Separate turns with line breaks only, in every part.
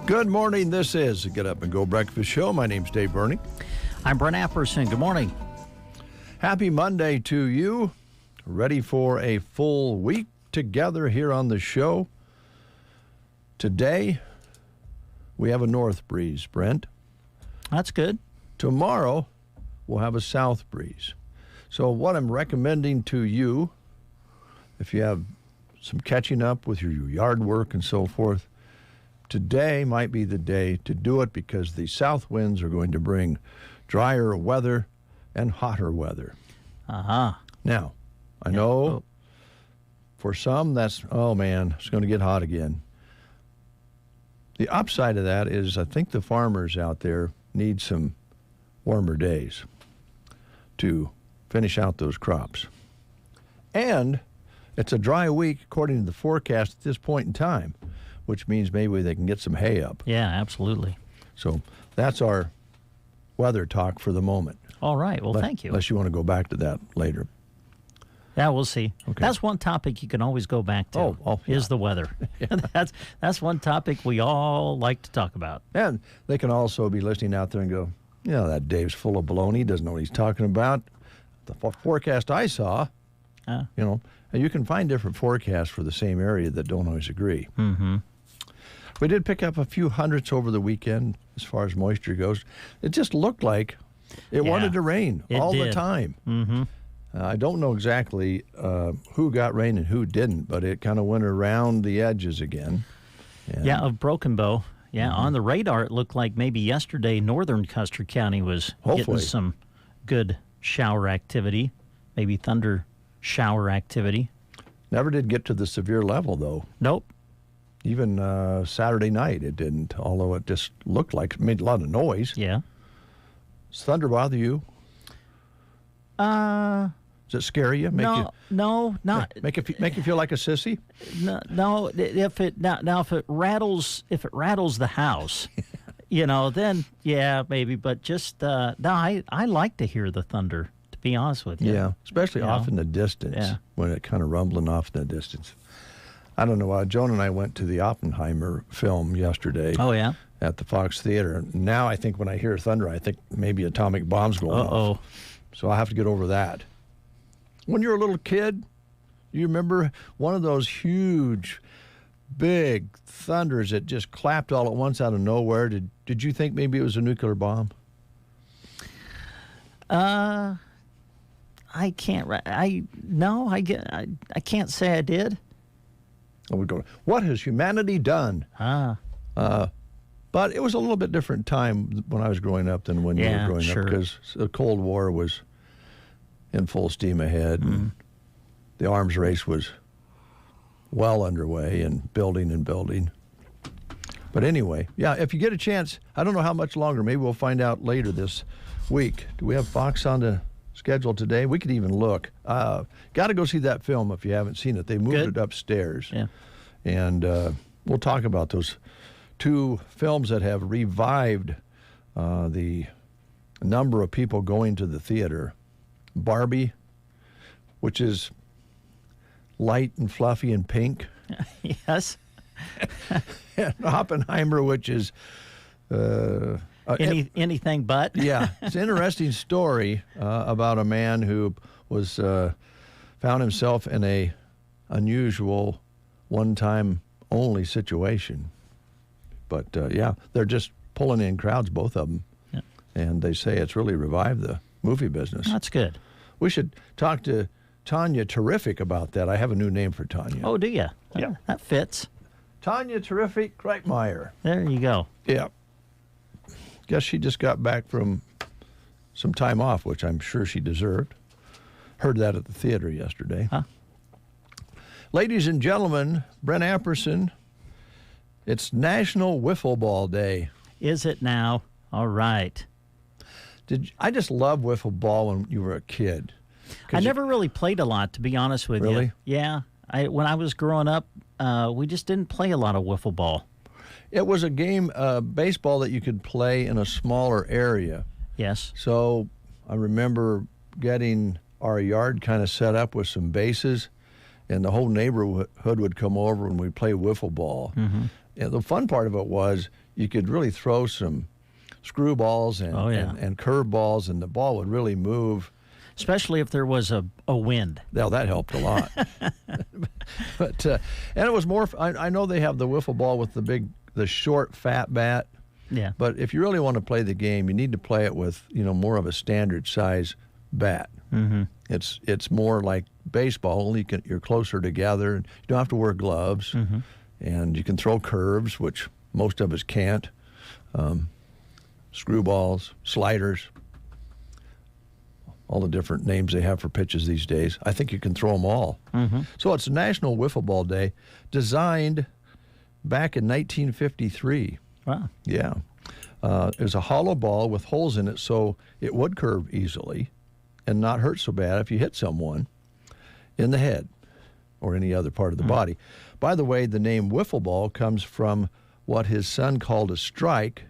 Good morning. This is the Get Up and Go Breakfast Show. My name's Dave Burney.
I'm Brent Apperson. Good morning.
Happy Monday to you. Ready for a full week together here on the show. Today, we have a north breeze, Brent.
That's good.
Tomorrow, we'll have a south breeze. So what I'm recommending to you, if you have some catching up with your yard work and so forth, today might be the day to do it because the south winds are going to bring drier weather and hotter weather. Now, I know for some that's, oh man, it's going to get hot again. The upside of that is I think the farmers out there need some warmer days to finish out those crops. And it's a dry week according to the forecast at this point in time, which means maybe they can get some hay up.
Yeah, absolutely.
So that's our weather talk for the moment.
All right. Well, thank you.
Unless you want to go back to that later.
Yeah, we'll see.
Okay.
That's one topic you can always go back to, is the weather. That's one topic we all like to talk about.
And they can also be listening out there and go, that Dave's full of baloney. He doesn't know what he's talking about. The forecast I saw, and you can find different forecasts for the same area that don't always agree.
Mm-hmm.
We did pick up a few hundredths over the weekend as far as moisture goes. It just looked like it wanted to rain the time.
Mm-hmm.
I don't know exactly who got rain and who didn't, but it kind of went around the edges again. And
of Broken Bow. Yeah, on the radar, it looked like maybe yesterday northern Custer County was getting some good shower activity, maybe thunder shower activity.
Never did get to the severe level, though.
Nope.
Even Saturday night it didn't, although it just looked like it made a lot of noise.
Yeah.
Does thunder bother you? Does it scare you?
No, not.
Make you feel like a sissy?
No. If it rattles the house, then yeah, maybe. But just I like to hear the thunder. To be honest with you.
Yeah, especially off in the distance.
Yeah.
When it kind of rumbling off in the distance. I don't know. Joan and I went to the Oppenheimer film yesterday.
Oh yeah. At
the Fox Theater. Now I think when I hear thunder, I think maybe atomic bombs going off. So I'll have to get over that. When you were a little kid, you remember one of those huge, big thunders that just clapped all at once out of nowhere? Did you think maybe it was a nuclear bomb?
I can't. I can't say I did.
What has humanity done? But it was a little bit different time when I was growing up than when you were growing up, because the Cold War was in full steam ahead, and the arms race was well underway and building. But anyway, if you get a chance, I don't know how much longer. Maybe we'll find out later this week. Do we have Fox on the schedule today? We could even look. Got to go see that film if you haven't seen it. They moved it upstairs.
Yeah.
And we'll talk about those two films that have revived the number of people going to the theater. Barbie, which is light and fluffy and pink.
Yes.
And Oppenheimer, which is
anything but.
Yeah, it's an interesting story about a man who was found himself in a unusual, one-time only situation. But they're just pulling in crowds, both of them, and they say it's really revived the movie business.
That's good.
We should talk to Tanya Terrific about that. I have a new name for Tanya.
Oh, do you?
Yeah.
That fits.
Tanya Terrific Kreitmeyer.
There you go.
Yeah. Guess she just got back from some time off, which I'm sure she deserved. Heard that at the theater yesterday.
Huh?
Ladies and gentlemen, Brent Apperson, it's National Wiffle Ball Day.
Is it now? All right.
I just love wiffle ball when you were a kid.
I never really played a lot, to be honest with you.
Really?
Yeah. When I was growing up, we just didn't play a lot of wiffle ball.
It was a game, baseball, that you could play in a smaller area.
Yes.
So I remember getting our yard kind of set up with some bases, and the whole neighborhood would come over and we'd play wiffle ball.
Mm-hmm.
And the fun part of it was you could really throw some screwballs and curve balls, and the ball would really move.
Especially if there was a wind.
Well, that helped a lot. But and it was more. I know they have the wiffle ball with the short, fat bat.
Yeah.
But if you really want to play the game, you need to play it with more of a standard size bat.
Mm-hmm.
It's more like baseball. Only you're closer together. You don't have to wear gloves,
Mm-hmm.
and you can throw curves, which most of us can't. Screwballs, sliders. All the different names they have for pitches these days. I think you can throw them all.
Mm-hmm.
So it's National Wiffle Ball Day, designed back in 1953.
Wow.
Yeah. It was a hollow ball with holes in it so it would curve easily and not hurt so bad if you hit someone in the head or any other part of the body. By the way, the name wiffle ball comes from what his son called a strike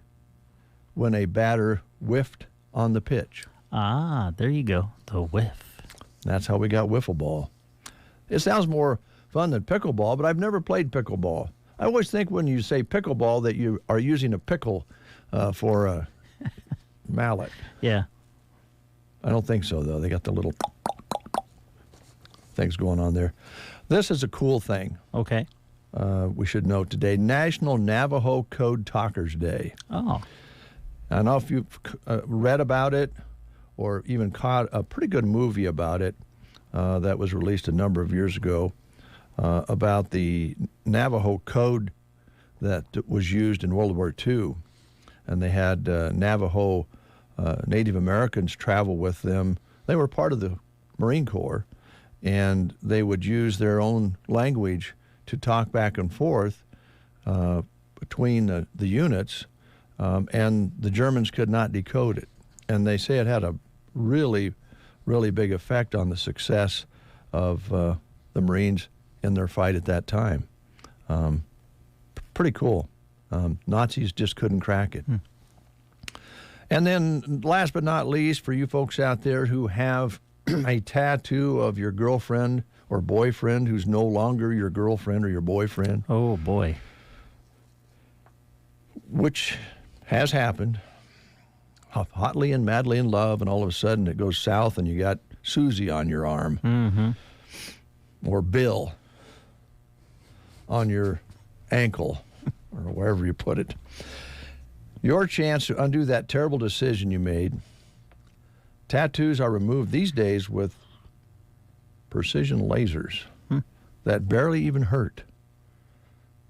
when a batter whiffed on the pitch.
Ah, there you go. The whiff.
That's how we got wiffle ball. It sounds more fun than pickleball, but I've never played pickleball. I always think when you say pickleball that you are using a pickle for a mallet.
Yeah.
I don't think so, though. They got the little things going on there. This is a cool thing.
Okay.
We should note today, National Navajo Code Talkers Day.
Oh.
I don't know if you've read about it or even caught a pretty good movie about it that was released a number of years ago about the Navajo code that was used in World War II. And they had Navajo Native Americans travel with them. They were part of the Marine Corps, and they would use their own language to talk back and forth between the units, and the Germans could not decode it. And they say it had a really, really big effect on the success of the Marines in their fight at that time. Pretty cool. Nazis just couldn't crack it. And then last but not least, for you folks out there who have a tattoo of your girlfriend or boyfriend who's no longer your girlfriend or your boyfriend.
Oh, boy.
Which has happened. Hotly and madly in love, and all of a sudden it goes south and you got Susie on your arm.
Mm-hmm.
Or Bill on your ankle, or wherever you put it. Your chance to undo that terrible decision you made. Tattoos are removed these days with precision lasers that barely even hurt.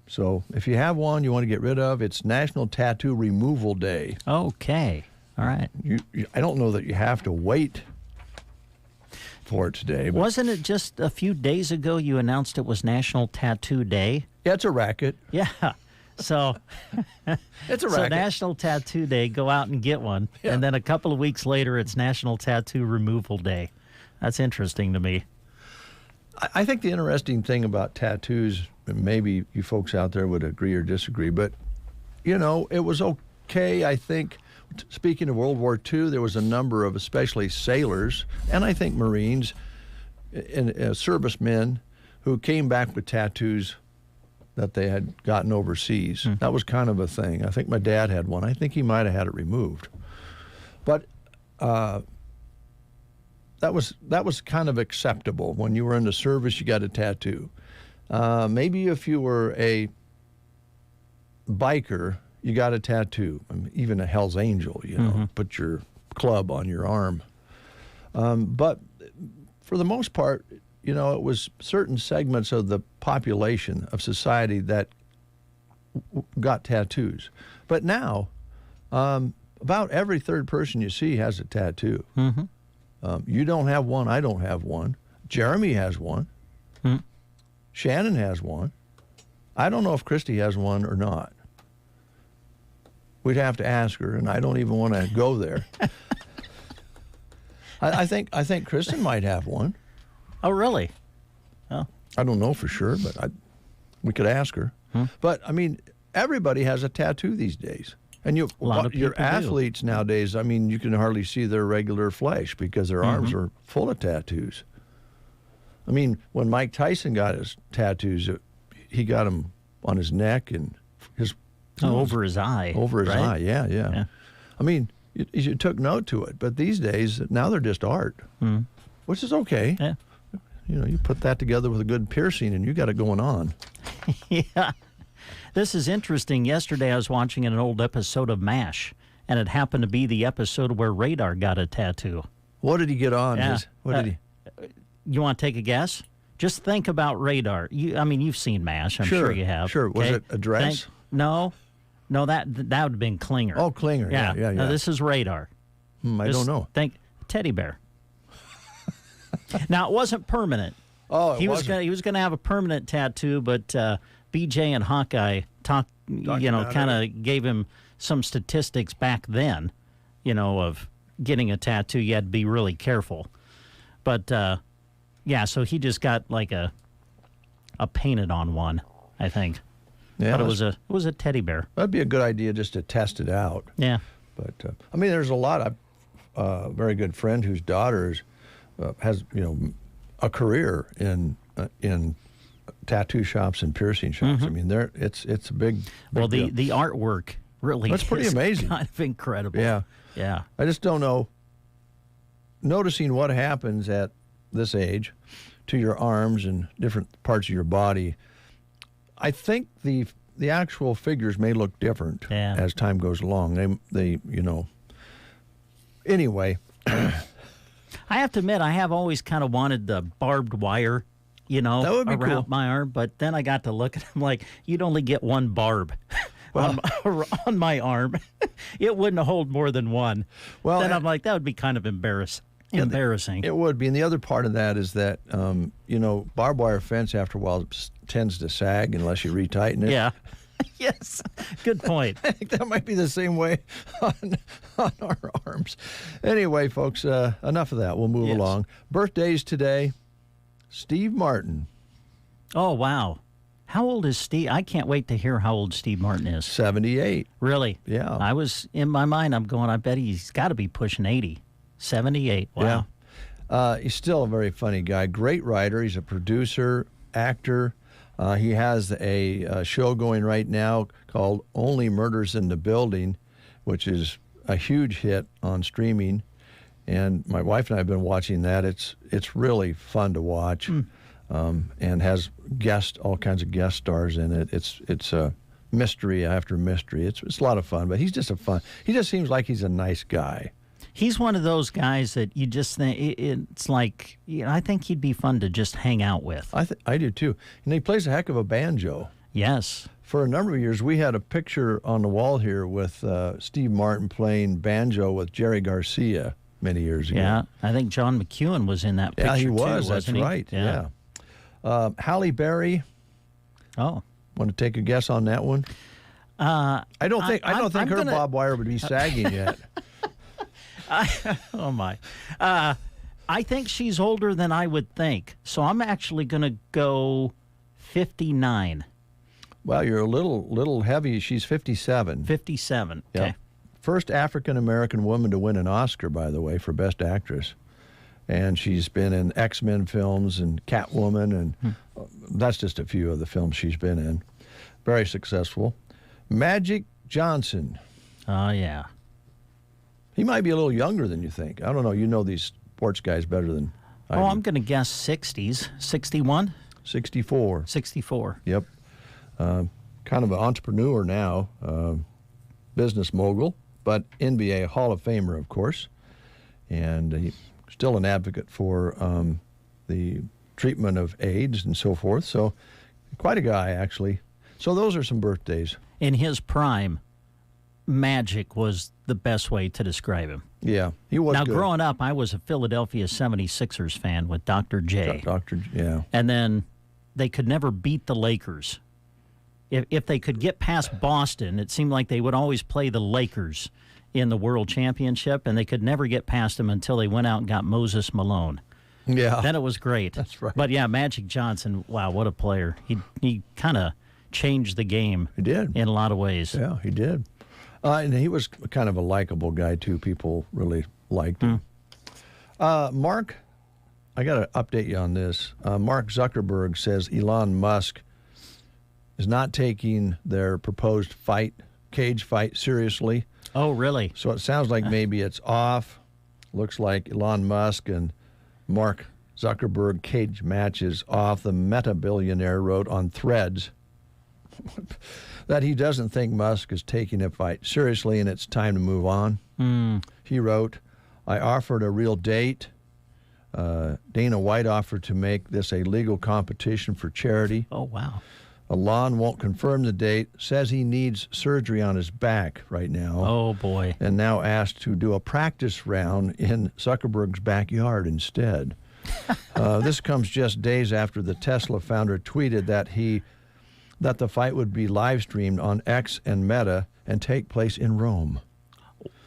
So if you have one you want to get rid of, it's National Tattoo Removal Day.
Okay. All right.
I don't know that you have to wait for it today. But
Wasn't it just a few days ago you announced it was National Tattoo Day?
yeah, it's a racket.
Yeah. So
It's a
so
racket.
National Tattoo Day, go out and get one.
Yeah.
And then a couple of weeks later, it's National Tattoo Removal Day. That's interesting to me.
I think the interesting thing about tattoos, and maybe you folks out there would agree or disagree, but, it was okay, I think. Speaking of World War II, there was a number of, especially sailors, and I think Marines and servicemen who came back with tattoos that they had gotten overseas. That was kind of a thing. I think my dad had one. I think he might have had it removed. But that was kind of acceptable. When you were in the service, you got a tattoo. Maybe if you were a biker, you got a tattoo. I mean, even a Hell's Angel, put your club on your arm. But for the most part, it was certain segments of the population of society that got tattoos. But now, about every third person you see has a tattoo.
Mm-hmm.
You don't have one. I don't have one. Jeremy has one.
Hmm.
Shannon has one. I don't know if Christy has one or not. We'd have to ask her, and I don't even want to go there. I think Kristen might have one.
Oh, really? Oh.
I don't know for sure, but we could ask her. But I mean, everybody has a tattoo these days, and
A lot of
your
people do.
athletes nowadays. I mean, you can hardly see their regular flesh because their arms are full of tattoos. I mean, when Mike Tyson got his tattoos, he got them on his neck and his
over his eye.
Over his
right?
eye, yeah. I mean, you took note to it, but these days now they're just art, which is okay.
Yeah.
You put that together with a good piercing, and you got it going on.
Yeah. This is interesting. Yesterday I was watching an old episode of MASH, and it happened to be the episode where Radar got a tattoo.
What did he get on?
Yeah.
What did he?
You want to take a guess? Just think about Radar. You've seen MASH. I'm sure you have.
Sure. Was
okay?
it a dress?
No, that would have been Klinger.
Oh, Klinger. Yeah.
No, this is Radar.
I don't know.
Think teddy bear. Now, it wasn't permanent.
Oh,
he was going to have a permanent tattoo, but BJ and Hawkeye kind of gave him some statistics back then, of getting a tattoo. You had to be really careful. But so he just got like a painted on one, I think.
Yeah,
but it was a teddy bear.
That'd be a good idea just to test it out.
Yeah.
But I mean, there's a lot of a very good friend whose daughter has a career in tattoo shops and piercing shops. I mean, it's a big
Well,
deal.
the artwork really
That's pretty
is
amazing.
kind of incredible.
Yeah. I just don't know. Noticing what happens at this age to your arms and different parts of your body, I think the actual figures may look different as time goes along. They Anyway.
I have to admit, I have always kind of wanted the barbed wire,
that would be
around
cool.
my arm. But then I got to look at them like, you'd only get one barb on my arm. It wouldn't hold more than one.
Well,
then I'm like, that would be kind of embarrassing.
It would be. And the other part of that is that, barbed wire fence after a while tends to sag unless you retighten it.
Yeah. Yes. Good point.
I think that might be the same way on our arms. Anyway, folks, enough of that. We'll move along. Birthdays today, Steve Martin.
Oh, wow. How old is Steve? I can't wait to hear how old Steve Martin is.
78.
Really?
Yeah.
I was, in my mind, I'm going, I bet he's got to be pushing 80. 78. Wow.
Yeah. He's still a very funny guy. Great writer. He's a producer, actor. He has a show going right now called Only Murders in the Building, which is a huge hit on streaming. And my wife and I have been watching that. It's really fun to watch, and has all kinds of guest stars in it. It's a mystery after mystery. It's a lot of fun. But he just seems like he's a nice guy.
He's one of those guys that you just think, it's like, I think he'd be fun to just hang out with.
I do too. And he plays a heck of a banjo.
Yes.
For a number of years, we had a picture on the wall here with Steve Martin playing banjo with Jerry Garcia many years ago.
Yeah, I think John McEwen was in that picture
too. Yeah, he was.
Too,
That's
wasn't he?
right. Yeah. Halle Berry.
Oh.
Want to take a guess on that one? I don't think her barbed wire would be sagging yet.
Oh, my. I think she's older than I would think. So I'm actually going to go 59.
Well, you're a little heavy. She's 57.
57. Okay.
Yep. First African-American woman to win an Oscar, by the way, for Best Actress. And she's been in X-Men films and Catwoman, and that's just a few of the films she's been in. Very successful. Magic Johnson.
Oh, yeah.
He might be a little younger than you think. I don't know. You know these sports guys better than I do.
I'm going to guess 60s. 61?
64.
64.
Yep. Kind of an entrepreneur now, business mogul, but NBA Hall of Famer, of course. And he still an advocate for the treatment of AIDS and so forth. So quite a guy, actually. So those are some birthdays.
In his prime, Magic was the best way to describe him.
Yeah, he was
Now,
good.
growing up, I was a Philadelphia 76ers fan with Dr. J.
Yeah.
And then they could never beat the Lakers. If they could get past Boston, it seemed like they would always play the Lakers in the World Championship, and they could never get past them until they went out and got Moses Malone.
Yeah.
Then it was great.
That's right.
But, yeah, Magic Johnson, wow, what a player. He kind of changed the game.
He did.
In a lot of ways.
Yeah, he did. And he was kind of a likable guy, too. People really liked him. Mark, I got to update you on this. Mark Zuckerberg says Elon Musk is not taking their proposed cage fight seriously.
Oh, really?
So it sounds like maybe it's off. Looks like Elon Musk and Mark Zuckerberg cage match is off. The Meta billionaire wrote on Threads that he doesn't think Musk is taking a fight seriously and it's time to move on. He wrote, I offered a real date. Dana White offered to make this a legal competition for charity.
Oh, wow.
Elon won't confirm the date, says he needs surgery on his back right now.
Oh, boy.
And now asked to do a practice round in Zuckerberg's backyard instead. This comes just days after the Tesla founder tweeted that the fight would be live streamed on X and Meta and take place in Rome.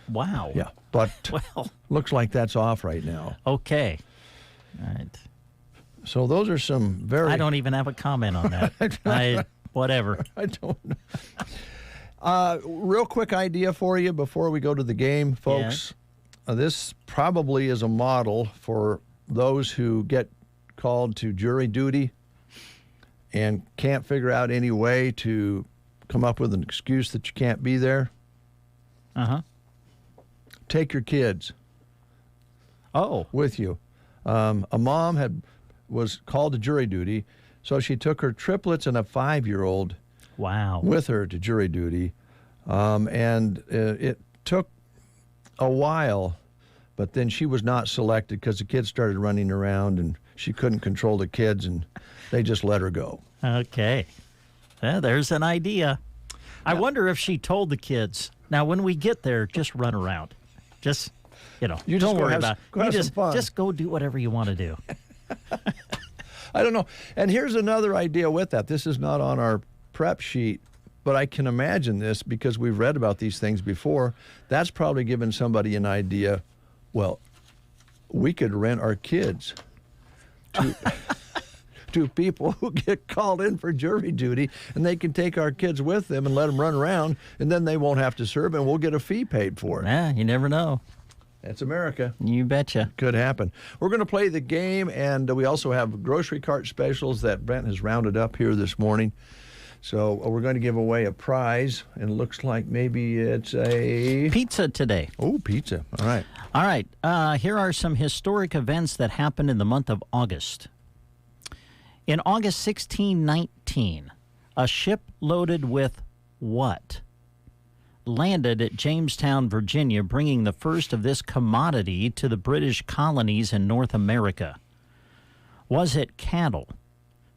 Wow.
Yeah, but
Well,
looks like that's off right now.
okay. All right.
So those are some very...
I don't even have a comment on that. Whatever.
I don't know. Real quick idea for you before we go to the game, folks. This probably is a model for those who get called to jury duty and can't figure out any way to come up with an excuse that you can't be there.
Uh-huh.
Take your kids with you. A mom was called to jury duty, so she took her triplets and a 5-year-old
Wow.
with her to jury duty. And it took a while, but then she was not selected because the kids started running around and she couldn't control the kids, and they just let her go.
Okay. Well, there's an idea. I wonder if she told the kids, now when we get there, just run around. Just,
You
don't
just go
worry
have-
about
go
it.
have
You
some fun.
just go do whatever you want to do.
I don't know. And here's another idea with that. This is not on our prep sheet, but I can imagine this because we've read about these things before. That's probably given somebody an idea. Well, we could rent our kids to people who get called in for jury duty, and they can take our kids with them and let them run around, and then they won't have to serve, and we'll get a fee paid for it.
Yeah, you never know.
That's America.
You betcha.
Could happen. We're going to play the game, and we also have grocery cart specials that Brent has rounded up here this morning. So we're going to give away a prize, and it looks like maybe it's a...
Pizza today.
Oh, pizza. All right.
All right. Here are some historic events that happened in the month of August. In August 1619, a ship loaded with what landed at Jamestown, Virginia, bringing the first of this commodity to the British colonies in North America? Was it cattle,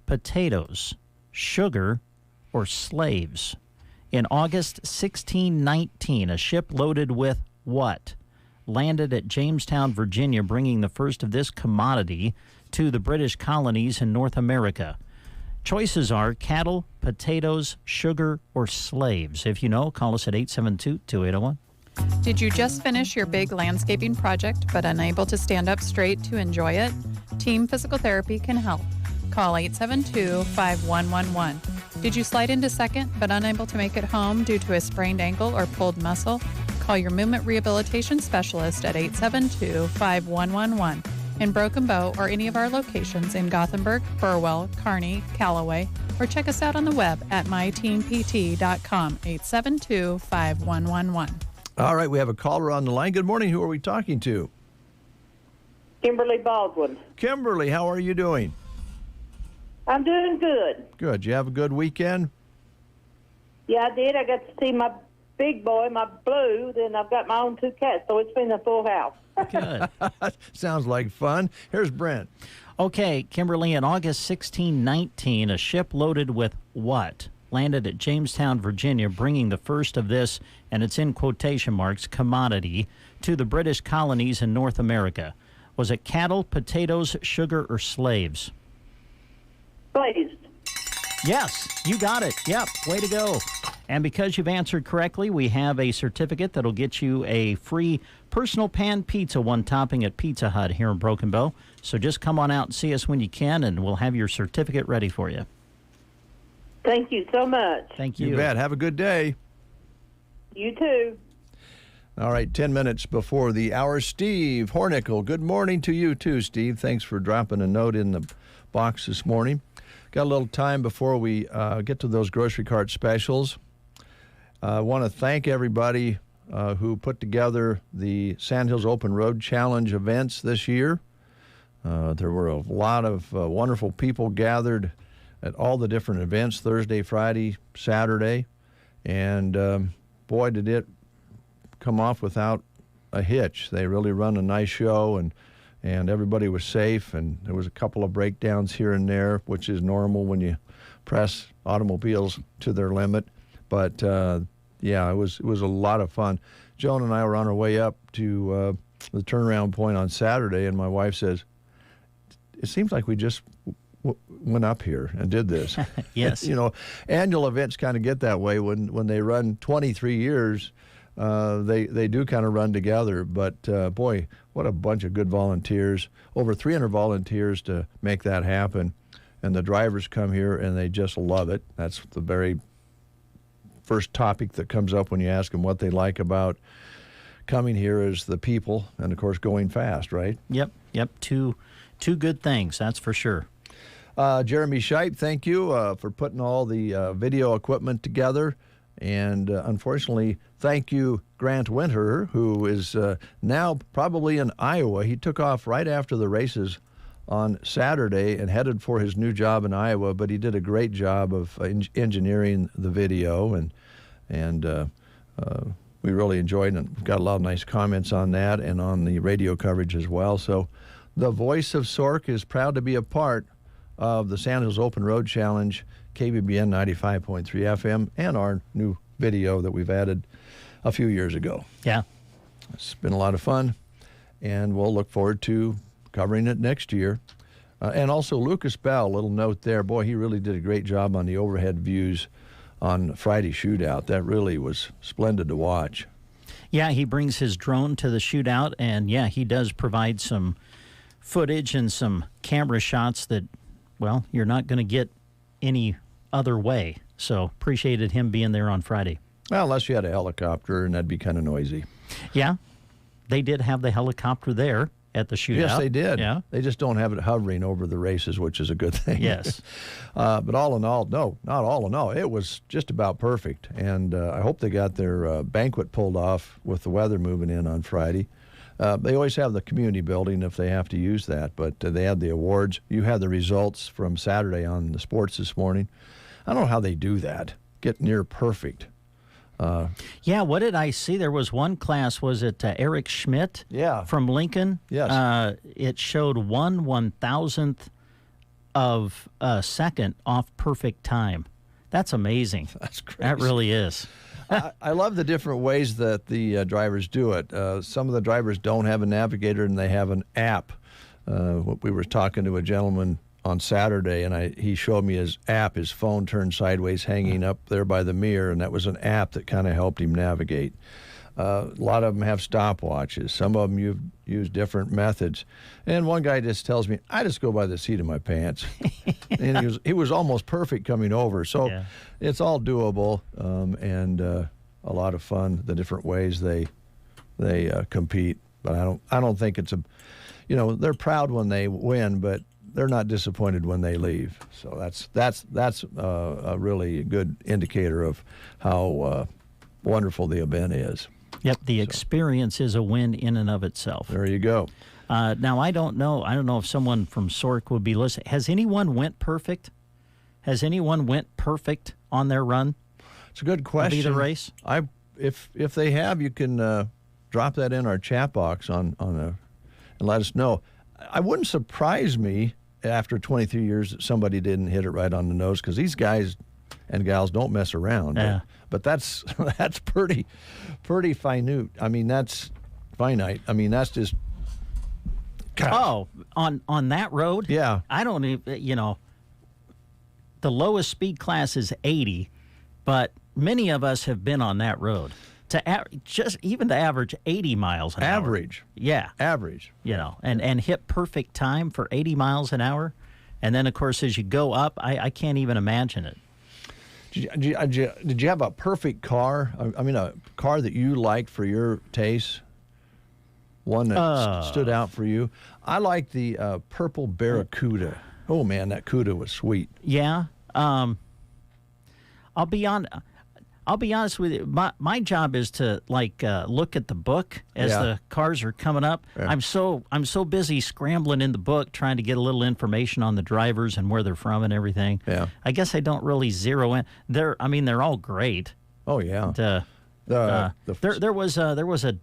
potatoes, sugar, or slaves? In August 1619, a ship loaded with what landed at Jamestown, Virginia, bringing the first of this commodity to the British colonies in North America? Choices are cattle, potatoes, sugar, or slaves. If you know, call us at 872-2801.
Did you just finish your big landscaping project but unable to stand up straight to enjoy it? Team Physical Therapy can help. Call 872-5111. Did you slide into second but unable to make it home due to a sprained ankle or pulled muscle? Call your movement rehabilitation specialist at 872-5111. In Broken Bow or any of our locations in Gothenburg, Burwell, Kearney, Callaway, or check us out on the web at myteampt.com, 872-5111.
All right, we have a caller on the line. Good morning. Who are we talking to?
Kimberly Baldwin.
Kimberly, how are you doing?
I'm doing good.
Good. You have a good weekend?
Yeah, I did. I got to see my big boy, my Blue, then I've got my own 2 cats, so it's been a full house.
Good.
Sounds like fun. Here's Brent.
Okay, Kimberly, in August 1619, a ship loaded with what landed at Jamestown, Virginia, bringing the first of this, and it's in quotation marks, commodity to the British colonies in North America? Was it cattle, potatoes, sugar, or slaves?
Slaves.
Yes, you got it. Yep, way to go. And because you've answered correctly, we have a certificate that'll get you a free personal pan pizza, one topping at Pizza Hut here in Broken Bow. So just come on out and see us when you can, and we'll have your certificate ready for you.
Thank you so much.
Thank you.
You bet. Have a good day.
You too.
All right, 10 minutes before the hour. Steve Hornickel, good morning to you too, Steve. Thanks for dropping a note in the box this morning. Got a little time before we get to those grocery cart specials. I want to thank everybody who put together the Sand Hills Open Road Challenge events this year. There were a lot of wonderful people gathered at all the different events, Thursday, Friday, Saturday. And boy, did it come off without a hitch. They really run a nice show, and everybody was safe, and there was a couple of breakdowns here and there, which is normal when you press automobiles to their limit. But yeah, it was a lot of fun. Joan and I were on our way up to the turnaround point on Saturday, and my wife says, "It seems like we just went up here and did this."
Yes.
You know, annual events kind of get that way when they run 23 years. They do kind of run together, but boy, what a bunch of good volunteers. Over 300 volunteers to make that happen. And the drivers come here and they just love it. That's the very first topic that comes up when you ask them what they like about coming here is the people and, of course, going fast, right?
Yep. Two good things, that's for sure.
Jeremy Scheib, thank you for putting all the video equipment together. And unfortunately, thank you, Grant Winter, who is now probably in Iowa. He took off right after the races on Saturday and headed for his new job in Iowa, but he did a great job of engineering the video, and we really enjoyed it. And we've got a lot of nice comments on that and on the radio coverage as well. So the Voice of Sork is proud to be a part of the Sand Hills Open Road Challenge, KBBN 95.3 FM, and our new video that we've added a few years ago.
Yeah.
It's been a lot of fun, and we'll look forward to covering it next year. And also Lucas Bell, a little note there. Boy, he really did a great job on the overhead views on Friday shootout. That really was splendid to watch.
Yeah, he brings his drone to the shootout, and yeah, he does provide some footage and some camera shots that, well, you're not going to get any other way. So appreciated him being there on Friday.
Well, unless you had a helicopter, and that'd be kind of noisy.
Yeah, they did have the helicopter there at the shootout.
Yes, they did.
Yeah.
They just don't have it hovering over the races, which is a good thing.
Yes.
But all in all, no, not all in all. It was just about perfect. And I hope they got their banquet pulled off with the weather moving in on Friday. They always have the community building if they have to use that, but they had the awards. You had the results from Saturday on the sports this morning. I don't know how they do that, get near perfect.
Yeah, what did I see? There was one class, was it Eric Schmidt?
Yeah.
From Lincoln?
Yes.
It showed 1/1000th of a second off perfect time. That's amazing.
That's crazy.
That really is.
I love the different ways that the drivers do it. Some of the drivers don't have a navigator, and they have an app. We were talking to a gentleman on Saturday, and he showed me his app, his phone turned sideways, hanging up there by the mirror, and that was an app that kind of helped him navigate. A lot of them have stopwatches. Some of them use different methods. And one guy just tells me, I just go by the seat of my pants. And he was almost perfect coming over. So
Yeah.
It's all doable, and a lot of fun, the different ways they compete. But I don't think it's they're proud when they win, but they're not disappointed when they leave. So that's a really good indicator of how wonderful the event is.
Yep, the experience is a win in and of itself.
There you go.
Now, I don't know if someone from Sork would be listening. Has anyone went perfect? Has anyone went perfect on their run?
It's a good question.
Of either race?
If they have, you can drop that in our chat box and let us know. It wouldn't surprise me after 23 years that somebody didn't hit it right on the nose, because these guys and gals don't mess around.
Yeah.
But that's pretty finite. I mean, that's finite. I mean, that's just. Gosh.
Oh, on that road?
Yeah.
I don't even, the lowest speed class is 80, but many of us have been on that road. To average 80 miles an hour.
Average.
Yeah.
Average.
And hit perfect time for 80 miles an hour. And then, of course, as you go up, I can't even imagine it.
Did you have a perfect car? I mean, a car that you liked for your taste? One that stood out for you? I like the purple Barracuda. Oh, man, that Cuda was sweet.
Yeah. I'll be honest with you. My job is to look at the book as the cars are coming up. Yeah. I'm so busy scrambling in the book trying to get a little information on the drivers and where they're from and everything.
Yeah.
I guess I don't really zero in. They're all great.
Oh yeah.
There was a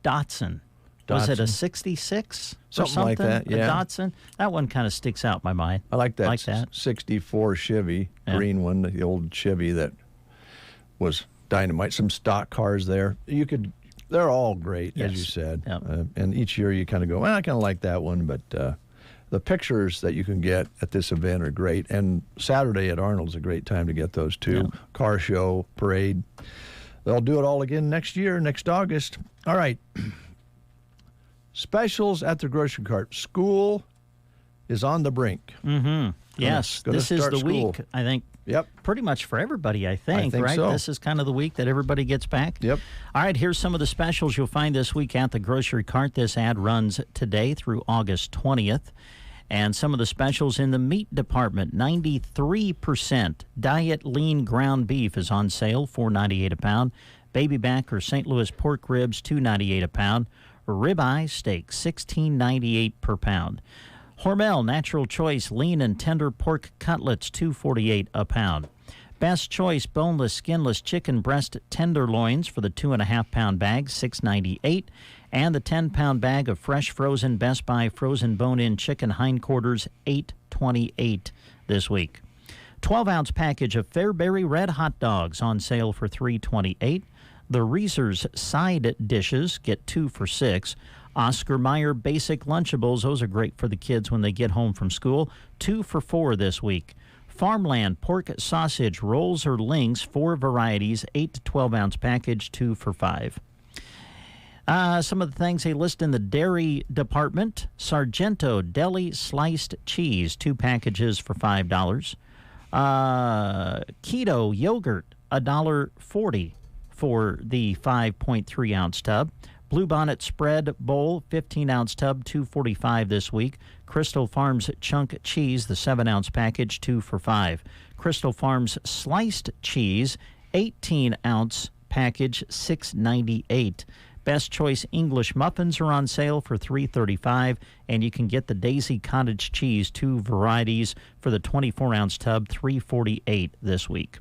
Datsun. Was it a 66 or something?
Like that, yeah.
A Datsun? That one kind of sticks out in my mind.
I like that 64 Chevy, green one, the old Chevy that was dynamite. Some stock cars there. They're all great, as you said.
Yep.
And each year you kind of go, I kind of like that one, but the pictures that you can get at this event are great. And Saturday at Arnold's a great time to get those too.
Yep.
Car show, parade. They'll do it all again next year, next August. All right. Specials at the grocery cart. School is on the brink.
Mm-hmm. Yes, this is the week, I think.
Yep.
Pretty much for everybody, I think right?
So.
This is kind of the week that everybody gets back.
Yep.
All right, here's some of the specials you'll find this week at the grocery cart. This ad runs today through August 20th. And some of the specials in the meat department, 93% diet lean ground beef is on sale, $4.98 a pound. Baby back or St. Louis pork ribs, $2.98 a pound. Ribeye steak, $16.98 per pound. Hormel Natural Choice lean and tender pork cutlets, $2.48 a pound. Best Choice boneless, skinless chicken breast tenderloins for the 2.5-pound bag, $6.98, and the 10-pound bag of fresh frozen Best Buy frozen bone-in chicken hindquarters, $8.28 this week. 12-ounce package of Fairberry Red hot dogs on sale for $3.28. The Reese's side dishes get 2 for $6. Oscar Mayer basic Lunchables, those are great for the kids when they get home from school, 2 for $4 this week. Farmland pork sausage rolls or links, 4 varieties, 8 to 12-ounce package, 2 for $5. Some of the things they list in the dairy department: Sargento deli sliced cheese, 2 packages for $5. Keto yogurt, $1.40 for the 5.3-ounce tub. Bluebonnet spread bowl, 15-ounce tub, $2.45 this week. Crystal Farms chunk cheese, the 7-ounce package, 2 for $5. Crystal Farms sliced cheese, 18-ounce package, $6.98. Best Choice English muffins are on sale for $3.35, and you can get the Daisy cottage cheese, 2 varieties for the 24-ounce tub, $3.48 this week.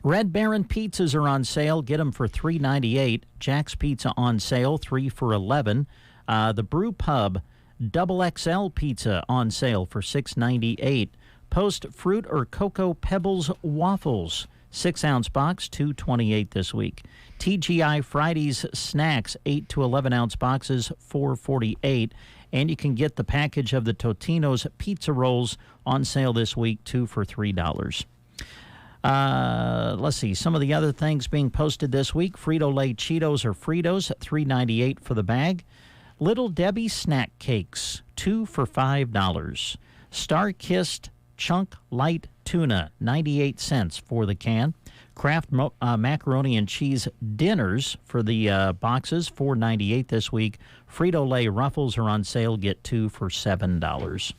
Red Baron pizzas are on sale. Get them for $3.98. Jack's Pizza on sale, 3 for $11. The Brew Pub Double XL Pizza on sale for $6.98. Post Fruit or Cocoa Pebbles Waffles, 6-ounce box, $2.28 this week. TGI Fridays Snacks, 8 to 11-ounce boxes, $4.48. And you can get the package of the Totino's Pizza Rolls on sale this week, 2 for $3. Let's see, some of the other things being posted this week. Frito-Lay Cheetos or Fritos, $3.98 for the bag. Little Debbie Snack Cakes, 2 for $5. Star-Kissed Chunk Light Tuna, 98 cents for the can. Kraft Macaroni and Cheese Dinners for the boxes, $4.98 this week. Frito-Lay Ruffles are on sale, get 2 for $7.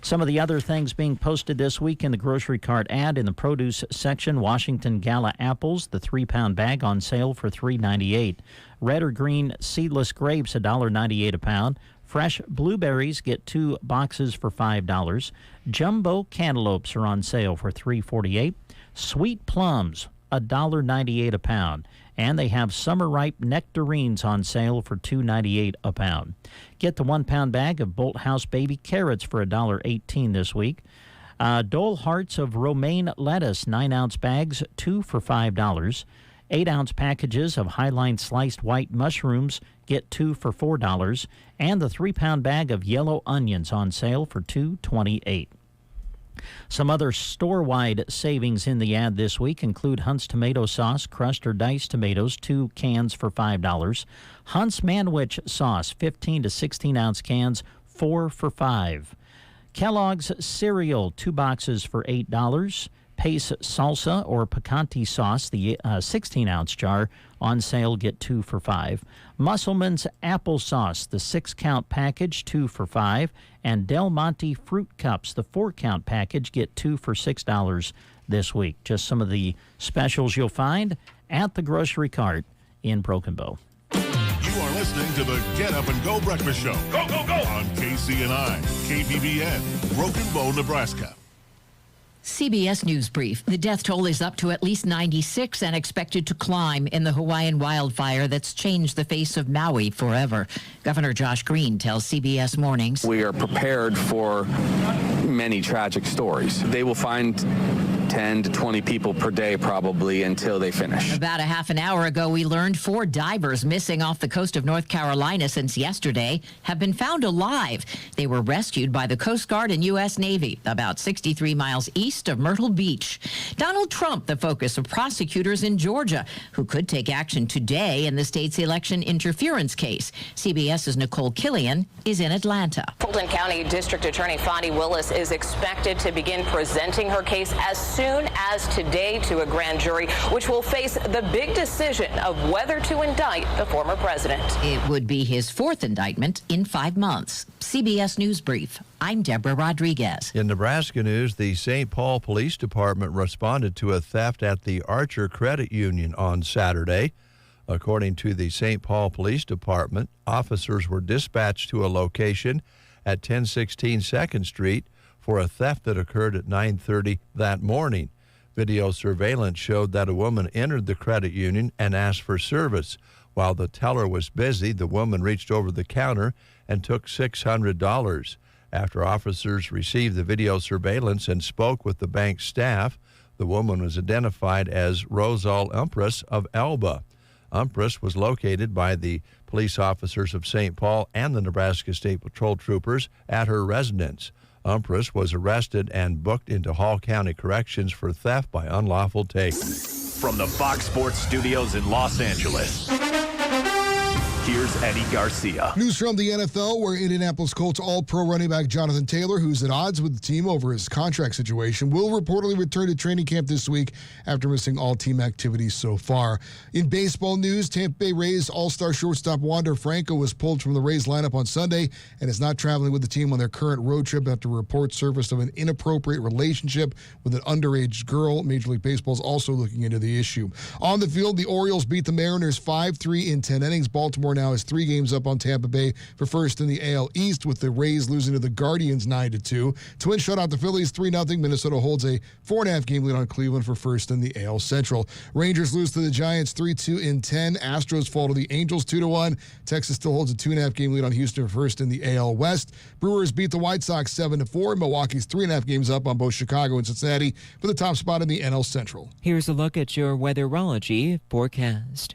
Some of the other things being posted this week in the grocery cart ad in the produce section: Washington Gala apples, the 3-pound bag on sale for $3.98. Red or green seedless grapes, $1.98 a pound. Fresh blueberries get 2 boxes for $5. Jumbo cantaloupes are on sale for $3.48. Sweet plums, $1.98 a pound. And they have summer-ripe nectarines on sale for $2.98 a pound. Get the 1-pound bag of Bolthouse baby carrots for $1.18 this week. Dole hearts of romaine lettuce, 9-ounce bags, 2 for $5. 8-ounce packages of Highline sliced white mushrooms, get 2 for $4. And the 3-pound bag of yellow onions on sale for $2.28. Some other store-wide savings in the ad this week include Hunt's tomato sauce, crushed or diced tomatoes, 2 cans for $5. Hunt's Manwich sauce, 15 to 16-ounce cans, 4 for $5. Kellogg's cereal, 2 boxes for $8. Pace salsa or picante sauce, the 16-ounce jar, on sale, get 2 for $5. Musselman's applesauce, the 6-count package, 2 for $5. And Del Monte fruit cups, the 4-count package, get 2 for $6 this week. Just some of the specials you'll find at the grocery cart in Broken Bow.
You are listening to the Get Up and Go Breakfast Show. Go, go, go! On KCNI, KBBN, Broken Bow, Nebraska.
CBS News Brief. The death toll is up to at least 96 and expected to climb in the Hawaiian wildfire that's changed the face of Maui forever. Governor Josh Green tells CBS Mornings.
We are prepared for many tragic stories. They will find 10 to 20 people per day probably until they finish.
About a half an hour ago, we learned 4 divers missing off the coast of North Carolina since yesterday have been found alive. They were rescued by the Coast Guard and U.S. Navy about 63 miles east of Myrtle Beach. Donald Trump, the focus of prosecutors in Georgia, who could take action today in the state's election interference case. CBS's Nicole Killian is in Atlanta.
Fulton County District Attorney Fonnie Willis is expected to begin presenting her case as soon as today to a grand jury, which will face the big decision of whether to indict the former president.
It would be his 4th indictment in 5 months. CBS News Brief. I'm Deborah Rodriguez.
In Nebraska news, the St. Paul Police Department responded to a theft at the Archer Credit Union on Saturday. According to the St. Paul Police Department, officers were dispatched to a location at 1016 2nd Street for a theft that occurred at 9:30 that morning. Video surveillance showed that a woman entered the credit union and asked for service. While the teller was busy, the woman reached over the counter and took $600. After officers received the video surveillance and spoke with the bank staff, the woman was identified as Rosal Umpress of Elba. Umpress was located by the police officers of St. Paul and the Nebraska State Patrol troopers at her residence. Umpress was arrested and booked into Hall County Corrections for theft by unlawful take.
From the Fox Sports Studios in Los Angeles, here's Eddie Garcia.
News from the NFL, where Indianapolis Colts All-Pro running back Jonathan Taylor, who's at odds with the team over his contract situation, will reportedly return to training camp this week after missing all team activities so far. In baseball news, Tampa Bay Rays All-Star shortstop Wander Franco was pulled from the Rays lineup on Sunday and is not traveling with the team on their current road trip after reports surfaced of an inappropriate relationship with an underage girl. Major League Baseball is also looking into the issue. On the field, the Orioles beat the Mariners 5-3 in 10 innings. Baltimore now is 3 games up on Tampa Bay for first in the AL East, with the Rays losing to the Guardians 9-2. Twins shut out the Phillies 3-0. Minnesota holds a 4.5 game lead on Cleveland for first in the AL Central. Rangers lose to the Giants 3-2 in 10. Astros fall to the Angels 2-1. Texas still holds a 2.5 game lead on Houston for first in the AL West. Brewers beat the White Sox 7-4. Milwaukee's 3.5 games up on both Chicago and Cincinnati for the top spot in the NL Central.
Here's a look at your weatherology forecast.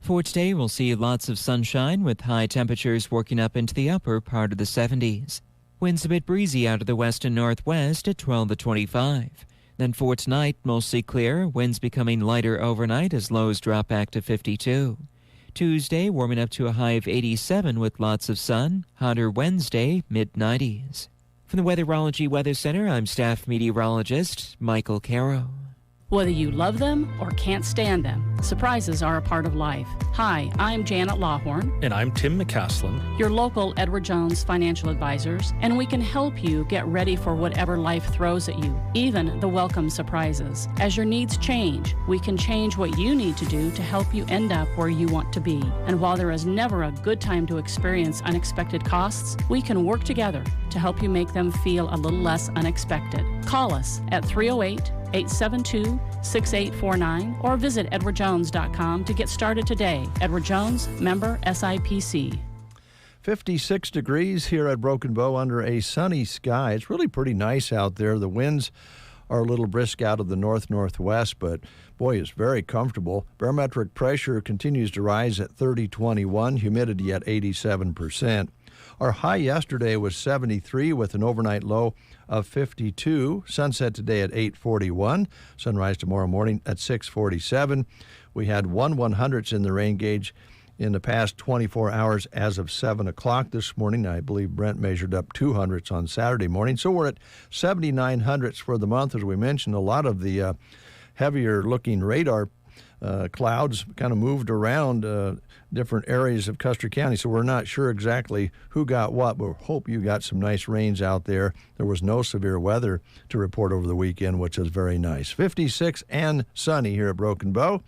For today, we'll see lots of sunshine with high temperatures working up into the upper part of the 70s. Winds a bit breezy out of the west and northwest at 12 to 25. Then for tonight, mostly clear, winds becoming lighter overnight as lows drop back to 52. Tuesday, warming up to a high of 87 with lots of sun. Hotter Wednesday, mid-90s. From the Weatherology Weather Center, I'm staff meteorologist Michael Caro.
Whether you love them or can't stand them, surprises are a part of life. Hi, I'm Janet Lawhorn.
And I'm Tim McCaslin.
Your local Edward Jones financial advisors, and we can help you get ready for whatever life throws at you, even the welcome surprises. As your needs change, we can change what you need to do to help you end up where you want to be. And while there is never a good time to experience unexpected costs, we can work together to help you make them feel a little less unexpected. Call us at 308 872-6849 or visit edwardjones.com to get started today. Edward Jones, member SIPC.
56 degrees here at Broken Bow under a sunny sky. It's really pretty nice out there. The winds are a little brisk out of the north-northwest, but boy, it's very comfortable. Barometric pressure continues to rise at 30.21, humidity at 87%. Our high yesterday was 73 with an overnight low of 52. Sunset today at 8:41. Sunrise tomorrow morning at 6:47. We had 1/100ths in the rain gauge in the past 24 hours as of 7 o'clock this morning. I believe Brent measured up 200ths on Saturday morning. So we're at 79 hundredths for the month. As we mentioned, a lot of the heavier-looking radar clouds kind of moved around different areas of Custer County, so we're not sure exactly who got what, but we hope you got some nice rains out there. There was no severe weather to report over the weekend, which is very nice. 56 and sunny here at Broken Bow.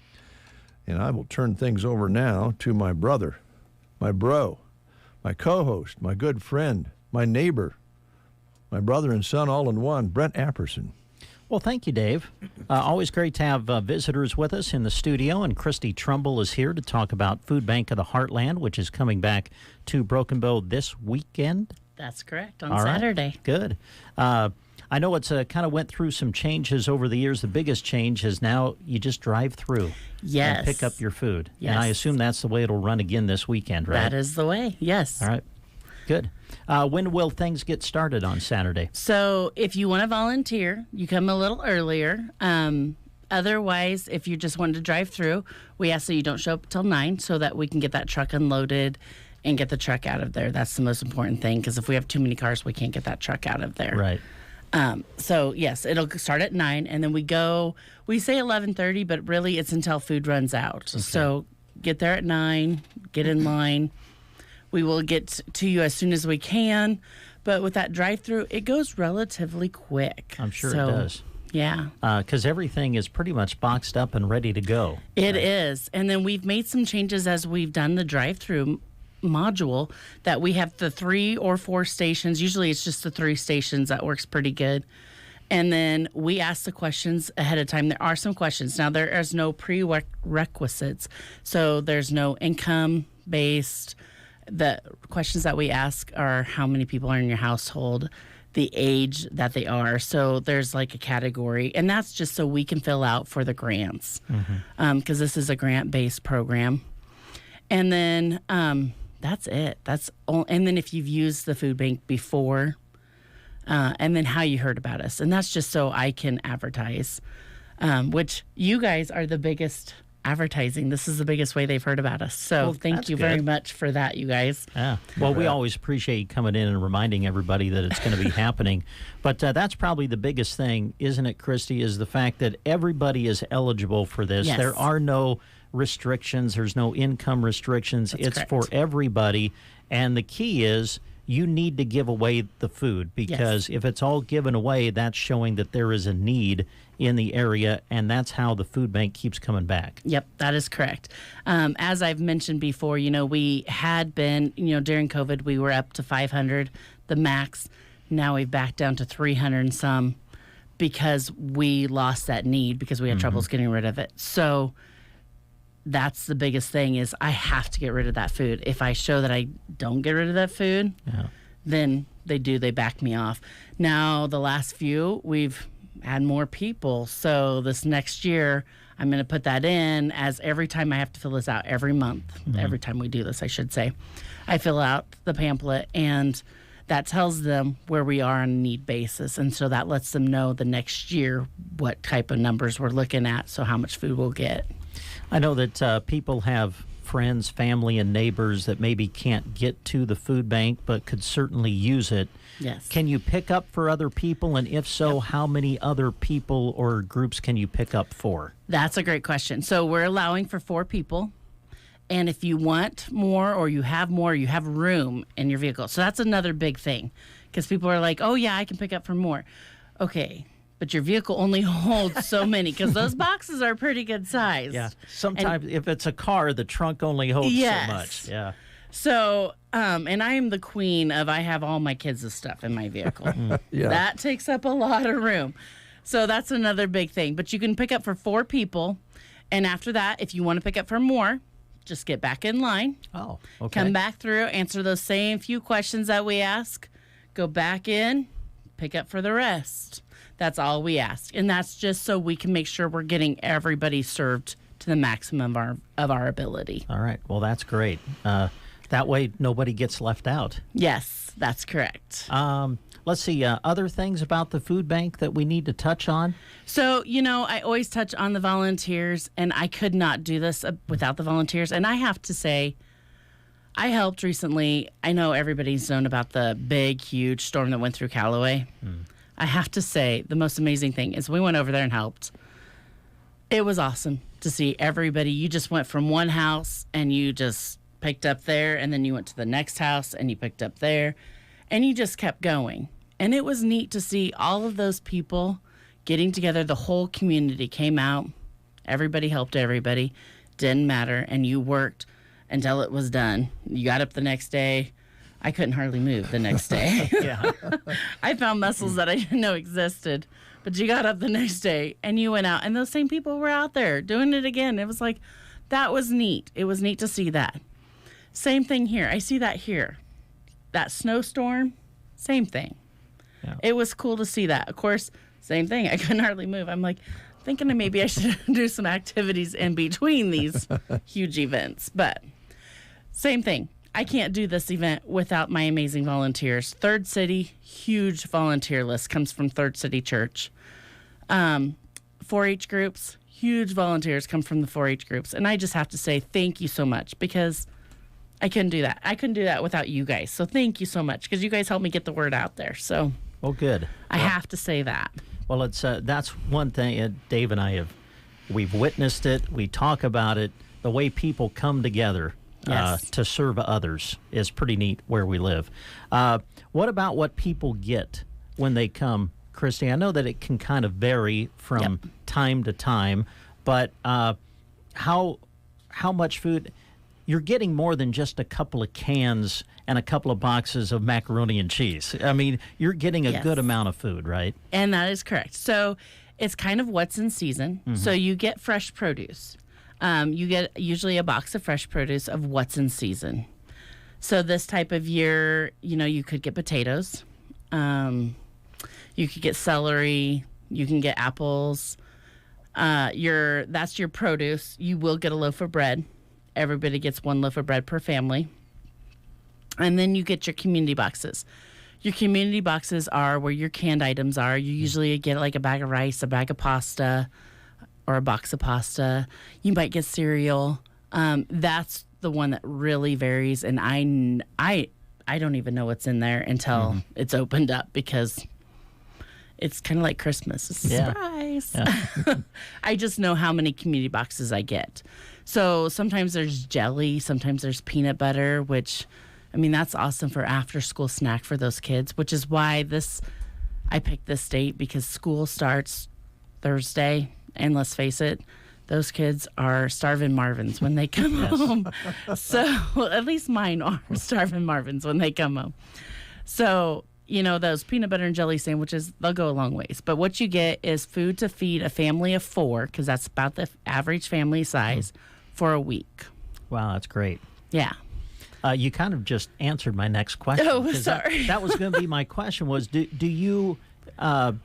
And I will turn things over now to my brother, my bro, my co-host, my good friend, my neighbor, my brother and son all in one, Brent Apperson.
Well, thank you, Dave. Always great to have visitors with us in the studio, and Christy Trumbull is here to talk about Food Bank of the Heartland, which is coming back to Broken Bow this weekend.
That's correct, on Saturday.
Right. Good. I know it's kind of went through some changes over the years. The biggest change is now you just drive through and pick up your food.
Yes.
And I assume that's the way it'll run again this weekend, right?
That is the way, yes.
All right. Good. When will things get started on Saturday?
So if you want to volunteer, you come a little earlier. Otherwise, if you just wanted to drive through, we ask that you don't show up until 9 so that we can get that truck unloaded and get the truck out of there. That's the most important thing, because if we have too many cars, we can't get that truck out of there.
Right.
So yes, it'll start at 9, and then we say 11:30, but really it's until food runs out. Okay. So get there at 9, get in line. We will get to you as soon as we can, but with that drive-through, it goes relatively quick.
I'm sure it does.
Yeah.
Because everything is pretty much boxed up and ready to go.
It is. And then we've made some changes as we've done the drive-through module, that we have the 3 or 4 stations. Usually it's just the 3 stations. That works pretty good. And then we ask the questions ahead of time. There are some questions. Now, there is no prerequisites. So there's no income-based. The questions that we ask are how many people are in your household, the age that they are. So there's like a category. And that's just so we can fill out for the grants, because this is a grant-based program. And then that's it. And then if you've used the food bank before, and then how you heard about us. And that's just so I can advertise, which you guys are the biggest advertising. This is the biggest way they've heard about us. So thank you very much for that, you guys.
Yeah. Well, we always appreciate you coming in and reminding everybody that it's going to be happening. But that's probably the biggest thing, isn't it, Christy, is the fact that everybody is eligible for this.
Yes.
There are no restrictions. There's no income restrictions.
That's
it's
correct.
for everybody. And the key is you need to give away the food, because if it's all given away, that's showing that there is a need in the area, and that's how the food bank keeps coming back.
Yep, that is correct. As I've mentioned before, we had been, during COVID, we were up to 500, the max. Now we've backed down to 300 and some, because we lost that need, because we had troubles getting rid of it. So that's the biggest thing, is I have to get rid of that food. If I show that I don't get rid of that food, then they back me off. Now, the last few, we've had more people. So this next year, I'm going to put that in as every time I have to fill this out every month. Every time we do this, I should say, I fill out the pamphlet, and that tells them where we are on a need basis. And so that lets them know the next year what type of numbers we're looking at, so how much food we'll get.
I know that people have friends, family, and neighbors that maybe can't get to the food bank but could certainly use it.
Yes.
Can you pick up for other people? And if so, how many other people or groups can you pick up for?
That's a great question. So we're allowing for 4 people. And if you want more, or you have room in your vehicle. So that's another big thing, because people are like, oh, yeah, I can pick up for more. Okay, but your vehicle only holds so many, because those boxes are pretty good size.
Yeah. Sometimes if it's a car, the trunk only holds so much. Yeah.
So, and I am the queen of, I have all my kids' stuff in my vehicle. That takes up a lot of room. So that's another big thing. But you can pick up for 4 people. And after that, if you want to pick up for more, just get back in line.
Oh, okay.
Come back through, answer those same few questions that we ask, go back in, pick up for the rest. That's all we ask. And that's just so we can make sure we're getting everybody served to the maximum of our ability.
All right. Well, that's great. That way, nobody gets left out.
Yes, that's correct.
Let's see, other things about the food bank that we need to touch on?
So, I always touch on the volunteers, and I could not do this without the volunteers. And I have to say, I helped recently. I know everybody's known about the big, huge storm that went through Callaway. I have to say, the most amazing thing is we went over there and helped. It was awesome to see everybody. You just went from one house, and you just picked up there, and then you went to the next house, and you picked up there. And you just kept going. And it was neat to see all of those people getting together. The whole community came out. Everybody helped everybody. Didn't matter. And you worked until it was done. You got up the next day. I couldn't hardly move the next day.
Yeah.
I found muscles that I didn't know existed. But you got up the next day and you went out. And those same people were out there doing it again. It was like, that was neat. It was neat to see that. Same thing here. I see that here. That snowstorm, same thing. Yeah. It was cool to see that. Of course, same thing. I couldn't hardly move. I'm like thinking that maybe I should do some activities in between these huge events. But same thing. I can't do this event without my amazing volunteers. Third City, huge volunteer list comes from Third City Church. 4-H groups, huge volunteers come from the 4-H groups. And I just have to say thank you so much because I couldn't do that. I couldn't do that without you guys. So thank you so much because you guys helped me get the word out there. So,
well, good.
I have to say that.
Well, it's that's one thing Dave and I we've witnessed it. We talk about it. The way people come together to serve others is pretty neat where we live. What about what people get when they come, Christy? I know that it can kind of vary from time to time, but how much food? You're getting more than just a couple of cans and a couple of boxes of macaroni and cheese. I mean, you're getting a good amount of food, right?
And that is correct. So it's kind of what's in season. Mm-hmm. So you get fresh produce. You get usually a box of fresh produce of what's in season. So this type of year, you could get potatoes. You could get celery. You can get apples. That's your produce. You will get a loaf of bread. Everybody gets 1 loaf of bread per family. And then you get your community boxes. Your community boxes are where your canned items are. You usually get like a bag of rice, a bag of pasta, or a box of pasta. You might get cereal. That's the one that really varies. And I don't even know what's in there until it's opened up because it's kind of like Christmas. It's a surprise. Yeah. I just know how many community boxes I get. So sometimes there's jelly, sometimes there's peanut butter, which, that's awesome for after-school snack for those kids, which is why I picked this date because school starts Thursday, and let's face it, those kids are starving Marvins when they come home. So at least mine are starving Marvins when they come home. So, those peanut butter and jelly sandwiches, they'll go a long ways. But what you get is food to feed a family of 4, because that's about the average family size, for a week. Wow, that's great. Yeah. You kind of just answered my next question.
Oh, sorry. That was going to be my question was, do you have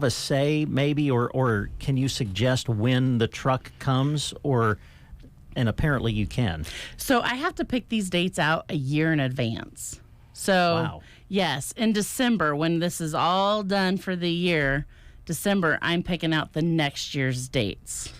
a say maybe, or can you suggest when the truck comes, and apparently you can.
So I have to pick these dates out a year in advance. So, yes, in December, when this is all done for the year, December, I'm picking out the next year's dates.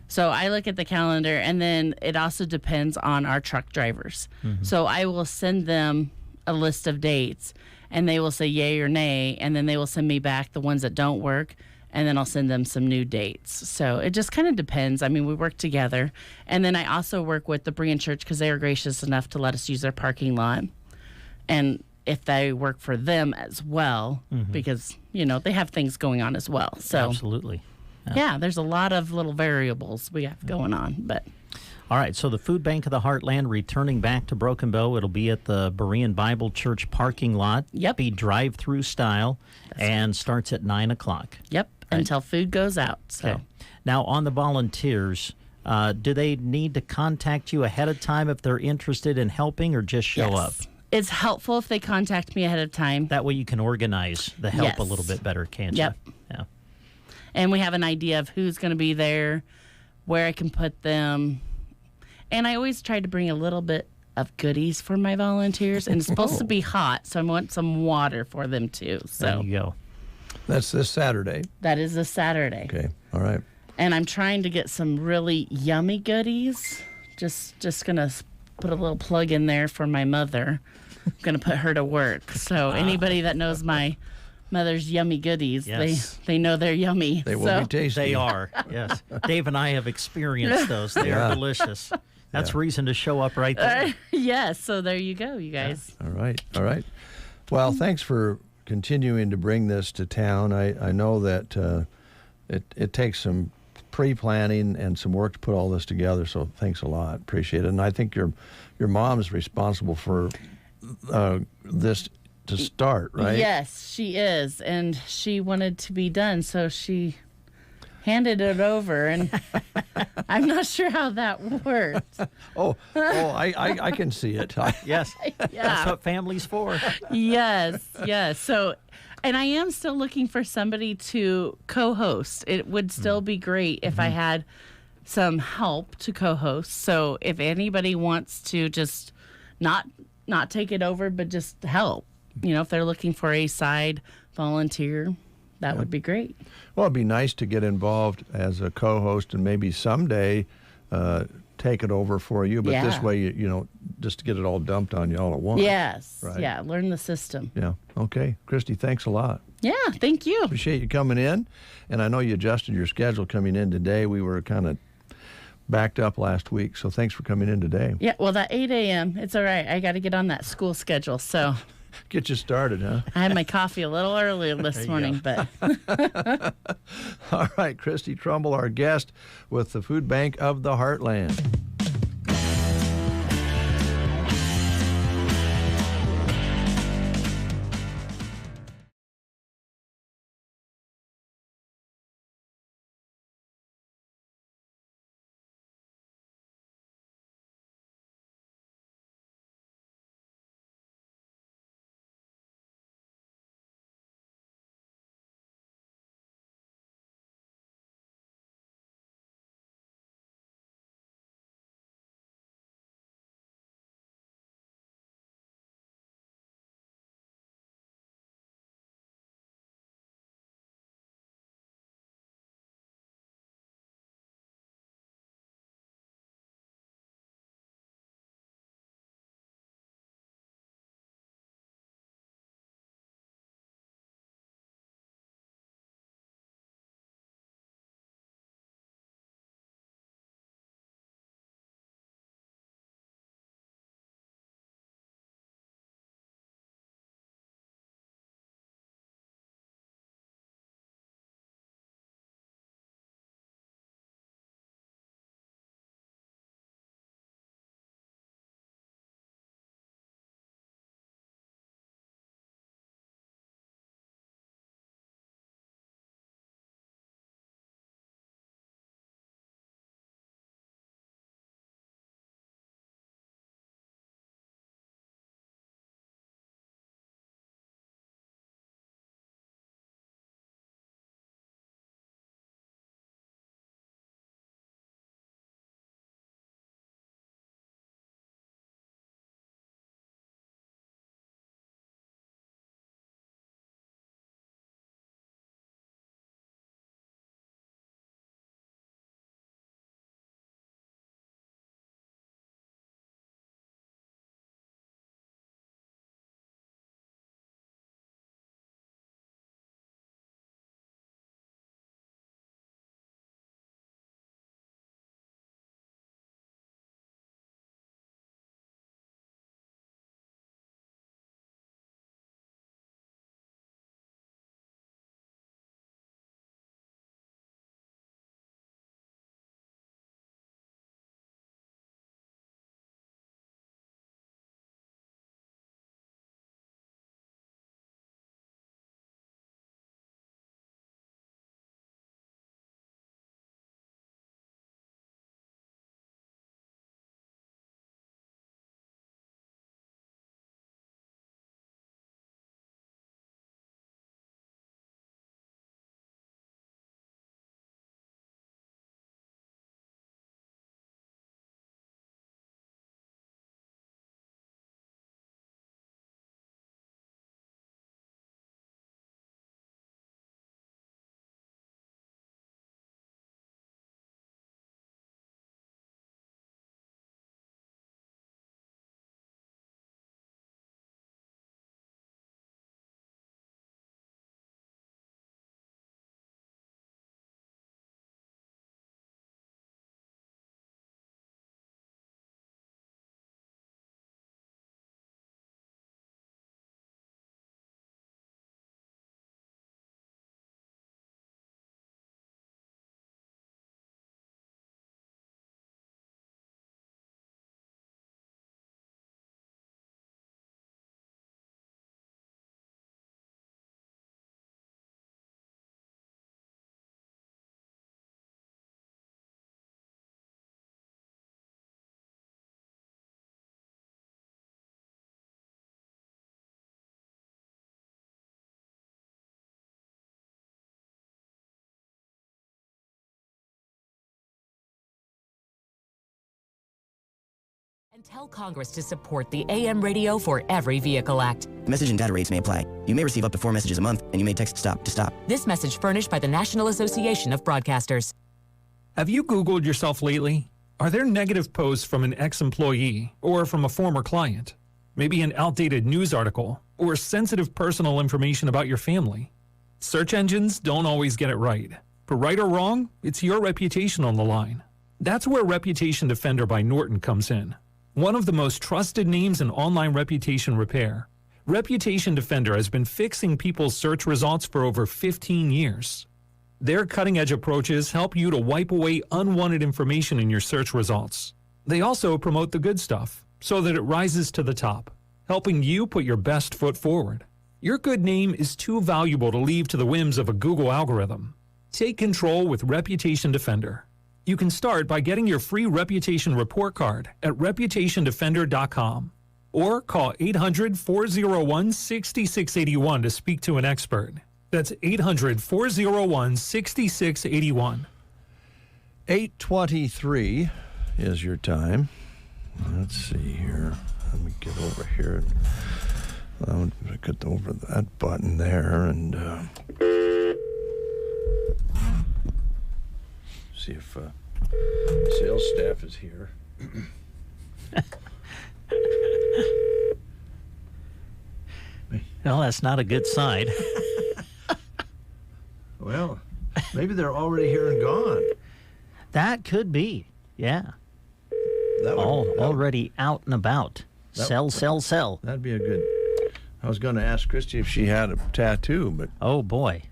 So I look at the calendar, and then it also depends on our truck drivers. Mm-hmm. So I will send them a list of dates, and they will say yay or nay, and then they will send me back the ones that don't work, and then I'll send them some new dates. So it just kind of depends. We work together. And then I also work with the Berean Church because they are gracious enough to let us use their parking lot. And if they work for them as well, because, they have things going on as well. So
absolutely.
Yeah, there's a lot of little variables we have going on. But
All right, so the Food Bank of the Heartland returning back to Broken Bow. It'll be at the Berean Bible Church parking lot.
Yep.
Be drive-through style and starts at 9 o'clock.
Yep,
Right.
until food goes out. So.
Okay. Now, on the volunteers, do they need to contact you ahead of time if they're interested in helping or just show
Yes.
up?
It's helpful if they contact me ahead of time.
That way you can organize the help a little bit better, can't
Yep.
you? Yeah.
And we have an idea of who's going to be there, where I can put them. And I always try to bring a little bit of goodies for my volunteers. And it's supposed to be hot, so I want some water for them too. So
There you go.
That's this Saturday.
that is this Saturday.
Okay. All right.
And I'm trying to get some really yummy goodies. Just going to put a little plug in there for my mother. I'm going to put her to work. So anybody that knows my mother's yummy goodies,
Yes.
they know they're yummy.
They will
So-
be tasty.
They are, yes. Dave and I have experienced those. They
Yeah.
are delicious. That's reason to show up right there.
Yes, so there you go, you guys.
All right. All right. Well, thanks for continuing to bring this to town. I know that it takes some pre-planning and some work to put all this together, so thanks a lot. Appreciate it. And I think your mom is responsible for this to start, right?
Yes, she is, and she wanted to be done, so she handed it over, and I'm not sure how that worked.
I can see it.
Yes.
Yeah.
That's what family's for.
Yes. So, and I am still looking for somebody to co-host. It would still be great if I had some help to co-host. So if anybody wants to just not take it over, but just help, if they're looking for a side volunteer, that would be great.
Well, it'd be nice to get involved as a co-host and maybe someday take it over for you. But this
Yeah.
way, you know, just to get it all dumped on you all at once.
Yes.
Right.
Yeah. Learn the system.
Yeah. Okay. Christy, thanks a lot.
Yeah. Thank you.
Appreciate you coming in. And I know you adjusted your schedule coming in today. We were kind of backed up last week. So thanks for coming in today.
Yeah. Well, that 8 a.m., it's all right. I got to get on that school schedule. So
Get you started, huh?
I had my coffee a little earlier this morning, but.
All right. Christy Trumbull, our guest with the Food Bank of the Heartland.
And tell Congress to support the AM Radio for Every Vehicle Act.
Message and data rates may apply. You may receive up to 4 messages a month, and you may text STOP to stop.
This message furnished by the National Association of Broadcasters.
Have you Googled yourself lately? Are there negative posts from an ex-employee or from a former client? Maybe an outdated news article or sensitive personal information about your family? Search engines don't always get it right. But right or wrong, it's your reputation on the line. That's where Reputation Defender by Norton comes in. One of the most trusted names in online reputation repair. Reputation Defender has been fixing people's search results for over 15 years. Their cutting-edge approaches help you to wipe away unwanted information in your search results. They also promote the good stuff so that it rises to the top, helping you put your best foot forward. Your good name is too valuable to leave to the whims of a Google algorithm. Take control with Reputation Defender. You can start by getting your free reputation report card at reputationdefender.com or call 800-401-6681 to speak to an expert. That's 800-401-6681.
8:23 is your time. Let's see here. Let me get over here. I'll get over that button there and see if sales staff is here.
Well, that's not a good sign.
Well, maybe they're already here and gone.
That could be, yeah. Already out and about. Sell.
That'd be a good... I was going to ask Christy if she had a tattoo, but...
Oh, boy.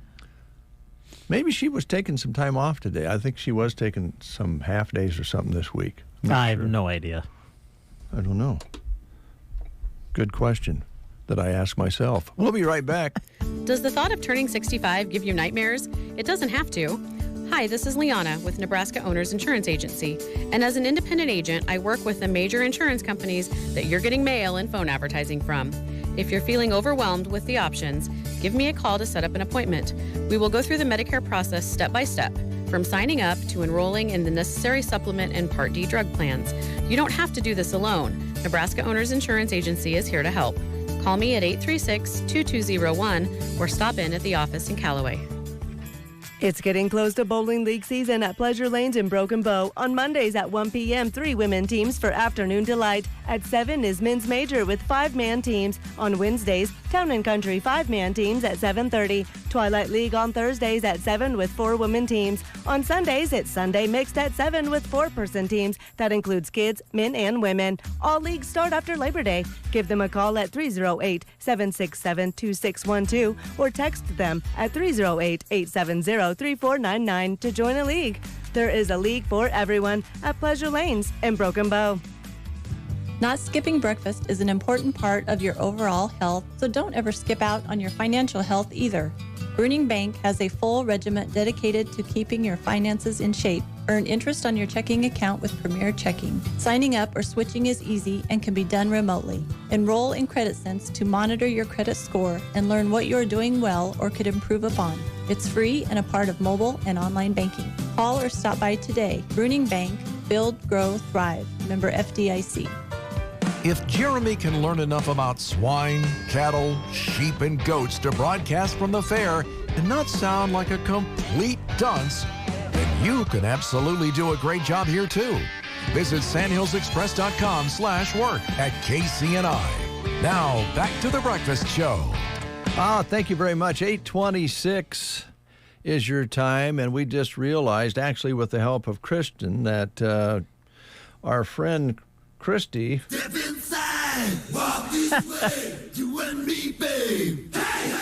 Maybe she was taking some time off today. I think she was taking some half days or something this week.
I have no idea.
I don't know. Good question that I ask myself. We'll be right back.
Does the thought of turning 65 give you nightmares? It doesn't have to. Hi, this is Liana with Nebraska Owners Insurance Agency. And as an independent agent, I work with the major insurance companies that you're getting mail and phone advertising from. If you're feeling overwhelmed with the options, give me a call to set up an appointment. We will go through the Medicare process step by step, from signing up to enrolling in the necessary supplement and Part D drug plans. You don't have to do this alone. Nebraska Owners Insurance Agency is here to help. Call me at 836-2201 or stop in at the office in Callaway.
It's getting close to bowling league season at Pleasure Lanes in Broken Bow. On Mondays at 1 p.m., 3 women teams for afternoon delight. At 7 is men's major with 5-man teams. On Wednesdays, Town and Country 5-man teams at 7:30. Twilight League on Thursdays at 7 with 4 women teams. On Sundays, it's Sunday Mixed at 7 with 4-person teams. That includes kids, men, and women. All leagues start after Labor Day. Give them a call at 308-767-2612 or text them at 308-870-3499 to join a league. There is a league for everyone at Pleasure Lanes in Broken Bow.
Not skipping breakfast is an important part of your overall health, so don't ever skip out on your financial health either. Bruning Bank has a full regiment dedicated to keeping your finances in shape. Earn interest on your checking account with Premier Checking. Signing up or switching is easy and can be done remotely. Enroll in CreditSense to monitor your credit score and learn what you're doing well or could improve upon. It's free and a part of mobile and online banking. Call or stop by today. Bruning Bank. Build, grow, thrive. Member FDIC.
If Jeremy can learn enough about swine, cattle, sheep, and goats to broadcast from the fair and not sound like a complete dunce, then you can absolutely do a great job here too. Visit sandhillsexpress.com/work at KCNI. Now back to the breakfast show.
Thank you very much. 8:26 is your time, and we just realized, actually with the help of Kristen, that our friend Christy.
Step inside, walk this way, you and me, babe. Hey, hey.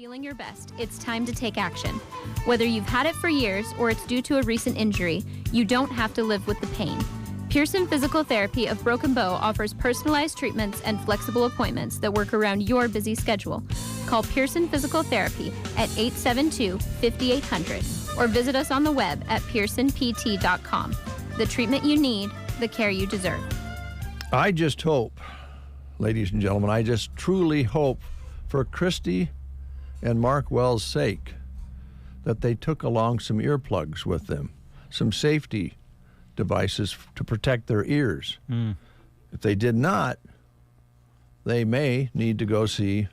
feeling your best, it's time to take action. Whether you've had it for years or it's due to a recent injury, you don't have to live with the pain. Pearson Physical Therapy of Broken Bow offers personalized treatments and flexible appointments that work around your busy schedule. Call Pearson Physical Therapy at 872-5800 or visit us on the web at pearsonpt.com. The treatment you need, the care you deserve.
I just hope, ladies and gentlemen, I just truly hope for Christy and Mark Wells' sake that they took along some earplugs with them, some safety devices to protect their ears. If they did not, they may need to go see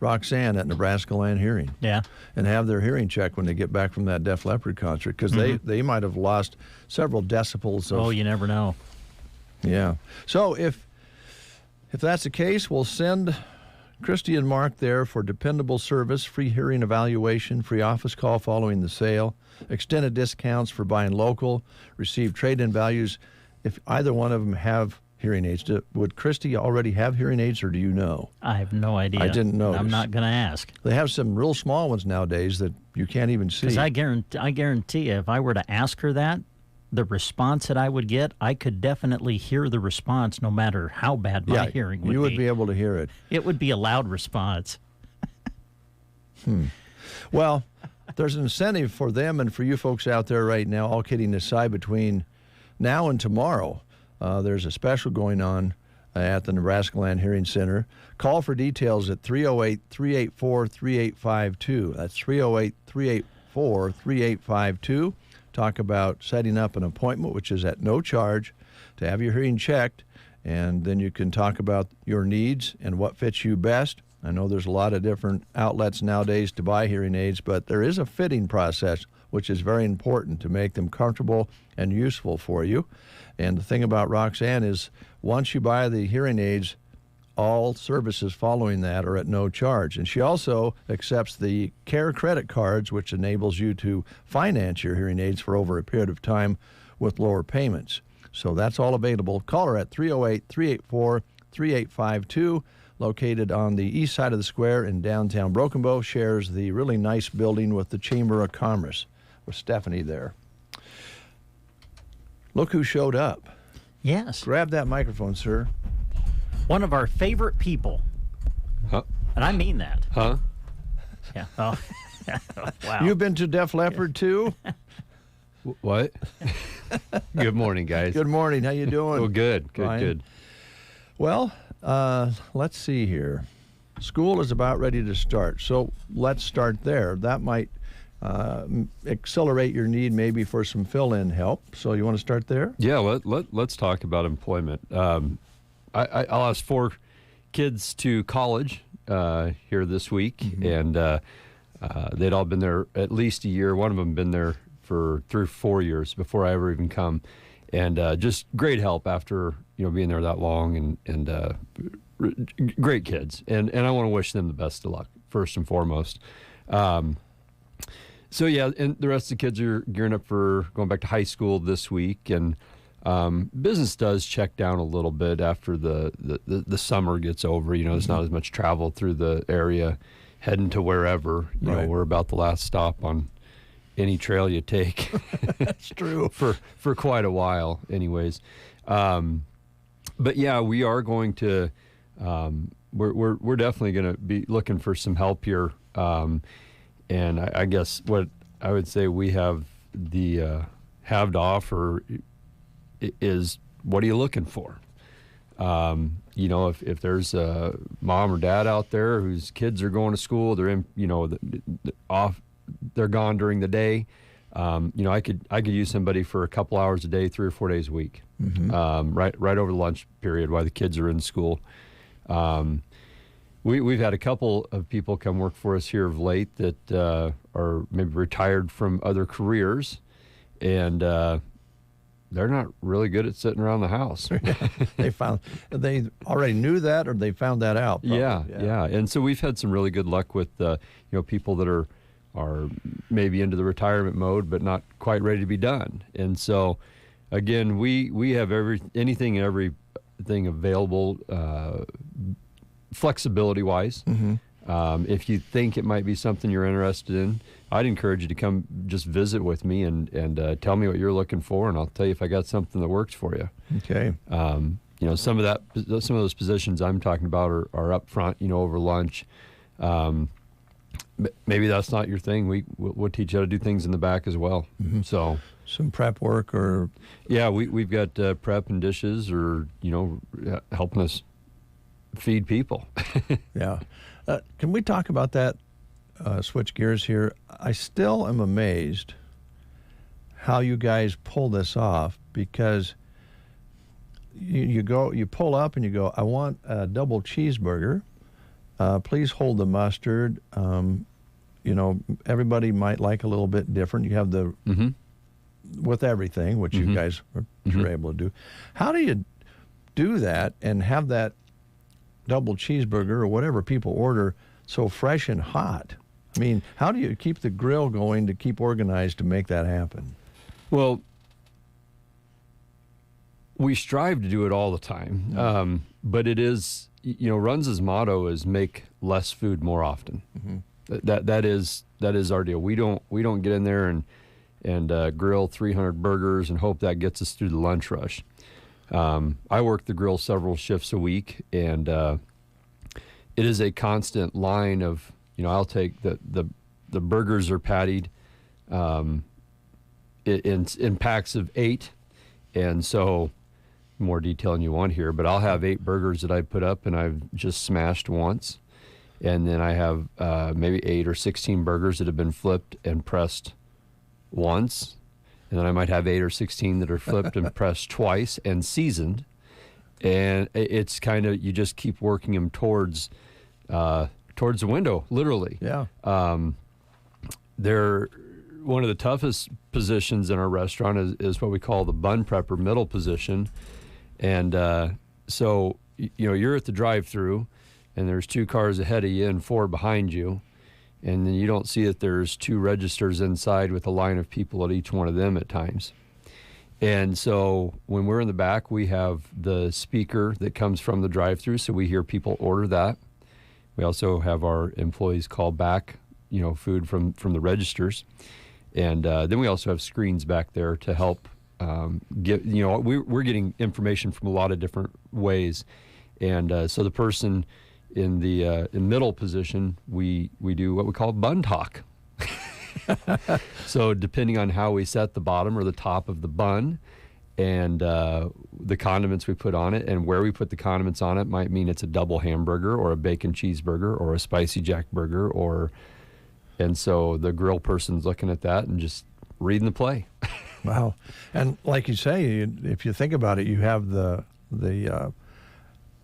Roxanne at Nebraska Land Hearing.
Yeah.
And have their hearing checked when they get back from that Def Leppard concert, because they might have lost several decibels of...
Oh, you never know.
Yeah. So if that's the case, we'll send Christy and Mark there for dependable service, free hearing evaluation, free office call following the sale, extended discounts for buying local, receive trade-in values. If either one of them have hearing aids, would Christy already have hearing aids, or do you know?
I have no idea.
I didn't know.
I'm not going to ask.
They have some real small ones nowadays that you can't even see.
Because I guarantee you, if I were to ask her that, the response that I would get, I could definitely hear the response no matter how bad my hearing would be.
You would be able to hear it.
It would be a loud response.
Well, there's an incentive for them and for you folks out there right now, all kidding aside, between now and tomorrow. There's a special going on at the Nebraska Land Hearing Center. Call for details at 308-384-3852. That's 308-384-3852. Talk about setting up an appointment, which is at no charge, to have your hearing checked, and then you can talk about your needs and what fits you best. I know there's a lot of different outlets nowadays to buy hearing aids, but there is a fitting process, which is very important to make them comfortable and useful for you. And the thing about Roxanne is, once you buy the hearing aids, all services following that are at no charge. And she also accepts the CARE credit cards, which enables you to finance your hearing aids for over a period of time with lower payments. So that's all available. Call her at 308-384-3852, located on the east side of the square in downtown Broken Bow. Shares the really nice building with the Chamber of Commerce, with Stephanie there. Look who showed up.
Yes.
Grab that microphone, sir.
One of our favorite people.
Huh?
And I mean that.
Huh?
Yeah. Oh. Wow.
You've been to Def Leppard, too?
What? Good morning, guys.
Good morning. How you doing?
Well, good.
Fine.
Good.
Well, let's see here. School is about ready to start, so let's start there. That might accelerate your need maybe for some fill-in help. So you want to start there?
Yeah, let's talk about employment. I'll ask 4 kids to college here this week, and they'd all been there at least a year. One of them been there for 3 or 4 years before I ever even come, and just great help after being there that long, and great kids, and I want to wish them the best of luck first and foremost. So yeah, and the rest of the kids are gearing up for going back to high school this week, and business does check down a little bit after the summer gets over. There's not as much travel through the area heading to wherever. You know, we're about the last stop on any trail you take.
That's true.
For quite a while, anyways. But yeah, we are going to. We're definitely going to be looking for some help here. And I guess what I would say we have to offer is, what are you looking for? If there's a mom or dad out there whose kids are going to school, they're in, they're gone during the day. I could use somebody for a couple hours a day, 3 or 4 days a week, right over the lunch period while the kids are in school. We've had a couple of people come work for us here of late that are maybe retired from other careers, and they're not really good at sitting around the house.
They already knew that, or they found that out. Probably.
Yeah. And so we've had some really good luck with people that are maybe into the retirement mode but not quite ready to be done. And so again, we have anything and everything available. Flexibility-wise, If you think it might be something you're interested in, I'd encourage you to come just visit with me and tell me what you're looking for, and I'll tell you if I got something that works for you.
Okay.
You know, some of those positions I'm talking about are up front, you know, over lunch. Maybe that's not your thing. We'll teach you how to do things in the back as well.
Mm-hmm.
So
some prep work, or
yeah, we've got prep and dishes, or you know, helping us feed people.
Yeah. Can we talk about that? Switch gears here. I still am amazed how you guys pull this off, because you pull up and you go, I want a double cheeseburger. Please hold the mustard. You know, everybody might like a little bit different. You have the with everything, which you guys are able to do. How do you do that and have that double cheeseburger or whatever people order so fresh and hot? I mean, how do you keep the grill going to keep organized to make that happen?
Well, we strive to do it all the time, but it is, you know, Runza's motto is make less food more often. That is our deal. We don't get in there and grill 300 burgers and hope that gets us through the lunch rush. I work the grill several shifts a week, and it is a constant line of, you know, I'll take the burgers are pattied in packs of 8, and so more detail than you want here, but I'll have 8 burgers that I put up and I've just smashed once, and then I have maybe 8 or 16 burgers that have been flipped and pressed once, and then I might have 8 or 16 that are flipped and pressed twice and seasoned, and it's kind of, you just keep working them towards the window, literally.
Yeah.
They're one of the toughest positions in our restaurant is what we call the bun prepper middle position. And so, you know, you're at the drive-through and there's 2 cars ahead of you and 4 behind you. And then you don't see that there's 2 registers inside with a line of people at each one of them at times. And so when we're in the back, we have the speaker that comes from the drive-through, so we hear people order that. We also have our employees call back, you know, food from the registers. And then we also have screens back there to help get, you know, we're getting information from a lot of different ways. And so the person in the middle position, we do what we call bun talk. So depending on how we set the bottom or the top of the bun and the condiments we put on it and where we put the condiments on it might mean it's a double hamburger or a bacon cheeseburger or a spicy jack burger, and so the grill person's looking at that and just reading the play.
Wow. And like you say, if you think about it, you have the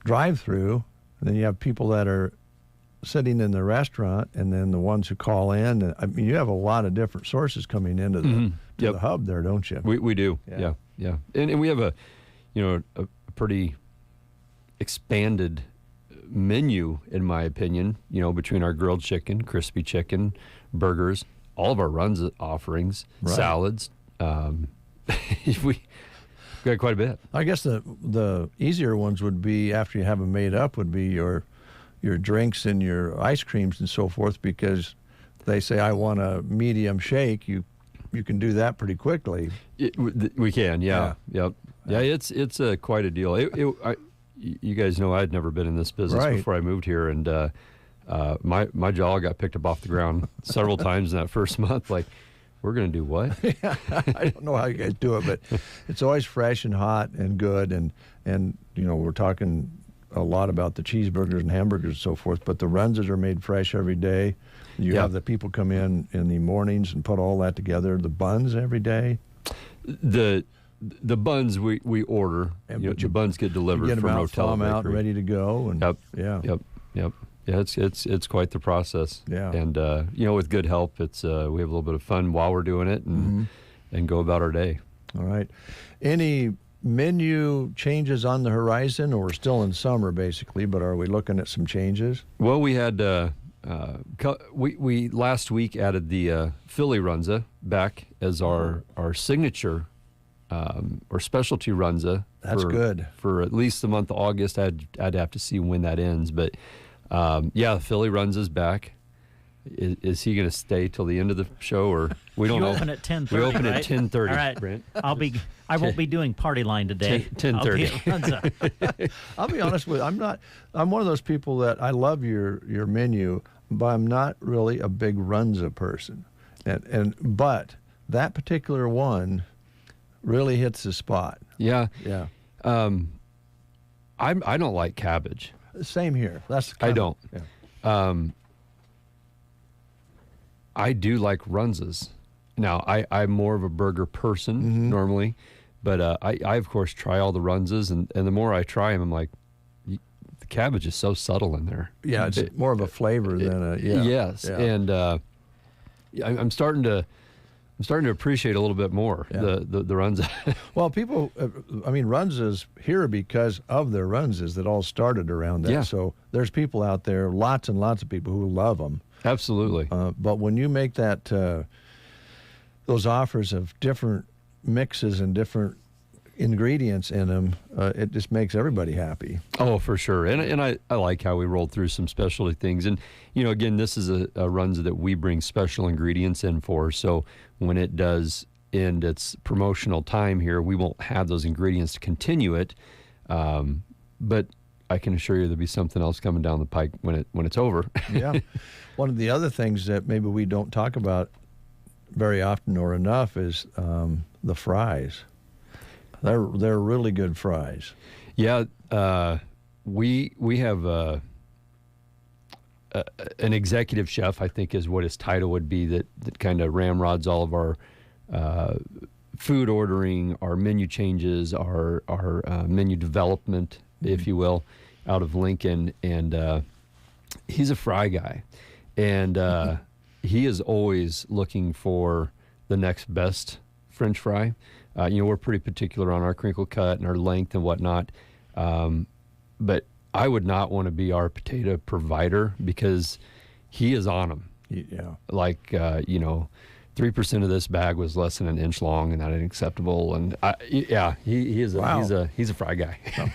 drive-through, and then you have people that are sitting in the restaurant, and then the ones who call in. I mean, you have a lot of different sources coming into the hub there, don't you?
We do. Yeah. And we have a pretty expanded menu, in my opinion, you know, between our grilled chicken, crispy chicken, burgers, all of our runs offerings, salads. We got quite a bit.
I guess the easier ones would be, after you have them made up, would be your drinks and your ice creams and so forth, because they say, I want a medium shake. You can do that pretty quickly.
We can, yeah. Yep. Yeah, it's quite a deal. You guys know I'd never been in this business before I moved here, and my jaw got picked up off the ground several times in that first month. Like, we're going to do what?
I don't know how you guys do it, but it's always fresh and hot and good. And you know, we're talking a lot about the cheeseburgers and hamburgers and so forth, but the runses are made fresh every day. You have the people come in the mornings and put all that together. The buns every day.
The buns we order. The buns get delivered from hotel bakery.
Out ready to go. And
Yep. Yeah, it's quite the process.
Yeah.
And you know, with good help, it's we have a little bit of fun while we're doing it, and go about our day.
All right. Any menu changes on the horizon, or we're still in summer basically, but are we looking at some changes?
Well, we had we last week added the Philly Runza back as our signature or specialty Runza.
That's good.
For at least the month of August. I'd have to see when that ends, but Philly runs his back. Is he going to stay till the end of the show, or we don't know?
We open at 10:30.
We open
right?
at 10:30.
All right,
Brent.
I won't be doing party line today.
10:30.
I'll be honest with you. I'm one of those people that I love your menu, but I'm not really a big runza person, but that particular one really hits the spot.
Yeah.
I
don't like cabbage.
Same here.
I don't. Yeah. I do like runzas. Now, I'm more of a burger person normally, but I of course try all the runzas, and the more I try them, I'm like, the cabbage is so subtle in there.
Yeah, it's more of a flavor than a
Yes, and I'm starting to appreciate a little bit more the runza.
Well, people, runzas here because of their runzas that all started around that.
Yeah.
So there's people out there, lots and lots of people who love them.
Absolutely.
But when you make that those offers of different mixes and different ingredients in them, it just makes everybody happy.
Oh, for sure. And I like how we rolled through some specialty things. And, again, this is a runza that we bring special ingredients in for. So when it does end its promotional time here, we won't have those ingredients to continue it. But I can assure you there'll be something else coming down the pike when it's over.
Yeah. One of the other things that maybe we don't talk about very often or enough is the fries. They're really good fries.
Yeah, we have an executive chef, I think is what his title would be, that kind of ramrods all of our food ordering, our menu changes, our menu development, if you will, out of Lincoln. And he's a fry guy. And he is always looking for the next best French fry. We're pretty particular on our crinkle cut and our length and whatnot. But I would not want to be our potato provider because he is on them.
Yeah.
Like, 3% of this bag was less than an inch long, and that ain't acceptable. And he is he's a fry guy.
Oh.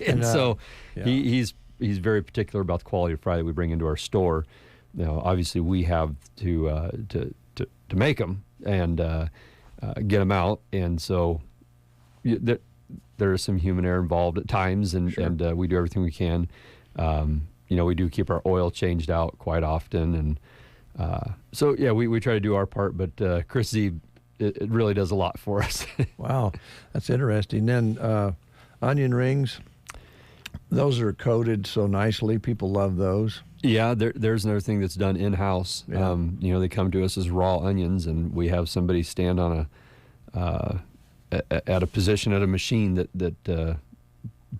And so he's very particular about the quality of fry that we bring into our store. Obviously we have to make them and get them out, and so there is some human error involved at times, and we do everything we can. We do keep our oil changed out quite often, and we try to do our part. But Chris Z, it really does a lot for us.
Wow, that's interesting. Then onion rings, those are coated so nicely. People love those.
Yeah, there's another thing that's done in-house.
Yeah.
They come to us as raw onions, and we have somebody stand on at a position at a machine that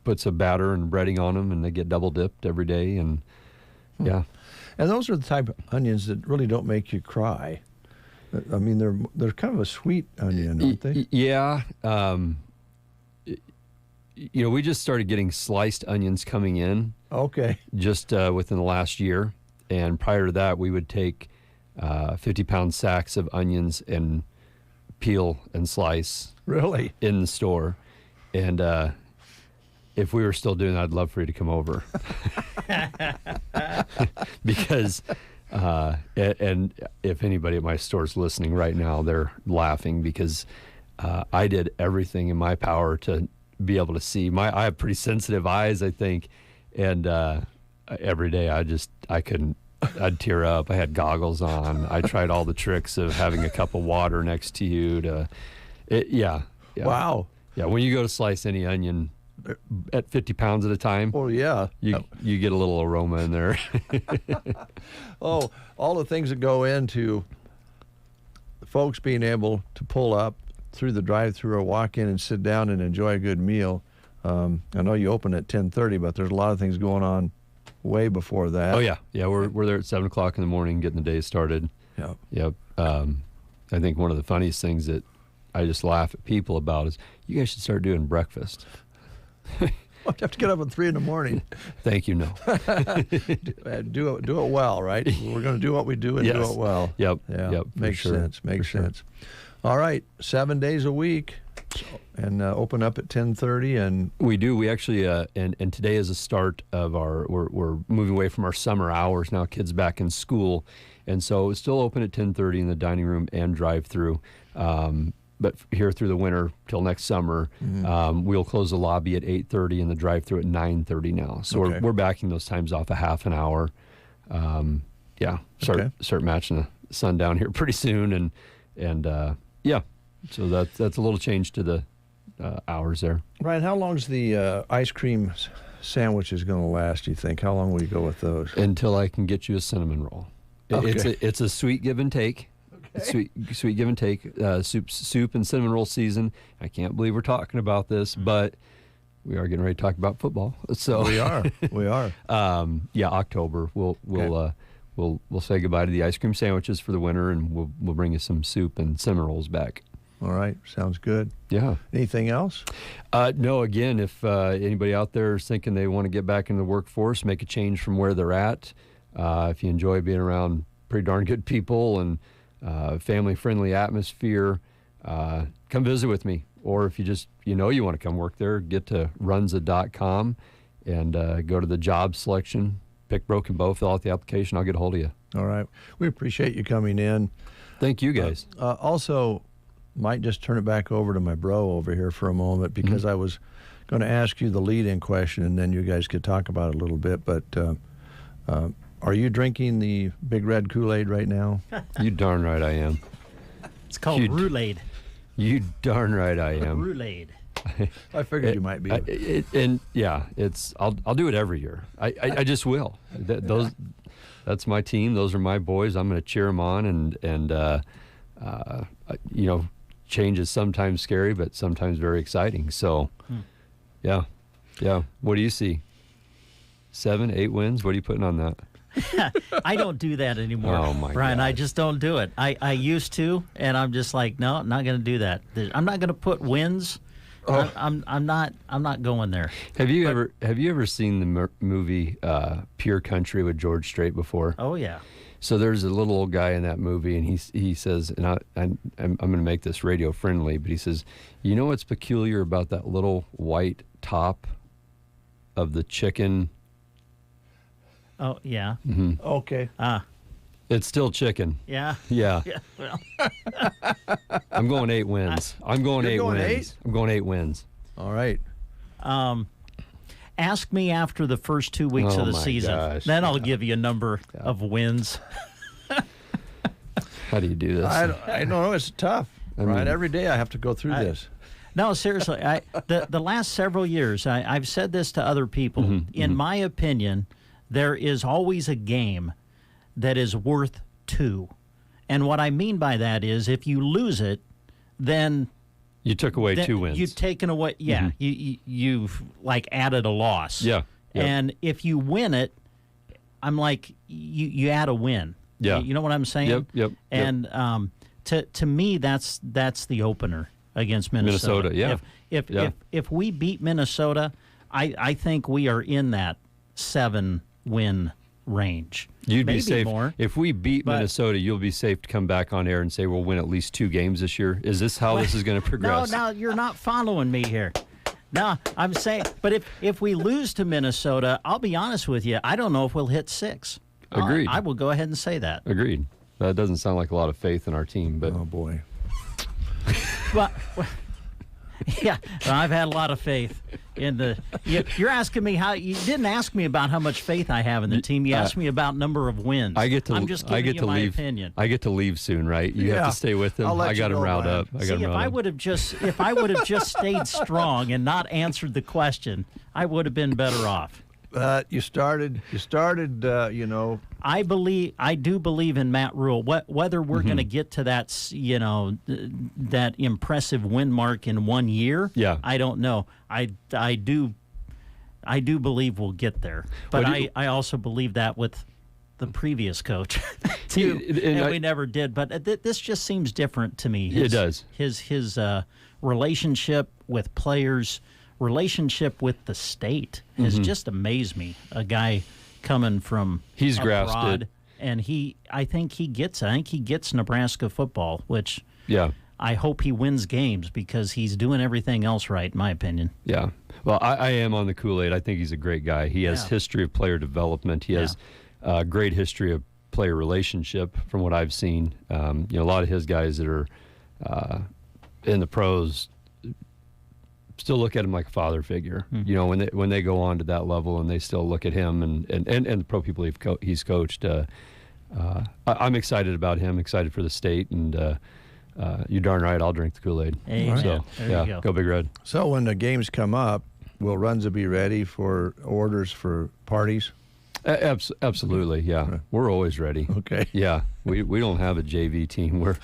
puts a batter and breading on them, and they get double dipped every day. And yeah,
and those are the type of onions that really don't make you cry. I mean, they're kind of a sweet onion, aren't they?
Yeah. We just started getting sliced onions coming in.
Okay.
Just within the last year. And prior to that, we would take 50-pound sacks of onions and peel and slice.
Really?
In the store. And if we were still doing that, I'd love for you to come over. Because, and if anybody at my store is listening right now, they're laughing because I did everything in my power to be able to see. I have pretty sensitive eyes, I think. And every day I'd tear up. I had goggles on. I tried all the tricks of having a cup of water next to you yeah.
Wow.
Yeah, when you go to slice any onion at 50 pounds at a time.
Oh, yeah.
You get a little aroma in there.
Oh, all the things that go into folks being able to pull up through the drive-thru or walk in and sit down and enjoy a good meal. I know you open at 10:30, but there's a lot of things going on way before that.
Oh, yeah. Yeah, we're there at 7 o'clock in the morning getting the day started.
Yep.
I think one of the funniest things that I just laugh at people about is you guys should start doing breakfast.
Well, you have to get up at 3 in the morning.
Thank you, no.
Do it well, right? We're going to do what we do and do it well.
Yep.
Yeah.
Yep.
Makes sense. Makes sense. All right. 7 days a week. And open up at 10:30, and
we do. We actually and today is the start of our. We're moving away from our summer hours now. Kids back in school, and so it's still open at 10:30 in the dining room and drive-through. But here through the winter till next summer, we'll close the lobby at 8:30 and the drive-through at 9:30 now. So we're backing those times off a half an hour. Start matching the sun down here pretty soon, and so that's a little change to the hours there.
Ryan, how long's the ice cream sandwiches going to last, do you think? How long will you go with those?
Until I can get you a cinnamon roll.
Okay.
It's a sweet give and take. Okay. Sweet give and take. Soup and cinnamon roll season. I can't believe we're talking about this, but we are getting ready to talk about football. So
we are.
October. We'll say goodbye to the ice cream sandwiches for the winter, and we'll bring you some soup and cinnamon rolls back.
All right, sounds good.
Yeah.
Anything else?
No. Again, if anybody out there is thinking they want to get back into the workforce, make a change from where they're at. If you enjoy being around pretty darn good people and family-friendly atmosphere, come visit with me. Or if you just you want to come work there, get to runza.com and go to the job selection. Pick Broken Bow, fill out the application. I'll get a hold of you.
All right. We appreciate you coming in.
Thank you, guys.
Also, might just turn it back over to my bro over here for a moment, because I was going to ask you the lead-in question, and then you guys could talk about it a little bit. But are you drinking the Big Red Kool-Aid right now?
You darn right I am.
It's called Roulade.
You darn right I am.
Roulade.
I figured you might be.
I'll do it every year. I just will. That's my team. Those are my boys. I'm going to cheer them on, and change is sometimes scary, but sometimes very exciting. So, yeah. What do you see? 7, 8 wins? What are you putting on that?
I don't do that anymore,
oh my
Brian.
God.
I just don't do it. I used to, and I'm just like, no, I'm not going to do that. I'm not going to put wins. I'm not going there.
Have you ever seen the movie Pure Country with George Strait before?
Oh yeah.
So there's a little old guy in that movie, and he says, and I'm going to make this radio friendly, but he says, you know what's peculiar about that little white top of the chicken?
Oh yeah.
Mm-hmm.
Okay.
It's still chicken.
Yeah.
Yeah.
Well.
I'm going 8 wins. I'm going 8 wins. I'm going 8 wins.
All right.
Ask me after the first 2 weeks of the season.
Gosh.
Then I'll give you a number of wins.
How do you do this?
I don't know. It's tough. Right. Every day I have to go through this.
No, seriously. The last several years, I've said this to other people. In my opinion, there is always a game that is worth 2. And what I mean by that is if you lose it, then
you took away 2 wins.
You've taken away, you've like added a loss.
Yeah. Yep.
And if you win it, I'm like, you add a win.
Yeah.
You know what I'm saying?
Yep.
And to me, that's the opener against Minnesota.
Yeah.
If we beat Minnesota, I think we are in that 7-win range.
You'd
Maybe
be safe.
More.
If we beat Minnesota, you'll be safe to come back on air and say we'll win at least 2 games this year. Is this how this is going to progress?
No, you're not following me here. No, I'm saying, but if we lose to Minnesota, I'll be honest with you, I don't know if we'll hit 6.
Agreed.
I will go ahead and say that.
Agreed. That doesn't sound like a lot of faith in our team, but
oh boy.
Well, yeah, I've had a lot of faith in the. You're asking me how. You didn't ask me about how much faith I have in the team. You asked me about number of wins.
I get to.
I'm just giving you my opinion.
I get to leave soon, right? You have to stay with them. I got them riled up.
If I would have just stayed strong and not answered the question, I would have been better off.
You started.
I do believe in Matt Rule. Whether we're going to get to that, that impressive win mark in 1 year, I don't know. I do believe we'll get there, but I also believe that with the previous coach too, and we never did. But this just seems different to me.
It does.
His relationship with players. Relationship with the state has just amazed me. A guy coming from
he's grasped it,
and I think he gets it. I think he gets Nebraska football, which I hope he wins games because he's doing everything else right, in my opinion.
Yeah. Well, I am on the Kool-Aid. I think he's a great guy. He has history of player development. He has a great history of player relationship from what I've seen. A lot of his guys that are in the pros still look at him like a father figure. When they go on to that level and they still look at him and the pro people he's coached. I'm excited about him, excited for the state, and you're darn right, I'll drink the Kool-Aid.
Amen.
So,
there you
go Big Red.
So when the games come up, will Runza be ready for orders for parties?
Absolutely, yeah. We're always ready.
Okay.
Yeah, we don't have a JV team. We're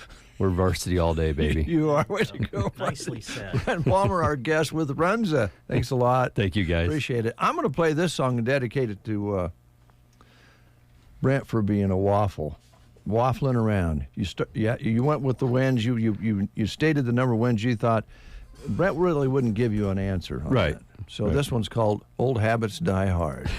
varsity all day, baby.
You are. Way to go.
Nicely said.
Brent Palmer, our guest with Runza. Thanks a lot.
Thank you, guys.
Appreciate it. I'm going to play this song and dedicate it to Brent for being a waffling around. You went with the wins. You stated the number of wins you thought. Brent really wouldn't give you an answer on
right.
that. So this one's called Old Habits Die Hard.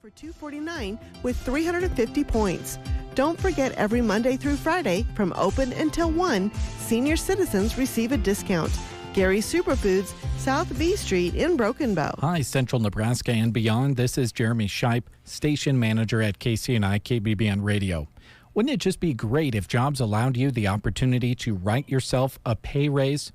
for $249 with 350 points. Don't forget, every Monday through Friday from open until 1, senior citizens receive a discount. Gary's Superfoods, South B Street in Broken Bow.
Hi, Central Nebraska and beyond. This is Jeremy Scheib, station manager at KCNI KBBN Radio. Wouldn't it just be great if jobs allowed you the opportunity to write yourself a pay raise?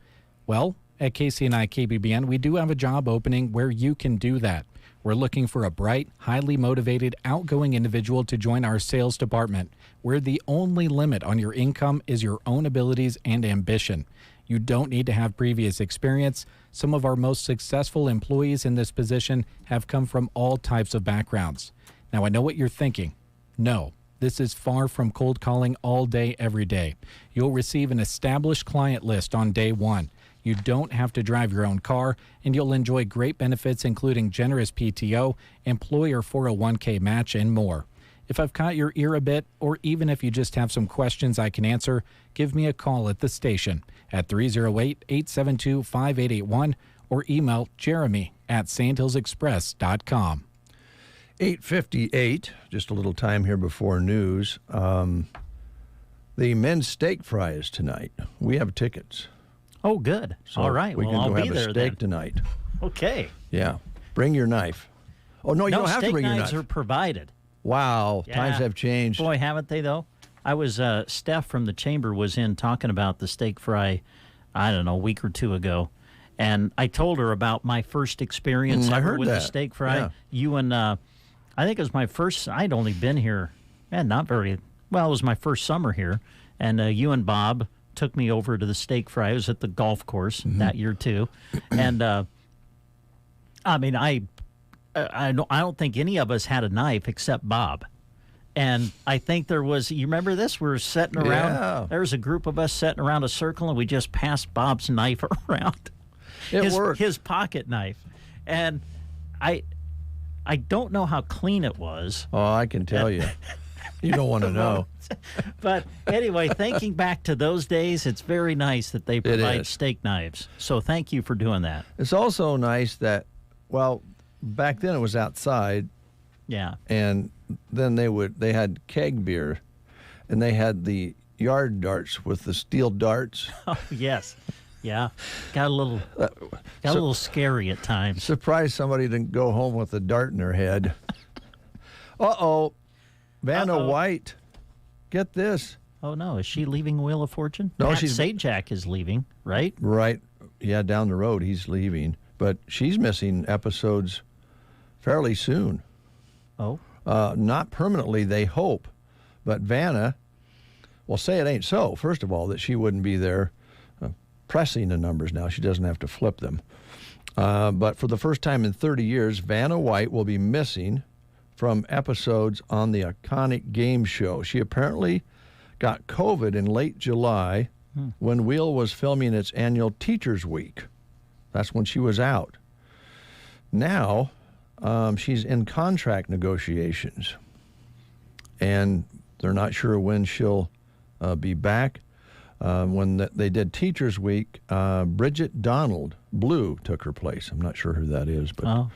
Well, at KCNI KBBN, we do have a job opening where you can do that. We're looking for a bright, highly motivated, outgoing individual to join our sales department, where the only limit on your income is your own abilities and ambition. You don't need to have previous experience. Some of our most successful employees in this position have come from all types of backgrounds. Now, I know what you're thinking. No, this is far from cold calling all day, every day. You'll receive an established client list on day one. You don't have to drive your own car, and you'll enjoy great benefits including generous PTO, employer 401k match, and more. If I've caught your ear a bit, or even if you just have some questions I can answer, give me a call at the station at 308-872-5881 or email jeremy@sandhillsexpress.com.
8:58, just a little time here before news. The men's steak fry is tonight. We have tickets.
Oh, good.
So
all right.
We
well,
can
I'll
go
be
have
there
a steak
then.
tonight.
Okay.
Yeah. Bring your knife. Oh, no, you don't have to bring your knife.
Steak knives are provided.
Wow.
Yeah.
Times have changed.
Boy, haven't they, though? I was, Steph from the chamber was in talking about the steak fry, I don't know, a week or two ago. And I told her about my first experience
I
ever
heard
with
that.
the steak fry.
Yeah.
You and, I think it was my first, I'd only been here, not very, well, it was my first summer here. And you and Bob took me over to the steak fry. I was at the golf course that year, too. And, I mean, I don't think any of us had a knife except Bob. And I think there was, you remember this? We were sitting around, there was a group of us sitting around a circle, and we just passed Bob's knife around.
It worked.
His pocket knife. And I don't know how clean it was.
Oh, I can tell you. You don't want to know.
But anyway, thinking back to those days, it's very nice that they provide steak knives. So thank you for doing that.
It's also nice that, well, back then it was outside.
Yeah.
And then they had keg beer, and they had the yard darts with the steel darts.
Oh, yes. Yeah. Got a little scary at times.
Surprised somebody didn't go home with a dart in their head. Uh-oh. Vanna White. Get this.
Oh, no. Is she leaving Wheel of Fortune?
No,
Pat Sajak is leaving, right?
Right. Yeah, down the road he's leaving. But she's missing episodes fairly soon.
Oh?
Not permanently, they hope. But Vanna, well, say it ain't so. First of all, that she wouldn't be there pressing the numbers now. She doesn't have to flip them. But for the first time in 30 years, Vanna White will be missing from episodes on the iconic game show. She apparently got COVID in late July when Wheel was filming its annual Teachers Week. That's when she was out. Now, she's in contract negotiations, and they're not sure when she'll be back. When they did Teachers Week, Bridget Donald, Blue, took her place. I'm not sure who that is, but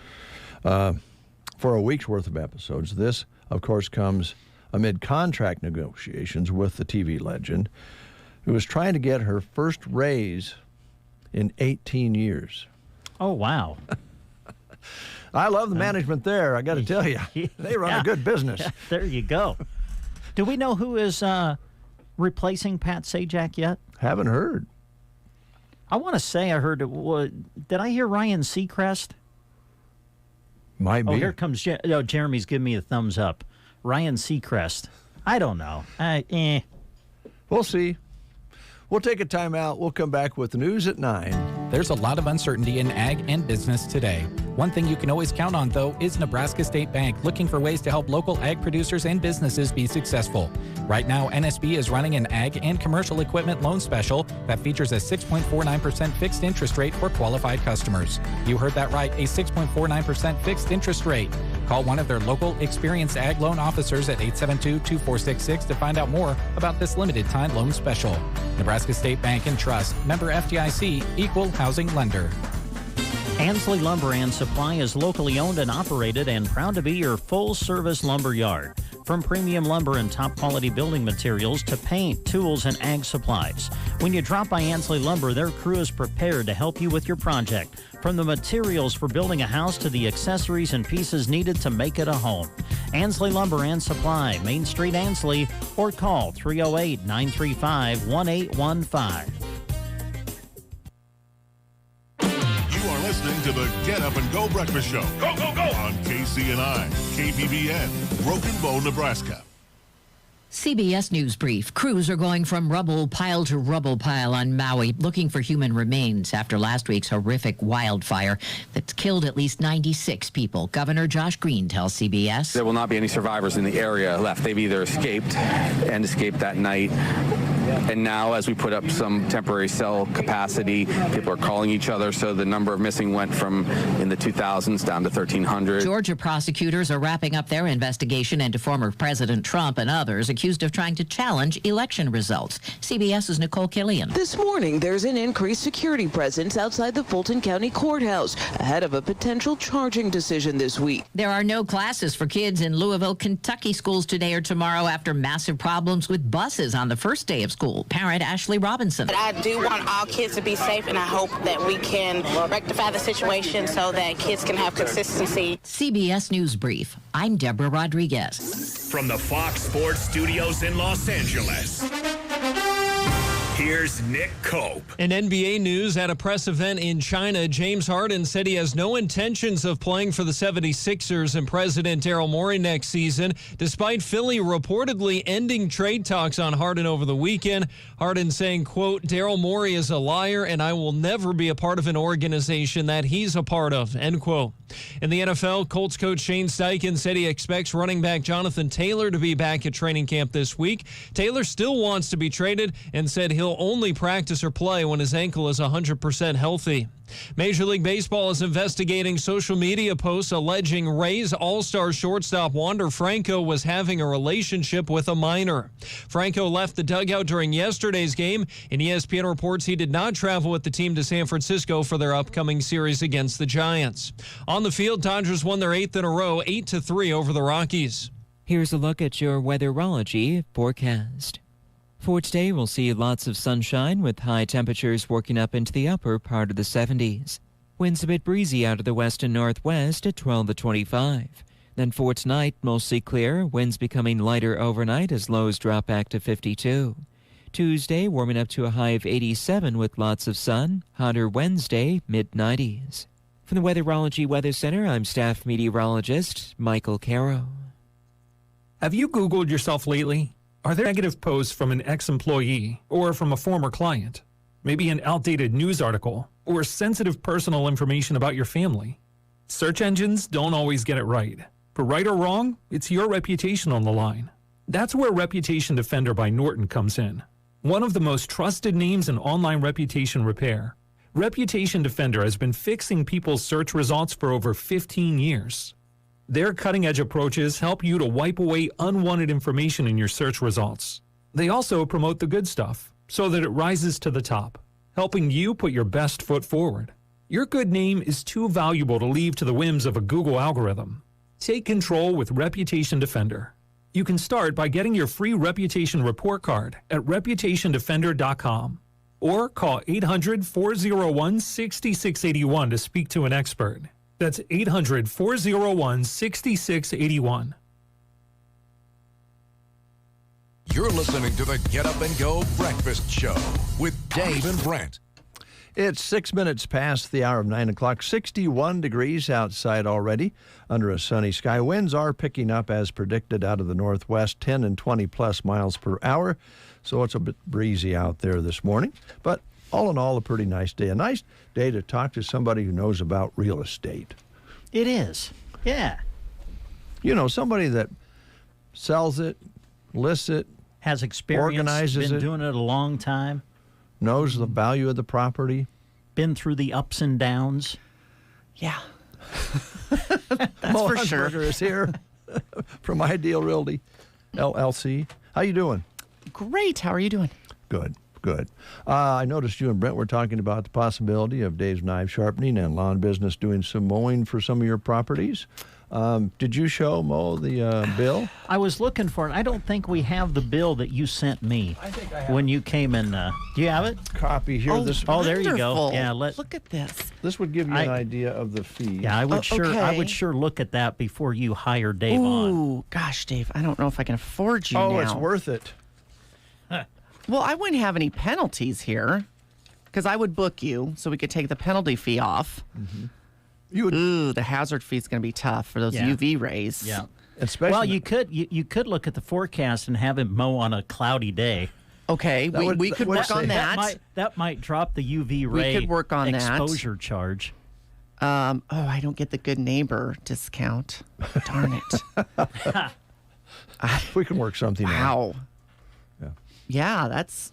for a week's worth of episodes. This, of course, comes amid contract negotiations with the TV legend, who was trying to get her first raise in 18 years.
Oh, wow.
I love the management there, I got to tell you. They run a good business.
Yeah, there you go. Do we know who is replacing Pat Sajak yet?
Haven't heard.
I want to say I heard it. Did I hear Ryan Seacrest?
Might be.
Oh, here comes Jeremy's giving me a thumbs up. Ryan Seacrest. I don't know.
We'll see. We'll take a time out. We'll come back with news at 9.
There's a lot of uncertainty in ag and business today. One thing you can always count on, though, is Nebraska State Bank, looking for ways to help local ag producers and businesses be successful. Right now, NSB is running an ag and commercial equipment loan special that features a 6.49% fixed interest rate for qualified customers. You heard that right, a 6.49% fixed interest rate. Call one of their local experienced ag loan officers at 872-2466 to find out more about this limited time loan special. Nebraska State Bank and Trust, member FDIC, equal housing lender.
Ansley Lumber and Supply is locally owned and operated and proud to be your full-service lumber yard. From premium lumber and top-quality building materials to paint, tools, and ag supplies. When you drop by Ansley Lumber, their crew is prepared to help you with your project. From the materials for building a house to the accessories and pieces needed to make it a home. Ansley Lumber and Supply, Main Street, Ansley, or call 308-935-1815.
Listening to the Get Up and Go Breakfast Show. Go, go, go! On KCNI, KBBN, Broken Bow, Nebraska.
CBS News Brief. Crews are going from rubble pile to rubble pile on Maui looking for human remains after last week's horrific wildfire that's killed at least 96 people. Governor Josh Green tells CBS.
There will not be any survivors in the area left. They've either escaped and escaped that night. And now, as we put up some temporary cell capacity, people are calling each other, so the number of missing went from in the 2000s down to 1,300.
Georgia prosecutors are wrapping up their investigation into former President Trump and others accused of trying to challenge election results. CBS's Nicole Killian.
This morning, there's an increased security presence outside the Fulton County Courthouse ahead of a potential charging decision this week.
There are no classes for kids in Louisville, Kentucky schools today or tomorrow after massive problems with buses on the first day of school. Parent Ashley Robinson.
I do want all kids to be safe, and I hope that we can rectify the situation so that kids can have consistency.
CBS News Brief. I'm Deborah Rodriguez.
From the Fox Sports Studios in Los Angeles, here's Nick Cope.
In NBA news, at a press event in China, James Harden said he has no intentions of playing for the 76ers and President Daryl Morey next season, despite Philly reportedly ending trade talks on Harden over the weekend. Harden saying, quote, Daryl Morey is a liar and I will never be a part of an organization that he's a part of, end quote. In the NFL, Colts coach Shane Steichen said he expects running back Jonathan Taylor to be back at training camp this week. Taylor still wants to be traded and said he'll only practice or play when his ankle is 100% healthy. Major League Baseball is investigating social media posts alleging Rays All-Star shortstop Wander Franco was having a relationship with a minor. Franco left the dugout during yesterday's game, and ESPN reports he did not travel with the team to San Francisco for their upcoming series against the Giants. On the field, Dodgers won their 8th in a row, 8-3 over the Rockies.
Here's a look at your weatherology forecast. For today, we'll see lots of sunshine with high temperatures working up into the upper part of the 70s. Winds a bit breezy out of the west and northwest at 12 to 25. Then for tonight, mostly clear, winds becoming lighter overnight as lows drop back to 52. Tuesday, warming up to a high of 87 with lots of sun. Hotter Wednesday, mid-90s. From the Weatherology Weather Center, I'm staff meteorologist Michael Caro.
Have you Googled yourself lately? Are there negative posts from an ex-employee or from a former client? Maybe an outdated news article or sensitive personal information about your family? Search engines don't always get it right. For right or wrong, it's your reputation on the line. That's where Reputation Defender by Norton comes in. One of the most trusted names in online reputation repair. Reputation Defender has been fixing people's search results for over 15 years. Their cutting-edge approaches help you to wipe away unwanted information in your search results. They also promote the good stuff so that it rises to the top, helping you put your best foot forward. Your good name is too valuable to leave to the whims of a Google algorithm. Take control with Reputation Defender. You can start by getting your free reputation report card at reputationdefender.com or call 800-401-6681 to speak to an expert. That's 800-401-6681.
You're listening to the Get Up and Go Breakfast Show with Dave and Brent.
It's 6 minutes past the hour of 9 o'clock, 61 degrees outside already under a sunny sky. Winds are picking up as predicted out of the northwest, 10 and 20 plus miles per hour. So it's a bit breezy out there this morning. But all in all, a pretty nice day. A nice day to talk to somebody who knows about real estate.
It is. Yeah.
You know, somebody that sells it, lists it,
has experience,
organizes
been
it,
doing it a long time,
knows the value of the property,
been through the ups and downs.
Yeah. That's for sure.
Hunter is here from Ideal Realty, LLC. How you doing?
Great. How are you doing?
Good. Good. I noticed you and Brent were talking about the possibility of Dave's Knife Sharpening and Lawn Business doing some mowing for some of your properties. Did you show Mo the bill?
I was looking for it. I don't think we have the bill that you sent me when you came in. Do you have it?
Copy here.
Oh, there you go. Yeah,
look at this.
This would give you an idea of the fee.
Yeah, I would sure look at that before you hire Dave on.
Ooh, gosh, Dave, I don't know if I can afford you now.
Oh, it's worth it.
Well, I wouldn't have any penalties here because I would book you so we could take the penalty fee off.
Mm-hmm.
The hazard fee is going to be tough for those UV rays.
Yeah.
Especially
well, you could look at the forecast and have him mow on a cloudy day.
Okay, we could work on that.
That might drop the UV ray
we could work on
exposure charge.
I don't get the good neighbor discount. Darn it.
We can work something out.
Wow. Yeah, that's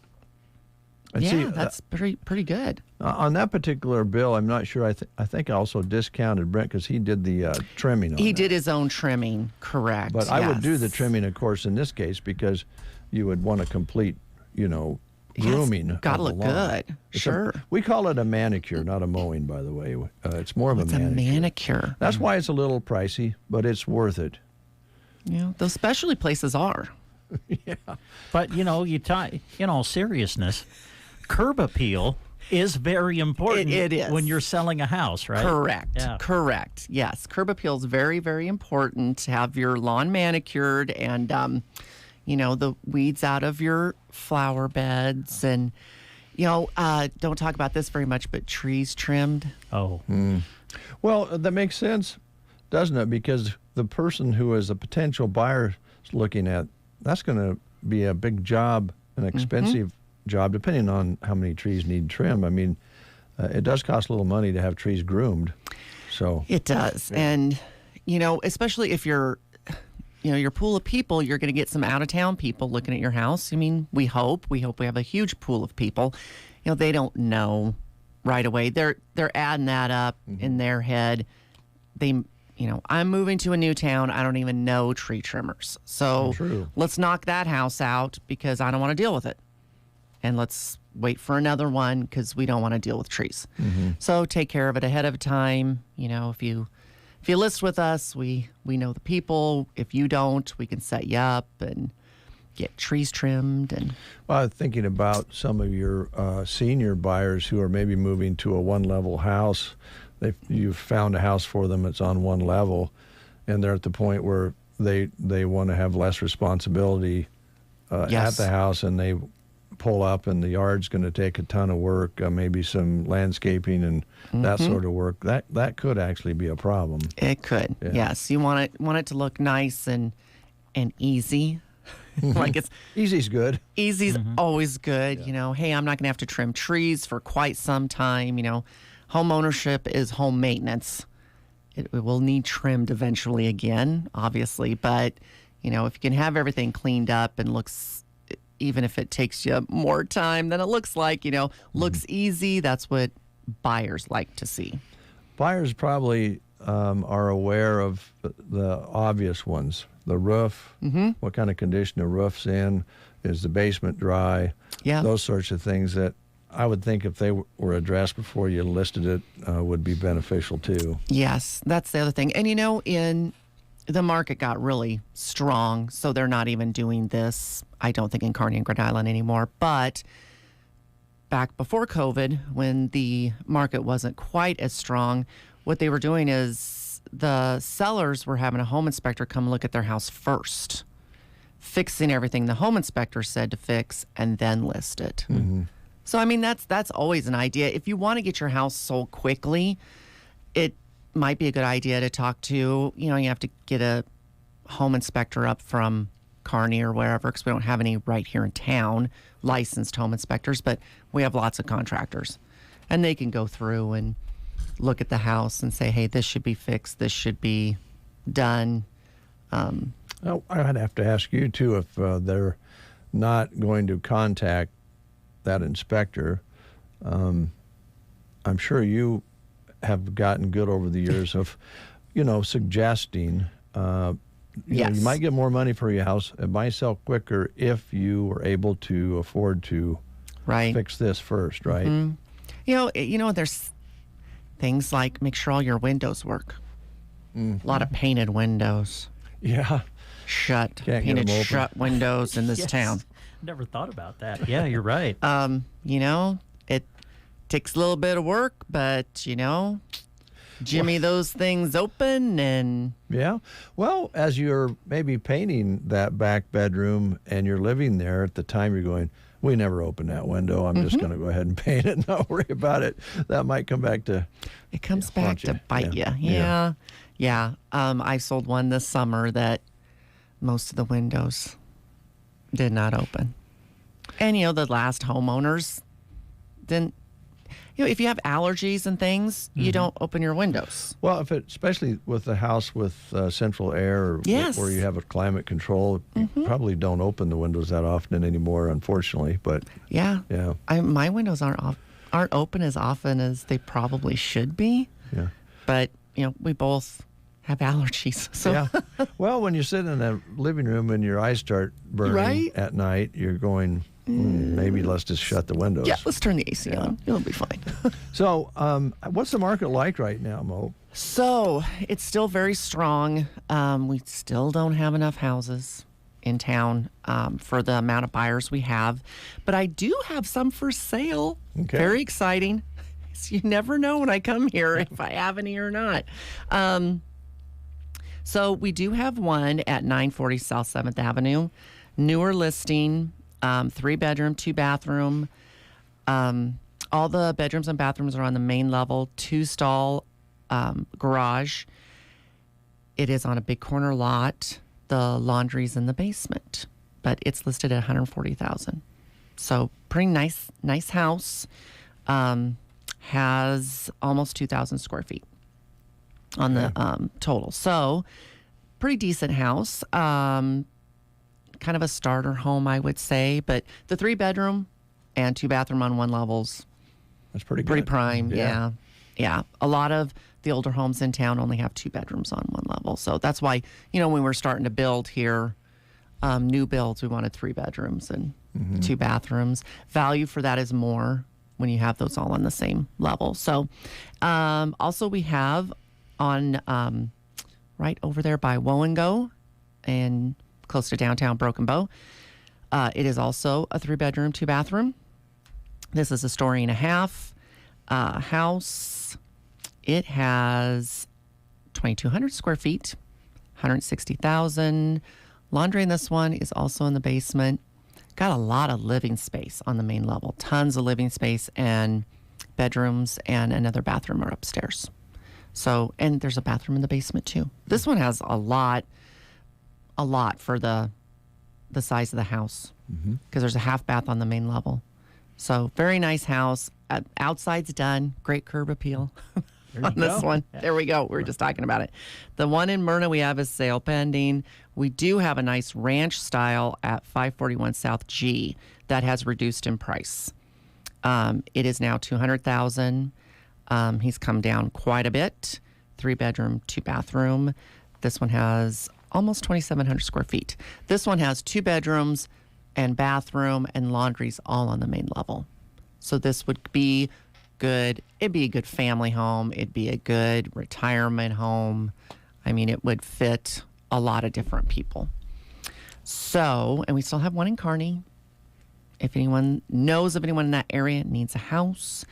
pretty good.
On that particular bill, I'm not sure. I think I also discounted Brent because he did the trimming.
He did his own trimming, correct?
But I would do the trimming, of course, in this case because you would want a complete, grooming.
Got to look good. Sure.
We call it a manicure, not a mowing, by the way. It's more of a manicure.
It's a manicure.
That's why it's a little pricey, but it's worth it.
Yeah, those specialty places are.
Yeah.
But, in all seriousness, curb appeal is very important
it is.
When you're selling a house, right?
Correct.
Yeah.
Correct. Yes. Curb appeal is very, very important to have your lawn manicured and, the weeds out of your flower beds. And, don't talk about this very much, but trees trimmed.
Oh.
Well, that makes sense, doesn't it? Because the person who is a potential buyer is looking at, that's going to be a big job, an expensive job, depending on how many trees need trim. I mean, it does cost a little money to have trees groomed. So
it does. Yeah. And, especially if you're, your pool of people, you're going to get some out-of-town people looking at your house. I mean, we hope we have a huge pool of people. They don't know right away. They're adding that up in their head. I'm moving to a new town. I don't even know tree trimmers. So let's knock that house out because I don't want to deal with it. And let's wait for another one because we don't want to deal with trees. So take care of it ahead of time. If you list with us, we know the people. If you don't, we can set you up and get trees trimmed. And
well, thinking about some of your senior buyers who are maybe moving to a one-level house. You've found a house for them that's on one level, and they're at the point where they want to have less responsibility at the house, and they pull up, and the yard's going to take a ton of work, maybe some landscaping and that sort of work. That could actually be a problem.
It could, yes. You want it to look nice and easy. Like it's
easy's good.
Easy's always good. Hey, I'm not going to have to trim trees for quite some time. Home ownership is home maintenance. It will need trimmed eventually again, obviously. But, if you can have everything cleaned up and looks, even if it takes you more time than it looks like, looks easy, that's what buyers like to see.
Buyers probably are aware of the obvious ones. The roof, what kind of condition the roof's in, is the basement dry, those sorts of things that I would think if they were addressed before you listed it would be beneficial too.
Yes, that's the other thing. And in the market got really strong, so they're not even doing this, I don't think, in Kearney and Grand Island anymore. But back before COVID, when the market wasn't quite as strong, what they were doing is the sellers were having a home inspector come look at their house first, fixing everything the home inspector said to fix, and then list it. So, I mean, that's always an idea. If you want to get your house sold quickly, it might be a good idea to talk to, you have to get a home inspector up from Kearney or wherever, because we don't have any right here in town, licensed home inspectors, but we have lots of contractors. And they can go through and look at the house and say, hey, this should be fixed, this should be done.
I'd have to ask you, too, if they're not going to contact that inspector. I'm sure you have gotten good over the years of, suggesting, you might get more money for your house. It might sell quicker if you were able to afford to
Right.
fix this first, right?
You know, there's things like make sure all your windows work. A lot of painted windows.
Yeah.
Shut.
Can't get
painted
them open.
shut windows in this
Yes.
town.
Never thought about that. Yeah, you're right.
You know, it takes a little bit of work, but, you know, jimmy those things open and...
Yeah. Well, as you're maybe painting that back bedroom and you're living there at the time, you're going, we never opened that window. I'm just going to go ahead and paint it. Not worry about it. That might come back to...
It comes back
haunt
to
you.
bite you. Yeah. I sold one this summer that most of the windows did not open. And, you know, the last homeowners didn't... You know, if you have allergies and things, you don't open your windows.
Well, especially with a house with central air or
Yes.
where you have a climate control, you probably don't open the windows that often anymore, unfortunately. But
Yeah.
yeah,
My windows aren't open as often as they probably should be.
yeah.
But, you know, we both have allergies. So
Yeah. Well, when you sit in a living room and your eyes start burning
Right?
at night, you're going, maybe let's just shut the windows.
yeah, let's turn the AC on. It'll be fine.
So, what's the market like right now, Mo?
So it's still very strong. We still don't have enough houses in town for the amount of buyers we have. But I do have some for sale.
Okay.
Very exciting. So you never know when I come here if I have any or not. So we do have one at 940 South 7th Avenue. Newer listing, 3-bedroom, 2-bathroom. All the bedrooms and bathrooms are on the main level, 2-stall garage. It is on a big corner lot. The laundry's in the basement, but it's listed at $140,000. So pretty nice house. Has almost 2,000 square feet on the total. So pretty decent house. Kind of a starter home, I would say, but the 3-bedroom and 2-bathroom on one levels.
That's pretty good.
Pretty prime,
Yeah.
yeah. A lot of the older homes in town only have 2 bedrooms on one level. So that's why, you know, when we're starting to build here, new builds, we wanted 3 bedrooms and 2 bathrooms. Value for that is more when you have those all on the same level. So also we have on right over there by Woe and Go and close to downtown Broken Bow. It is also a 3-bedroom, 2-bathroom. This is a story and a half house. It has 2,200 square feet, 160,000. Laundry in this one is also in the basement. Got a lot of living space on the main level. Tons of living space and bedrooms, and another bathroom are upstairs. So, and there's a bathroom in the basement too. This one has a lot for the size of the house, because there's a half bath on the main level. So very nice house. Outside's done. Great curb appeal on this one. There we go. We were just talking about it. The one in Myrna we have is sale pending. We do have a nice ranch style at 541 South G that has reduced in price. It is now $200,000. He's come down quite a bit. 3-bedroom, 2-bathroom. This one has almost 2,700 square feet. This one has 2 bedrooms and bathroom and laundries all on the main level. So this would be good. It'd be a good family home. It'd be a good retirement home. I mean, it would fit a lot of different people. So, and we still have one in Kearney. If anyone knows of anyone in that area needs a house.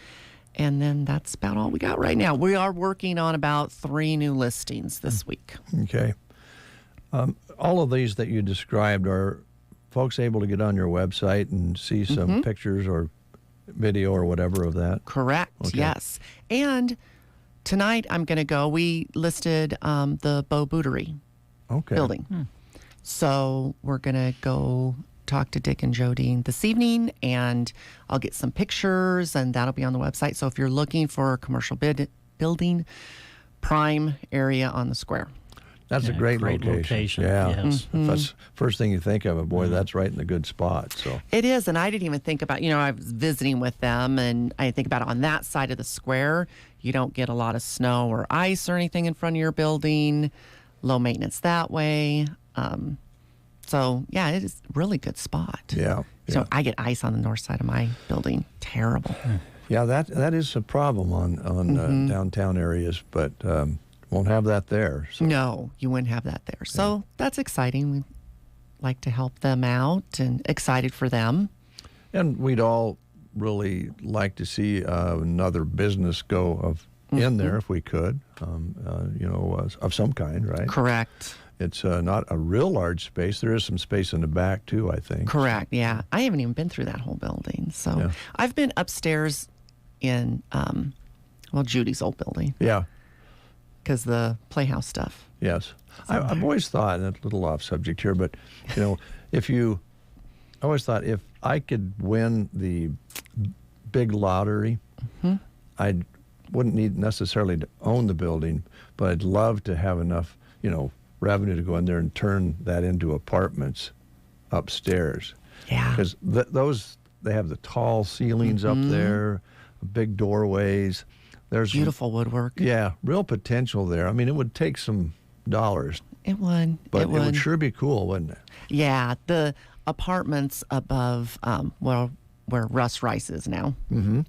And then that's about all we got right now. We are working on about 3 new listings this week.
Okay. All of these that you described, are folks able to get on your website and see some pictures or video or whatever of that?
Correct, yes. And tonight I'm going to go. We listed the Beau Bouderie building. So we're going to go talk to Dick and Jody this evening, and I'll get some pictures, and that'll be on the website. So if you're looking for a commercial building, prime area on the square.
That's a great location. Yeah. If that's first thing you think of, boy, that's right in the good spot. So
it is, and I didn't even think about, I was visiting with them, and I think about it on that side of the square. You don't get a lot of snow or ice or anything in front of your building. Low maintenance that way. So, yeah, it is a really good spot.
Yeah.
So I get ice on the north side of my building. Terrible.
Yeah, that is a problem on downtown areas, but won't have that there. So.
No, you wouldn't have that there. So that's exciting. We like to help them out and excited for them.
And we'd all really like to see another business go in there if we could, of some kind, right?
Correct.
It's not a real large space. There is some space in the back, too, I think.
Correct, yeah. I haven't even been through that whole building. So I've been upstairs in, Judy's old building.
Yeah.
Because the Playhouse stuff.
Yes. I've always thought, and a little off subject here, but, I always thought if I could win the big lottery, I wouldn't need necessarily to own the building, but I'd love to have enough, revenue to go in there and turn that into apartments upstairs.
Yeah.
Because they have the tall ceilings up there, big doorways. There's
beautiful woodwork.
Yeah, real potential there. I mean, it would take some dollars.
It would.
But it would sure be cool, wouldn't it?
Yeah, the apartments above, where Russ Rice is now. Mm-hmm.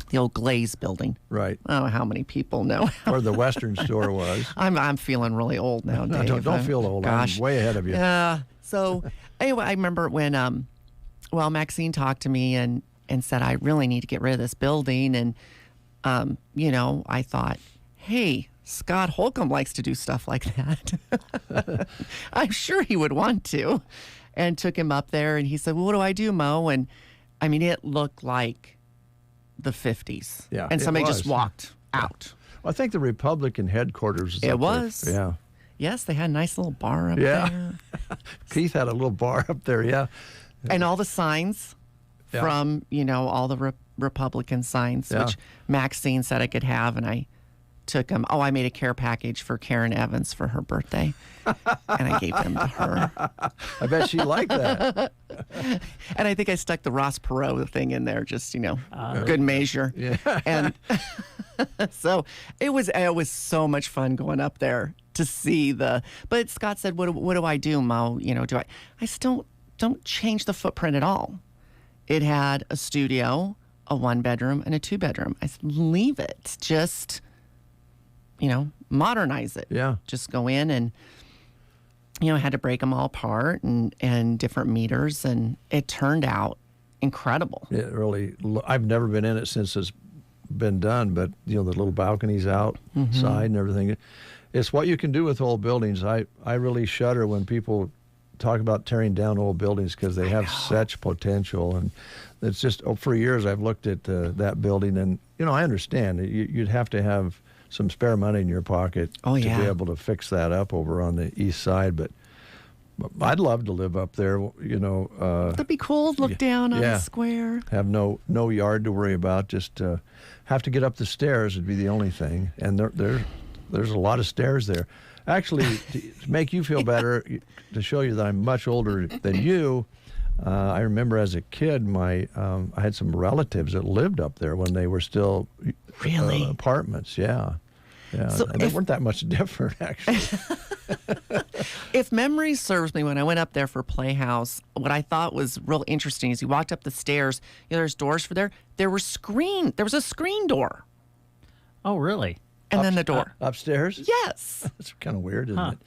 The old Glaze building.
Right.
I don't know how many people know.
Where the Western store was.
I'm feeling really old now, Dave.
No, don't feel old.
Gosh.
I'm way ahead of you.
Yeah. So anyway, I remember when Maxine talked to me and said, I really need to get rid of this building. And, I thought, hey, Scott Holcomb likes to do stuff like that. I'm sure he would want to. And took him up there and he said, well, what do I do, Mo? And I mean, it looked like the 50s.
Yeah.
And somebody just walked out.
Well, I think the Republican headquarters is
It
up
was.
there. Yeah.
Yes, they had a nice little bar up there.
Keith had a little bar up there, yeah.
And all the signs from, all the Republican signs, which Maxine said I could have, and I took them. Oh, I made a care package for Karen Evans for her birthday, and I gave them to her.
I bet she liked that.
And I think I stuck the Ross Perot thing in there, just, good measure.
Yeah.
And so it was so much fun going up there to see but Scott said, what do I do, Mo? I still don't change the footprint at all. It had a studio, a 1-bedroom, and a 2-bedroom. I said, leave it. Just, modernize it.
Yeah.
Just go in and, had to break them all apart and different meters, and it turned out incredible.
It really, I've never been in it since it's been done, but, the little balconies outside and everything. It's what you can do with old buildings. I really shudder when people talk about tearing down old buildings because they have such potential. And it's just, for years I've looked at that building and, I understand you'd have to have some spare money in your pocket to be able to fix that up over on the east side. But I'd love to live up there,
That'd be cool. Look down on the square.
Have no yard to worry about. Just have to get up the stairs would be the only thing. And there's a lot of stairs there. Actually, to make you feel better, to show you that I'm much older than you, I remember as a kid, I had some relatives that lived up there when they were still apartments. Yeah. So and they weren't that much different, actually.
If memory serves me, when I went up there for Playhouse, what I thought was real interesting is you walked up the stairs. There's doors for there. There was a screen door.
Oh, really?
And then the door.
Upstairs?
Yes.
That's kind of weird, isn't it?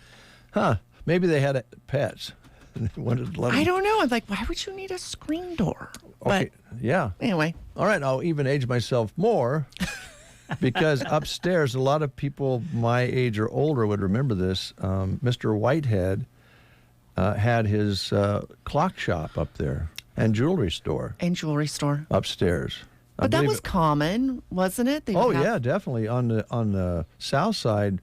Huh. Maybe they had pets.
I don't know. I'm like, why would you need a screen door?
Okay. Yeah.
Anyway.
All right. I'll even age myself more because upstairs, a lot of people my age or older would remember this. Mr. Whitehead had his clock shop up there and jewelry store. Upstairs.
But that was common, wasn't it?
Yeah, definitely. On the south side,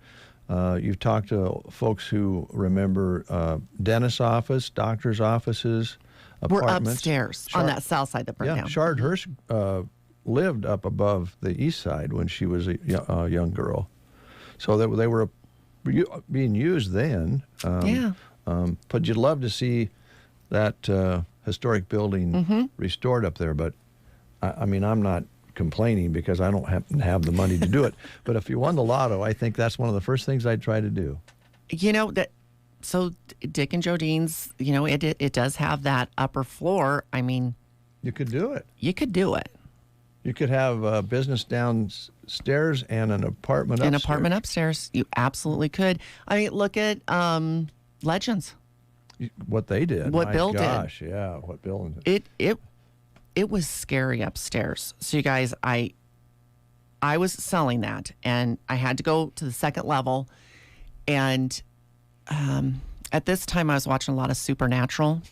you've talked to folks who remember dentist's office, doctor's offices, apartments.
We're upstairs on that south side that burned down.
Shard Hirsch lived up above the east side when she was a young girl. So they were being used then. But you'd love to see that historic building restored up there, but I mean, I'm not complaining because I don't have the money to do it. But if you won the lotto, I think that's one of the first things I'd try to do.
That So Dick and Jodine's, you know, it does have that upper floor. I mean,
you could do it.
You could do it.
You could have a business downstairs and an apartment upstairs.
An apartment upstairs. You absolutely could. I mean, look at Legends.
What they did.
What Bill did.
Gosh, yeah, what Bill did.
It was scary upstairs. So you guys, I was selling that, and I had to go to the second level, and at this time I was watching a lot of Supernatural.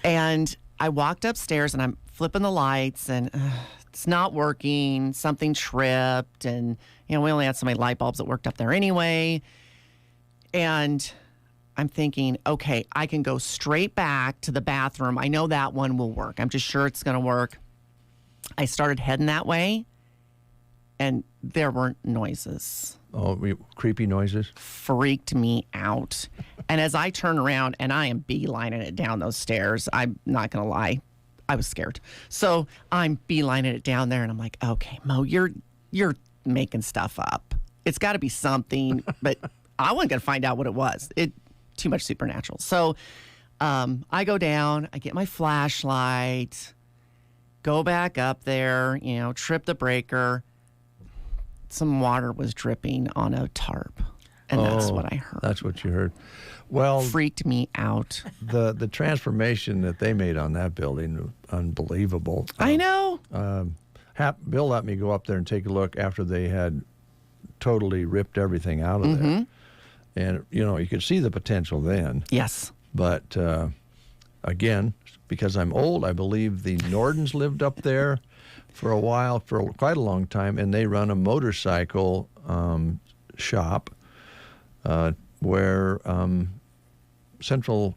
And I walked upstairs, and I'm flipping the lights, and it's not working. Something tripped, and we only had so many light bulbs that worked up there anyway. And I'm thinking, okay, I can go straight back to the bathroom. I know that one will work. I'm just sure it's going to work. I started heading that way, and there weren't noises.
Oh, creepy noises?
Freaked me out. And as I turn around, and I am beelining it down those stairs, I'm not going to lie, I was scared. So I'm beelining it down there, and I'm like, okay, Mo, you're making stuff up. It's got to be something, but I wasn't going to find out what it was. Too much Supernatural. So I go down, I get my flashlight, go back up there, trip the breaker. Some water was dripping on a tarp, and that's what I heard.
That's what you heard. Well,
freaked me out.
The transformation that they made on that building, unbelievable.
I know.
Bill let me go up there and take a look after they had totally ripped everything out of there. And, you could see the potential then.
Yes.
But, again, because I'm old, I believe the Nordens lived up there for a while, for quite a long time, and they run a motorcycle shop where Central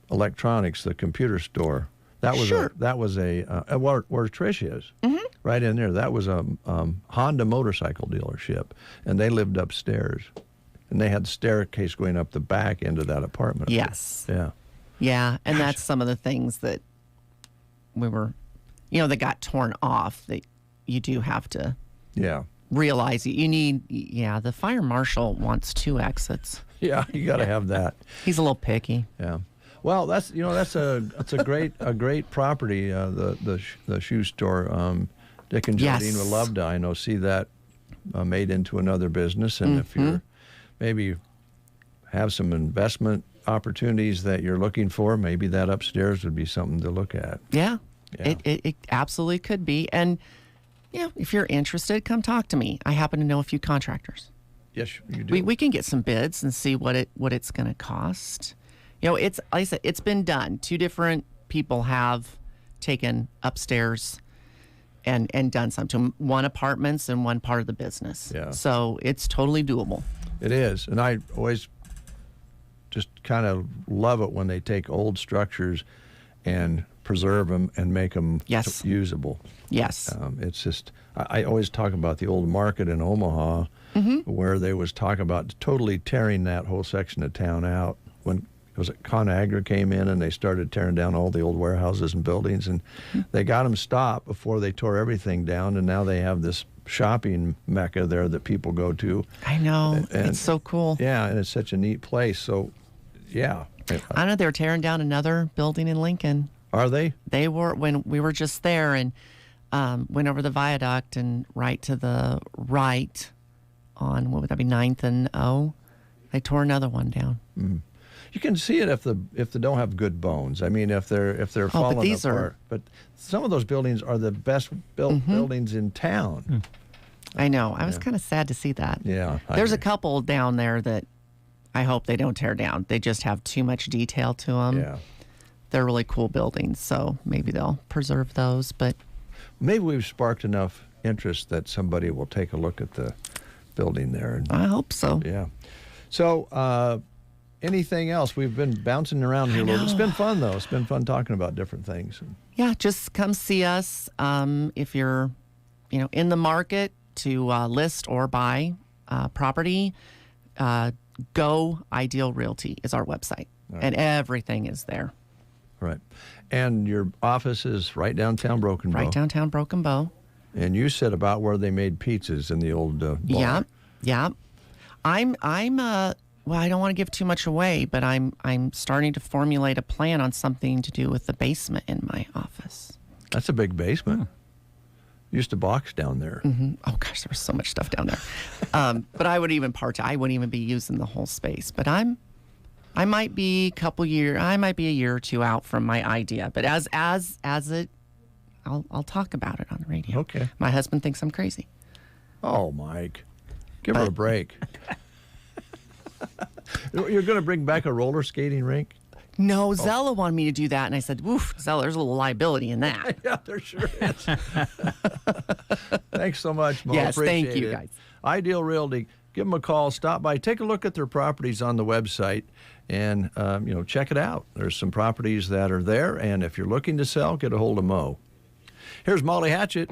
Electronics, the computer store, that was where Trish is, right in there. That was a Honda motorcycle dealership, and they lived upstairs. And they had the staircase going up the back into that apartment.
Yes.
Yeah.
Yeah, and that's some of the things that we were, that got torn off that you do have to realize you need, the fire marshal wants 2 exits.
Yeah, you got to have that.
He's a little picky.
Yeah. Well, that's a great property, the shoe store. Dick and Jodine would love to, see that made into another business. And if you're maybe have some investment opportunities that you're looking for, maybe that upstairs would be something to look at.
Yeah. It absolutely could be. And, if you're interested, come talk to me. I happen to know a few contractors.
Yes, you do.
We can get some bids and see what it's going to cost. It's, like I said, it's been done. 2 different people have taken upstairs and done some to them. 1 apartments and 1 part of the business.
Yeah.
So it's totally doable.
It is. And I always just kind of love it when they take old structures and preserve them and make them usable.
Yes.
It's just, I always talk about the old market in Omaha where they was talking about totally tearing that whole section of town out when ConAgra came in and they started tearing down all the old warehouses and buildings, and they got them stopped before they tore everything down, and now they have this shopping mecca there that people go to.
I know. And it's so cool.
Yeah, and it's such a neat place. So, yeah.
I know they're tearing down another building in Lincoln.
Are they?
They were, when we were just there and went over the viaduct and right to the right on, what would that be, 9th and O? They tore another one down.
You can see it if they don't have good bones. I mean, if they're falling apart. But some of those buildings are the best built buildings in town.
I know. I was kind of sad to see that.
Yeah.
There's a couple down there that I hope they don't tear down. They just have too much detail to them.
Yeah.
They're really cool buildings, so maybe they'll preserve those. But
maybe we've sparked enough interest that somebody will take a look at the building there.
I hope so.
Yeah. So, anything else? We've been bouncing around here a little bit. It's been fun, though. It's been fun talking about different things.
Yeah, just come see us if you're, in the market to list or buy property. Go Ideal Realty is our website, and everything is there.
Right. And your office is right downtown Broken Bow.
Right downtown Broken Bow.
And you said about where they made pizzas in the old bar.
Yeah. Well, I don't want to give too much away, but I'm starting to formulate a plan on something to do with the basement in my office.
That's a big basement. Used to box down there.
Mm-hmm. Oh gosh, there was so much stuff down there. But I wouldn't even be using the whole space. But I might be a year or two out from my idea. But I'll talk about it on the radio.
Okay.
My husband thinks I'm crazy.
Oh, Mike, give her a break. You're going to bring back a roller skating rink?
No, Zella wanted me to do that, and I said, "Oof, Zella, there's a little liability in that."
Yeah, there sure is. Thanks so much, Mo.
Yes,
Appreciate
thank you,
it.
guys.
Ideal Realty. Give them a call. Stop by. Take a look at their properties on the website, and check it out. There's some properties that are there, and if you're looking to sell, get a hold of Mo. Here's Molly Hatchet.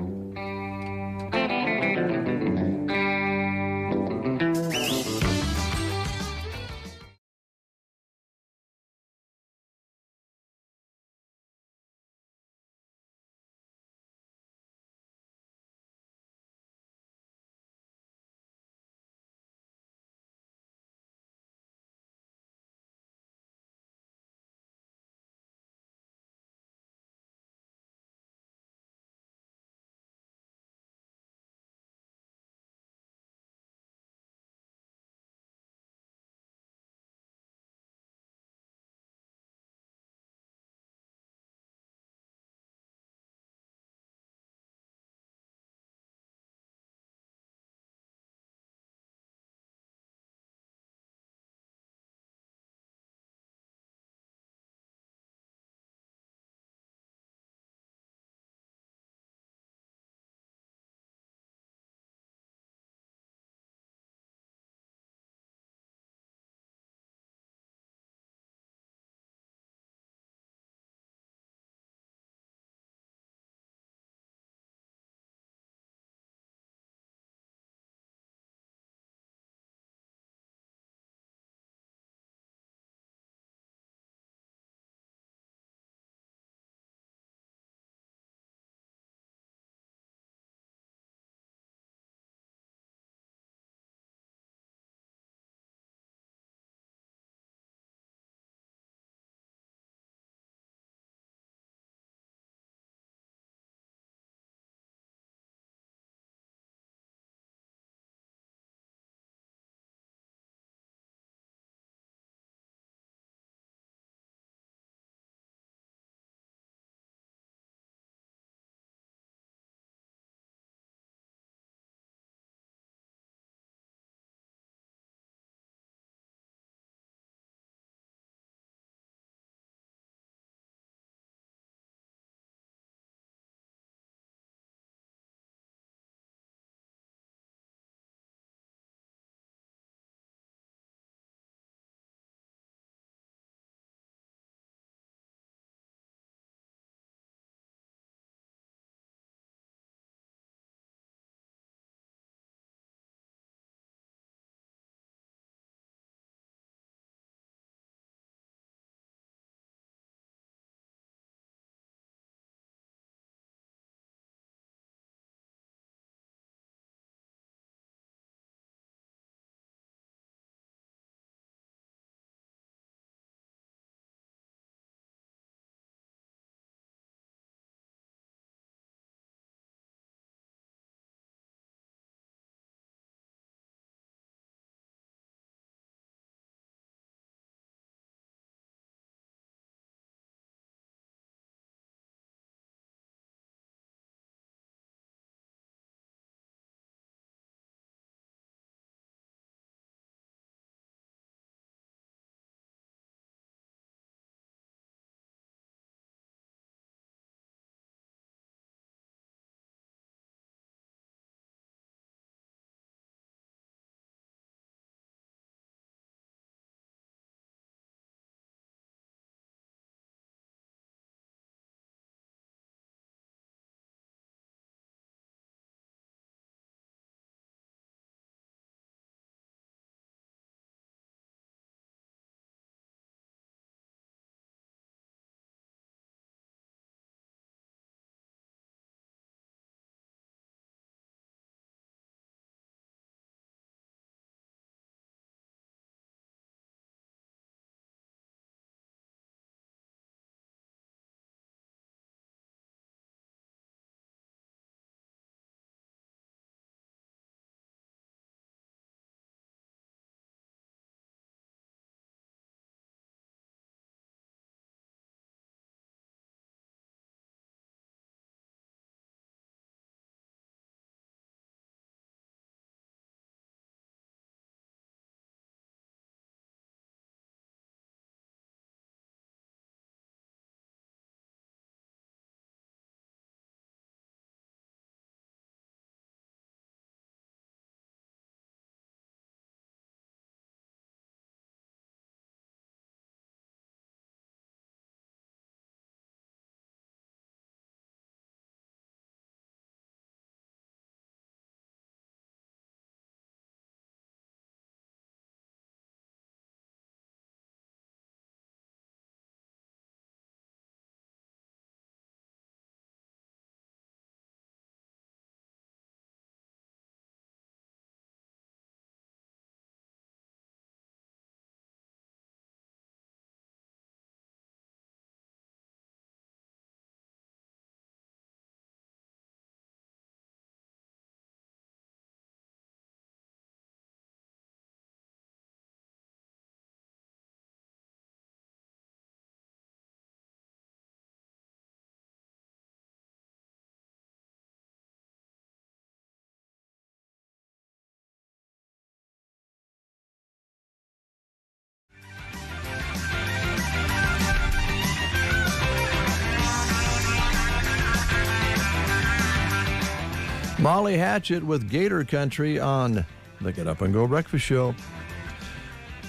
Molly Hatchet with Gator Country on the Get Up and Go Breakfast Show.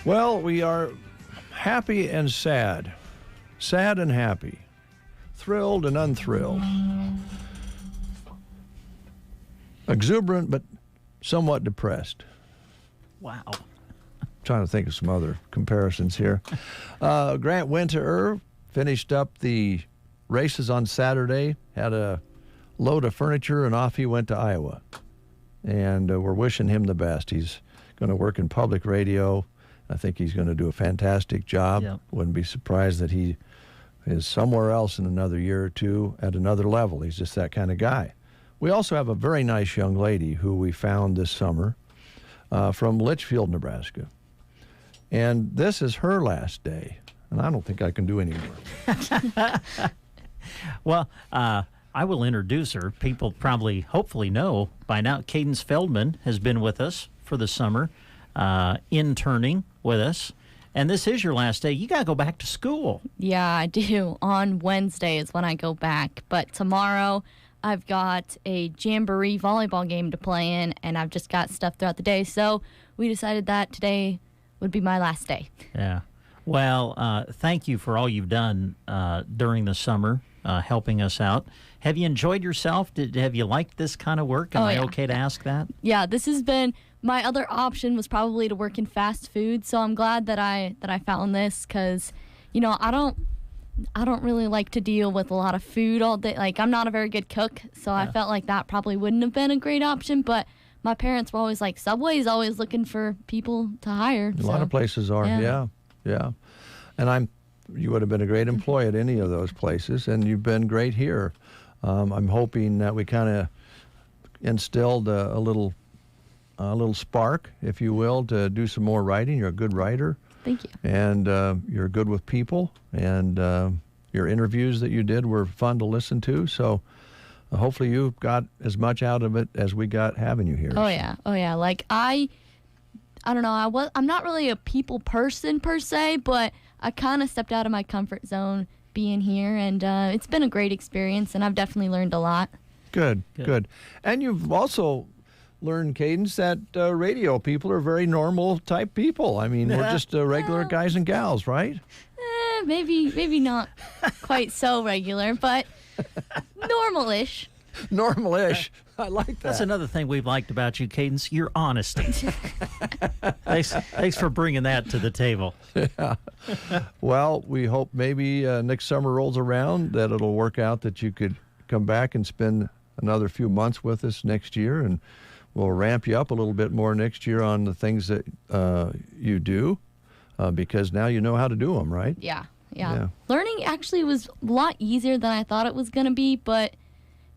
Well, we are happy and sad. Sad and happy. Thrilled and unthrilled. Exuberant but somewhat depressed.
Wow.
Trying to think of some other comparisons here. Grant Winter finished up the races on Saturday, had a load of furniture, and off he went to Iowa. And we're wishing him the best. He's going to work in public radio. I think he's going to do a fantastic job.
Yep.
Wouldn't be surprised that he is somewhere else in another year or two at another level. He's just that kind of guy. We also have a very nice young lady who we found this summer from Litchfield, Nebraska. And this is her last day. And I don't think I can do any more.
Well, I will introduce her. People probably, hopefully know by now, Cadence Feldman has been with us for the summer, interning with us. And this is your last day. You got to go back to school.
Yeah, I do. On Wednesday is when I go back. But tomorrow I've got a jamboree volleyball game to play in, and I've just got stuff throughout the day. So we decided that today would be my last day.
Yeah. Well, thank you for all you've done during the summer, helping us out. Have you enjoyed yourself? Have you liked this kind of work? Am I okay to ask that?
Yeah, this has been, my other option was probably to work in fast food, so I'm glad that I found this because, you know, I don't really like to deal with a lot of food all day. Like, I'm not a very good cook, so I felt like that probably wouldn't have been a great option, but my parents were always like, Subway's always looking for people to hire.
A lot of places are, yeah. And you would have been a great employee at any of those places, and you've been great here. I'm hoping that we kind of instilled a little spark, if you will, to do some more writing. You're a good writer.
Thank you.
And you're good with people, and your interviews that you did were fun to listen to. So hopefully you got as much out of it as we got having you here.
Oh yeah. Like I don't know. I'm not really a people person per se, but I kind of stepped out of my comfort zone being here, and it's been a great experience, and I've definitely learned a lot.
Good. And you've also learned, Cadence, that radio people are very normal type people. I mean, we're just regular guys and gals, right?
Maybe not quite so regular, but normal-ish.
Normal-ish. I like that.
That's another thing we've liked about you, Cadence, your honesty. Thanks for bringing that to the table.
Yeah. Well, we hope maybe next summer rolls around that it'll work out that you could come back and spend another few months with us next year, and we'll ramp you up a little bit more next year on the things that you do because now you know how to do them, right?
Yeah. Learning actually was a lot easier than I thought it was going to be, but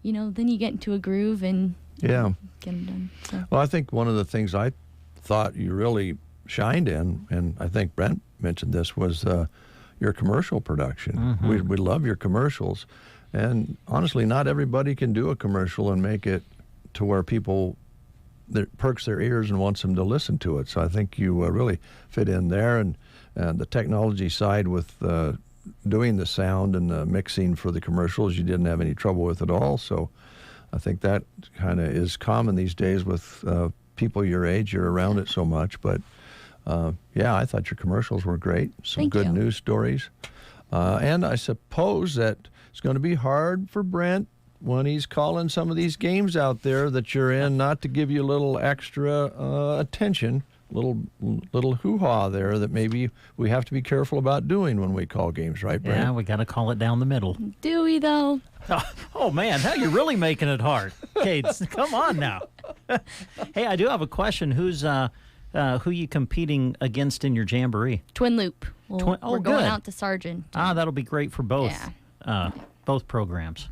you know, then you get into a groove and get them done. So.
Well, I think one of the things I thought you really shined in, and I think Brent mentioned this, was your commercial production.
Mm-hmm.
We love your commercials. And honestly, not everybody can do a commercial and make it to where people that perks their ears and wants them to listen to it. So I think you really fit in there, and the technology side with doing the sound and the mixing for the commercials, you didn't have any trouble with at all. So I think that kind of is common these days with people your age. You're around it so much. But I thought your commercials were great. Some good news stories. And I suppose that it's going to be hard for Brent when he's calling some of these games out there that you're in not to give you a little extra attention. Little hoo-ha there that maybe we have to be careful about doing when we call games, right, Brent?
Yeah, we got to call it down the middle.
Do we, though?
Oh man, now you're really making it hard. Okay, come on now. Hey, I do have a question. Who you competing against in your jamboree?
Twin Loop. We're going
good.
out to Sargent.
That'll be great for both programs.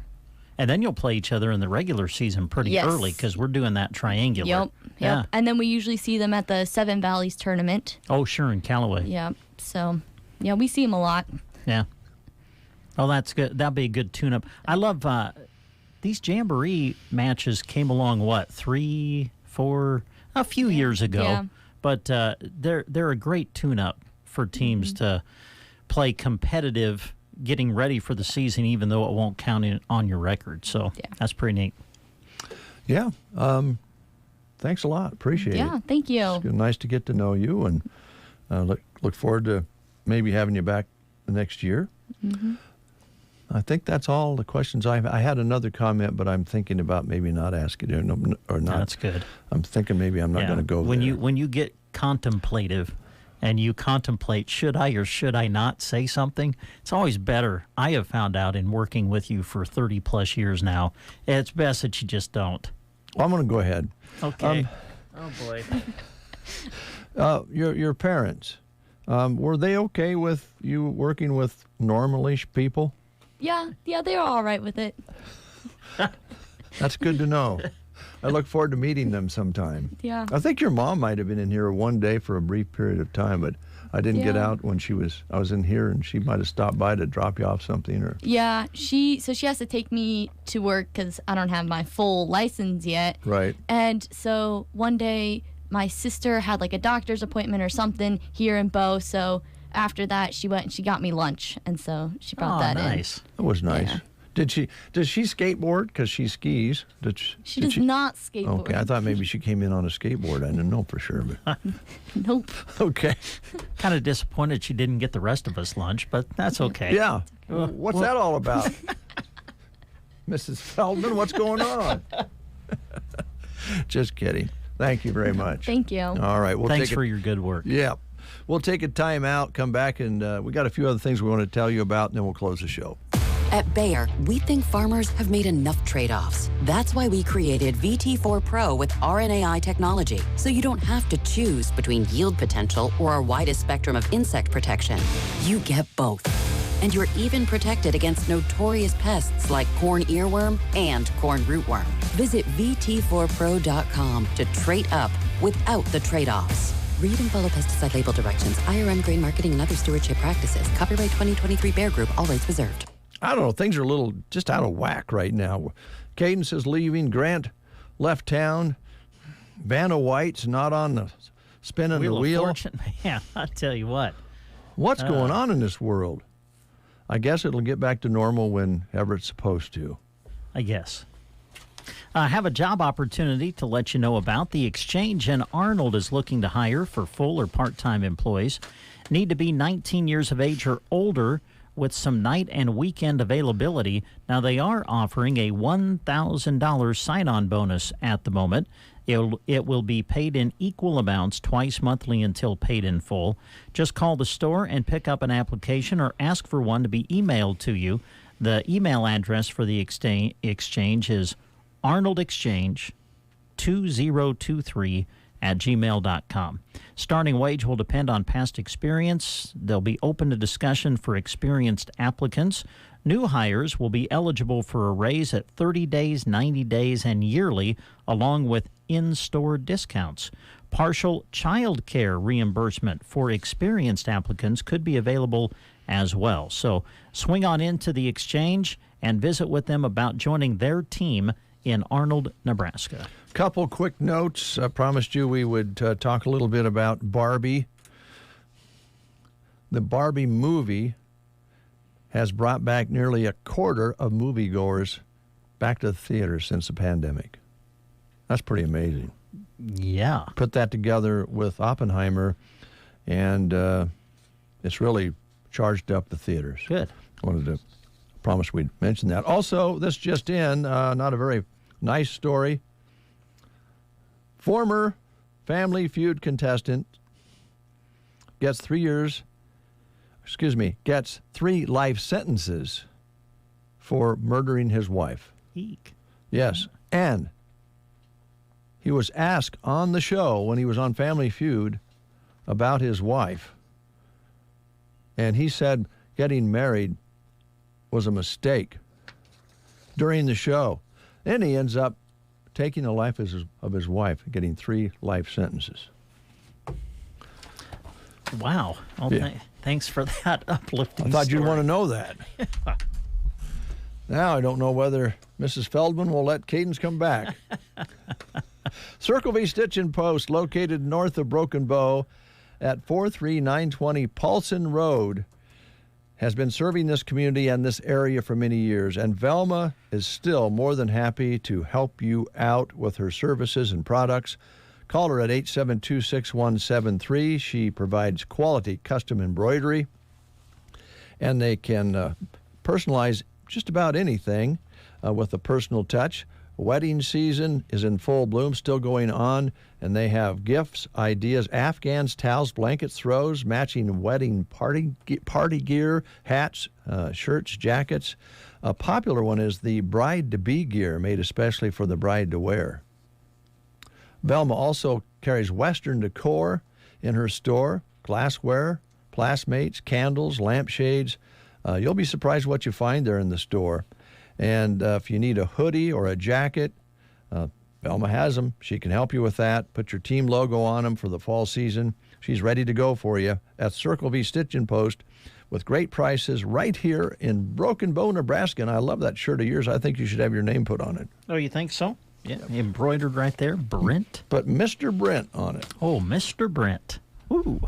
And then you'll play each other in the regular season pretty early because we're doing that triangular.
Yep.
Yeah.
And then we usually see them at the Seven Valleys tournament.
Oh, sure, in Callaway.
Yep. So, we see them a lot.
Yeah. Oh, that's good. That'll be a good tune-up. I love these jamboree matches came along, 3, 4, a few years ago.
Yeah.
But they're a great tune-up for teams to play competitive, getting ready for the season, even though it won't count on your record. So that's pretty neat.
Yeah. Thanks a lot. Appreciate it.
Yeah, thank you.
It's nice to get to know you, and look forward to maybe having you back the next year.
Mm-hmm.
I think that's all the questions I had another comment, but I'm thinking about maybe not asking it or not.
That's good.
I'm thinking maybe I'm not going to go
when
there.
When you get contemplative and you contemplate, should I or should I not say something, it's always better. I have found out in working with you for 30 plus years now, it's best that you just don't.
Well, I'm going to go ahead.
Okay. Oh boy.
Your parents, were they okay with you working with normalish people?
Yeah, they were all right with it.
That's good to know. I look forward to meeting them sometime.
Yeah.
I think your mom might have been in here one day for a brief period of time, but I didn't get out when I was in here, and she might have stopped by to drop you off something. Or
Yeah, she has to take me to work because I don't have my full license yet.
Right.
And so one day my sister had like a doctor's appointment or something here in Bow, so after that she went and she got me lunch, and so she brought that
nice.
in.
That was nice.
Yeah.
Does she skateboard? Because she skis.
She does not skateboard.
Okay, I thought maybe she came in on a skateboard. I didn't know for sure. But
Nope.
Okay.
Kind of disappointed she didn't get the rest of us lunch, but that's okay.
Yeah. What's that all about? Mrs. Feldman, what's going on? Just kidding. Thank you very much.
Thank you.
All right.
Thanks for your good work.
Yeah. We'll take a time out, come back, and we got a few other things we want to tell you about, and then we'll close the show.
At Bayer, we think farmers have made enough trade-offs. That's why we created VT4 Pro with RNAi technology, so you don't have to choose between yield potential or our widest spectrum of insect protection. You get both. And you're even protected against notorious pests like corn earworm and corn rootworm. Visit VT4Pro.com to trade up without the trade-offs. Read and follow pesticide label directions, IRM grain marketing, and other stewardship practices. Copyright 2023 Bayer Group, all rights reserved.
I don't know. Things are a little just out of whack right now. Cadence is leaving. Grant left town. Vanna White's not on the spinning the wheel.
Fortune. Yeah, I'll tell you what.
What's going on in this world? I guess it'll get back to normal whenever it's supposed to.
I guess. I have a job opportunity to let you know about. The Exchange in Arnold is looking to hire for full or part-time employees. Need to be 19 years of age or older with some night and weekend availability. Now, they are offering a $1,000 sign-on bonus at the moment. It will be paid in equal amounts twice monthly until paid in full. Just call the store and pick up an application or ask for one to be emailed to you. The email address for the exchange is arnoldexchange2023@gmail.com. Starting wage will depend on past experience. They'll be open to discussion for experienced applicants. New hires will be eligible for a raise at 30 days, 90 days, and yearly, along with in-store discounts. Partial child care reimbursement for experienced applicants could be available as well. So swing on into the Exchange and visit with them about joining their team in Arnold, Nebraska.
Couple quick notes. I promised you we would talk a little bit about Barbie. The Barbie movie has brought back nearly a quarter of moviegoers back to the theater since the pandemic. That's pretty amazing.
Yeah.
Put that together with Oppenheimer, and it's really charged up the theaters.
Good.
Wanted to promise we'd mention that. Also, this just in, not a very nice story. Former Family Feud contestant gets 3 life sentences for murdering his wife.
Eek.
Yes. And he was asked on the show when he was on Family Feud about his wife. And he said getting married was a mistake during the show. Then he ends up taking the life of his wife, getting 3 life sentences.
Wow. Well,
Yeah.
Thanks for that uplifting
I thought
story.
you'd want to know that. Now I don't know whether Mrs. Feldman will let Cadence come back. Circle V Stitch and Post, located north of Broken Bow at 43920 Paulson Road, has been serving this community and this area for many years, and Velma is still more than happy to help you out with her services and products. Call her at 872-6173. She provides quality custom embroidery, and they can personalize just about anything with a personal touch. Wedding season is in full bloom, still going on, and they have gifts, ideas, afghans, towels, blankets, throws, matching wedding party gear, hats, shirts, jackets. A popular one is the bride-to-be gear, made especially for the bride to wear. Velma also carries Western decor in her store, glassware, plasmates, candles, lampshades. You'll be surprised what you find there in the store. And if you need a hoodie or a jacket, Velma has them. She can help you with that. Put your team logo on them for the fall season. She's ready to go for you at Circle V Stitch and Post with great prices right here in Broken Bow, Nebraska. And I love that shirt of yours. I think you should have your name put on it.
Oh, you think so? Yeah, embroidered right there, Brent.
But Mr. Brent on it.
Oh, Mr. Brent. Ooh.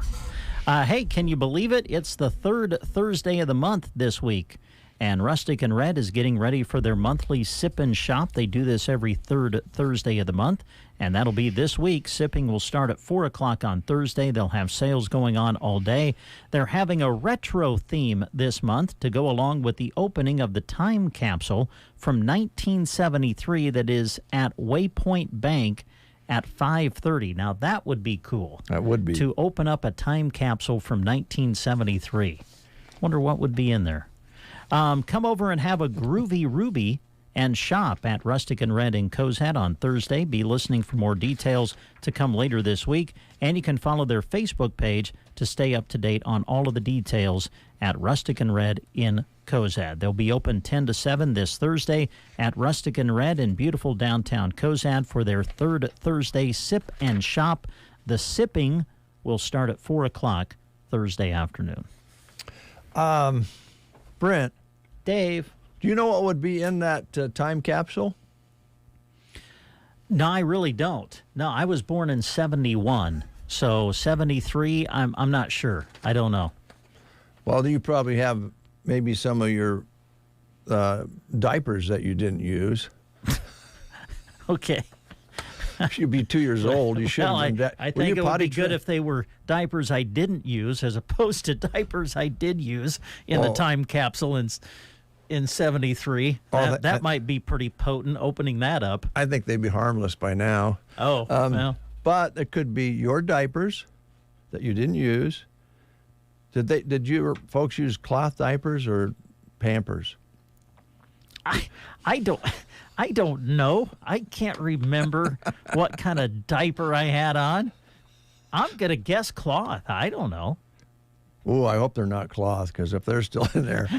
Hey, can you believe it? It's the third Thursday of the month this week. And Rustic and Red is getting ready for their monthly Sip and Shop. They do this every third Thursday of the month, and that'll be this week. Sipping will start at 4 o'clock on Thursday. They'll have sales going on all day. They're having a retro theme this month to go along with the opening of the time capsule from 1973 that is at Waypoint Bank at 5:30. Now, that would be cool.
That would be.
To open up a time capsule from 1973. Wonder what would be in there. Come over and have a groovy Ruby and shop at Rustic and Red in Cozad on Thursday. Be listening for more details to come later this week. And you can follow their Facebook page to stay up to date on all of the details at Rustic and Red in Cozad. They'll be open 10 to 7 this Thursday at Rustic and Red in beautiful downtown Cozad for their third Thursday Sip and Shop. The sipping will start at 4 o'clock Thursday afternoon.
Brent.
Dave.
Do you know what would be in that time capsule?
No, I really don't. No, I was born in 71. So 73, I'm not sure. I don't know.
Well, you probably have maybe some of your diapers that you didn't use.
Okay.
You'd be 2 years old. You shouldn't.
Well, I think it would be good if they were diapers I didn't use as opposed to diapers I did use in the time capsule in 73. That might be pretty potent, opening that up.
I think they'd be harmless by now.
Oh, well.
But it could be your diapers that you didn't use. Did you folks use cloth diapers or Pampers?
I don't know. I can't remember what kind of diaper I had on. I'm going to guess cloth. I don't know.
Oh, I hope they're not cloth, because if they're still in there.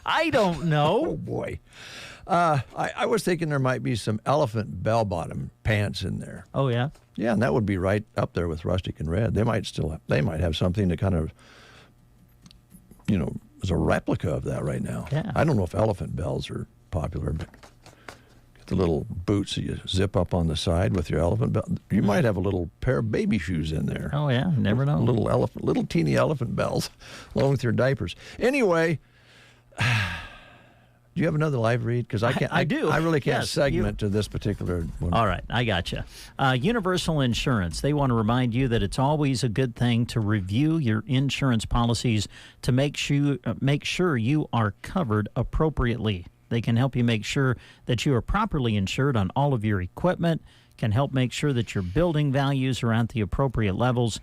I don't know.
Oh, boy. I was thinking there might be some elephant bell-bottom pants in there.
Oh, yeah?
Yeah, and that would be right up there with Rustic and Red. They might have something to kind of, as a replica of that right now.
Yeah.
I don't know if elephant bells are popular, but get the little boots that you zip up on the side with your elephant bell. You might have a little pair of baby shoes in there.
Oh, yeah, never know.
Little teeny elephant bells along with your diapers. Anyway, do you have another live read? Because I can't.
I do.
I really can't
Yes,
segment to this particular one.
All right, I got you. Universal Insurance. They want to remind you that it's always a good thing to review your insurance policies to make sure you are covered appropriately. They can help you make sure that you are properly insured on all of your equipment, can help make sure that your building values are at the appropriate levels.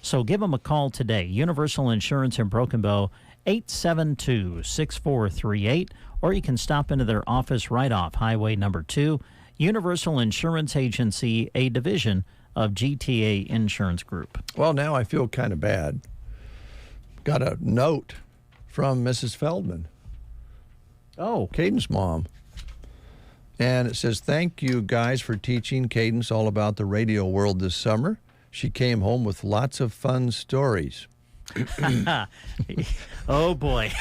So give them a call today. Universal Insurance in Broken Bow, 872-6438, or you can stop into their office right off Highway number 2. Universal Insurance Agency, a division of GTA Insurance Group.
Well, now I feel kind of bad. Got a note from Mrs. Feldman.
Oh.
Cadence mom. And it says, thank you guys for teaching Cadence all about the radio world this summer. She came home with lots of fun stories.
Oh, boy.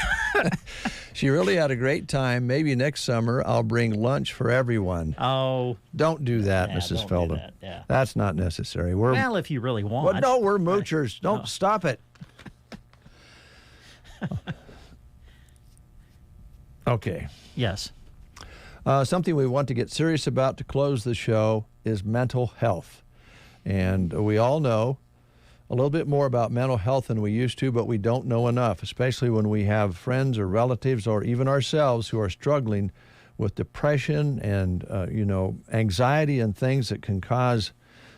She really had a great time. Maybe next summer I'll bring lunch for everyone.
Oh.
Don't do that,
Yeah,
Mrs.
don't
Feldman.
do that, yeah.
That's not necessary.
Well, if you really want.
Well, no, we're moochers. Don't stop it. Okay.
Yes.
Something we want to get serious about to close the show is mental health. And we all know a little bit more about mental health than we used to, but we don't know enough, especially when we have friends or relatives or even ourselves who are struggling with depression and, anxiety and things that can cause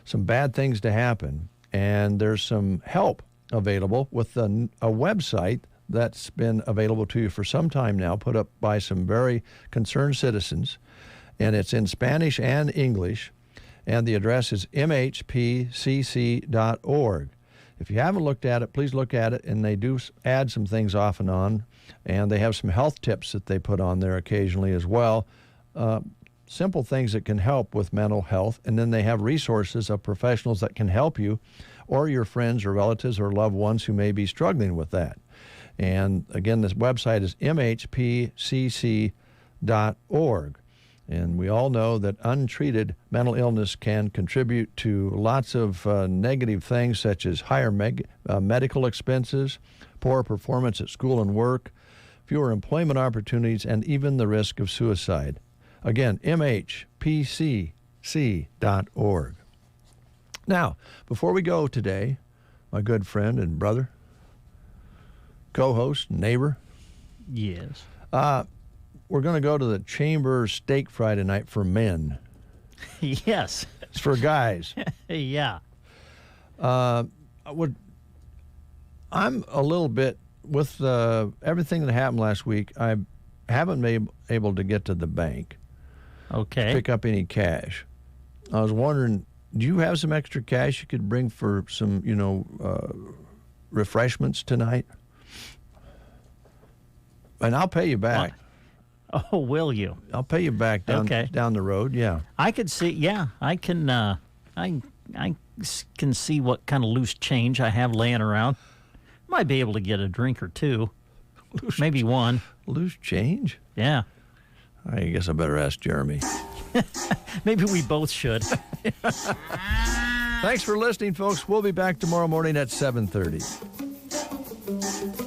some bad things to happen. And there's some help available with a website that's been available to you for some time now, put up by some very concerned citizens. And it's in Spanish and English. And the address is mhpcc.org. If you haven't looked at it, please look at it. And they do add some things off and on. And they have some health tips that they put on there occasionally as well. Simple things that can help with mental health. And then they have resources of professionals that can help you or your friends or relatives or loved ones who may be struggling with that. And again, this website is mhpcc.org. And we all know that untreated mental illness can contribute to lots of negative things such as higher medical expenses, poor performance at school and work, fewer employment opportunities, and even the risk of suicide. Again, mhpcc.org. Now, before we go today, my good friend and brother, co-host, neighbor.
Yes.
We're going to go to the Chamber Steak Fry tonight for men.
Yes.
It's for guys.
Yeah.
I'm a little bit, with everything that happened last week, I haven't been able to get to the bank.
Okay.
Pick up any cash. I was wondering, do you have some extra cash you could bring for some, refreshments tonight? And I'll pay you back.
Oh, will you?
I'll pay you back down the road. Yeah.
I could see. Yeah, I can. I can see what kind of loose change I have laying around. Might be able to get a drink or two. Maybe one.
Loose change?
Yeah.
I guess I better ask Jeremy.
Maybe we both should.
Thanks for listening, folks. We'll be back tomorrow morning at 7:30.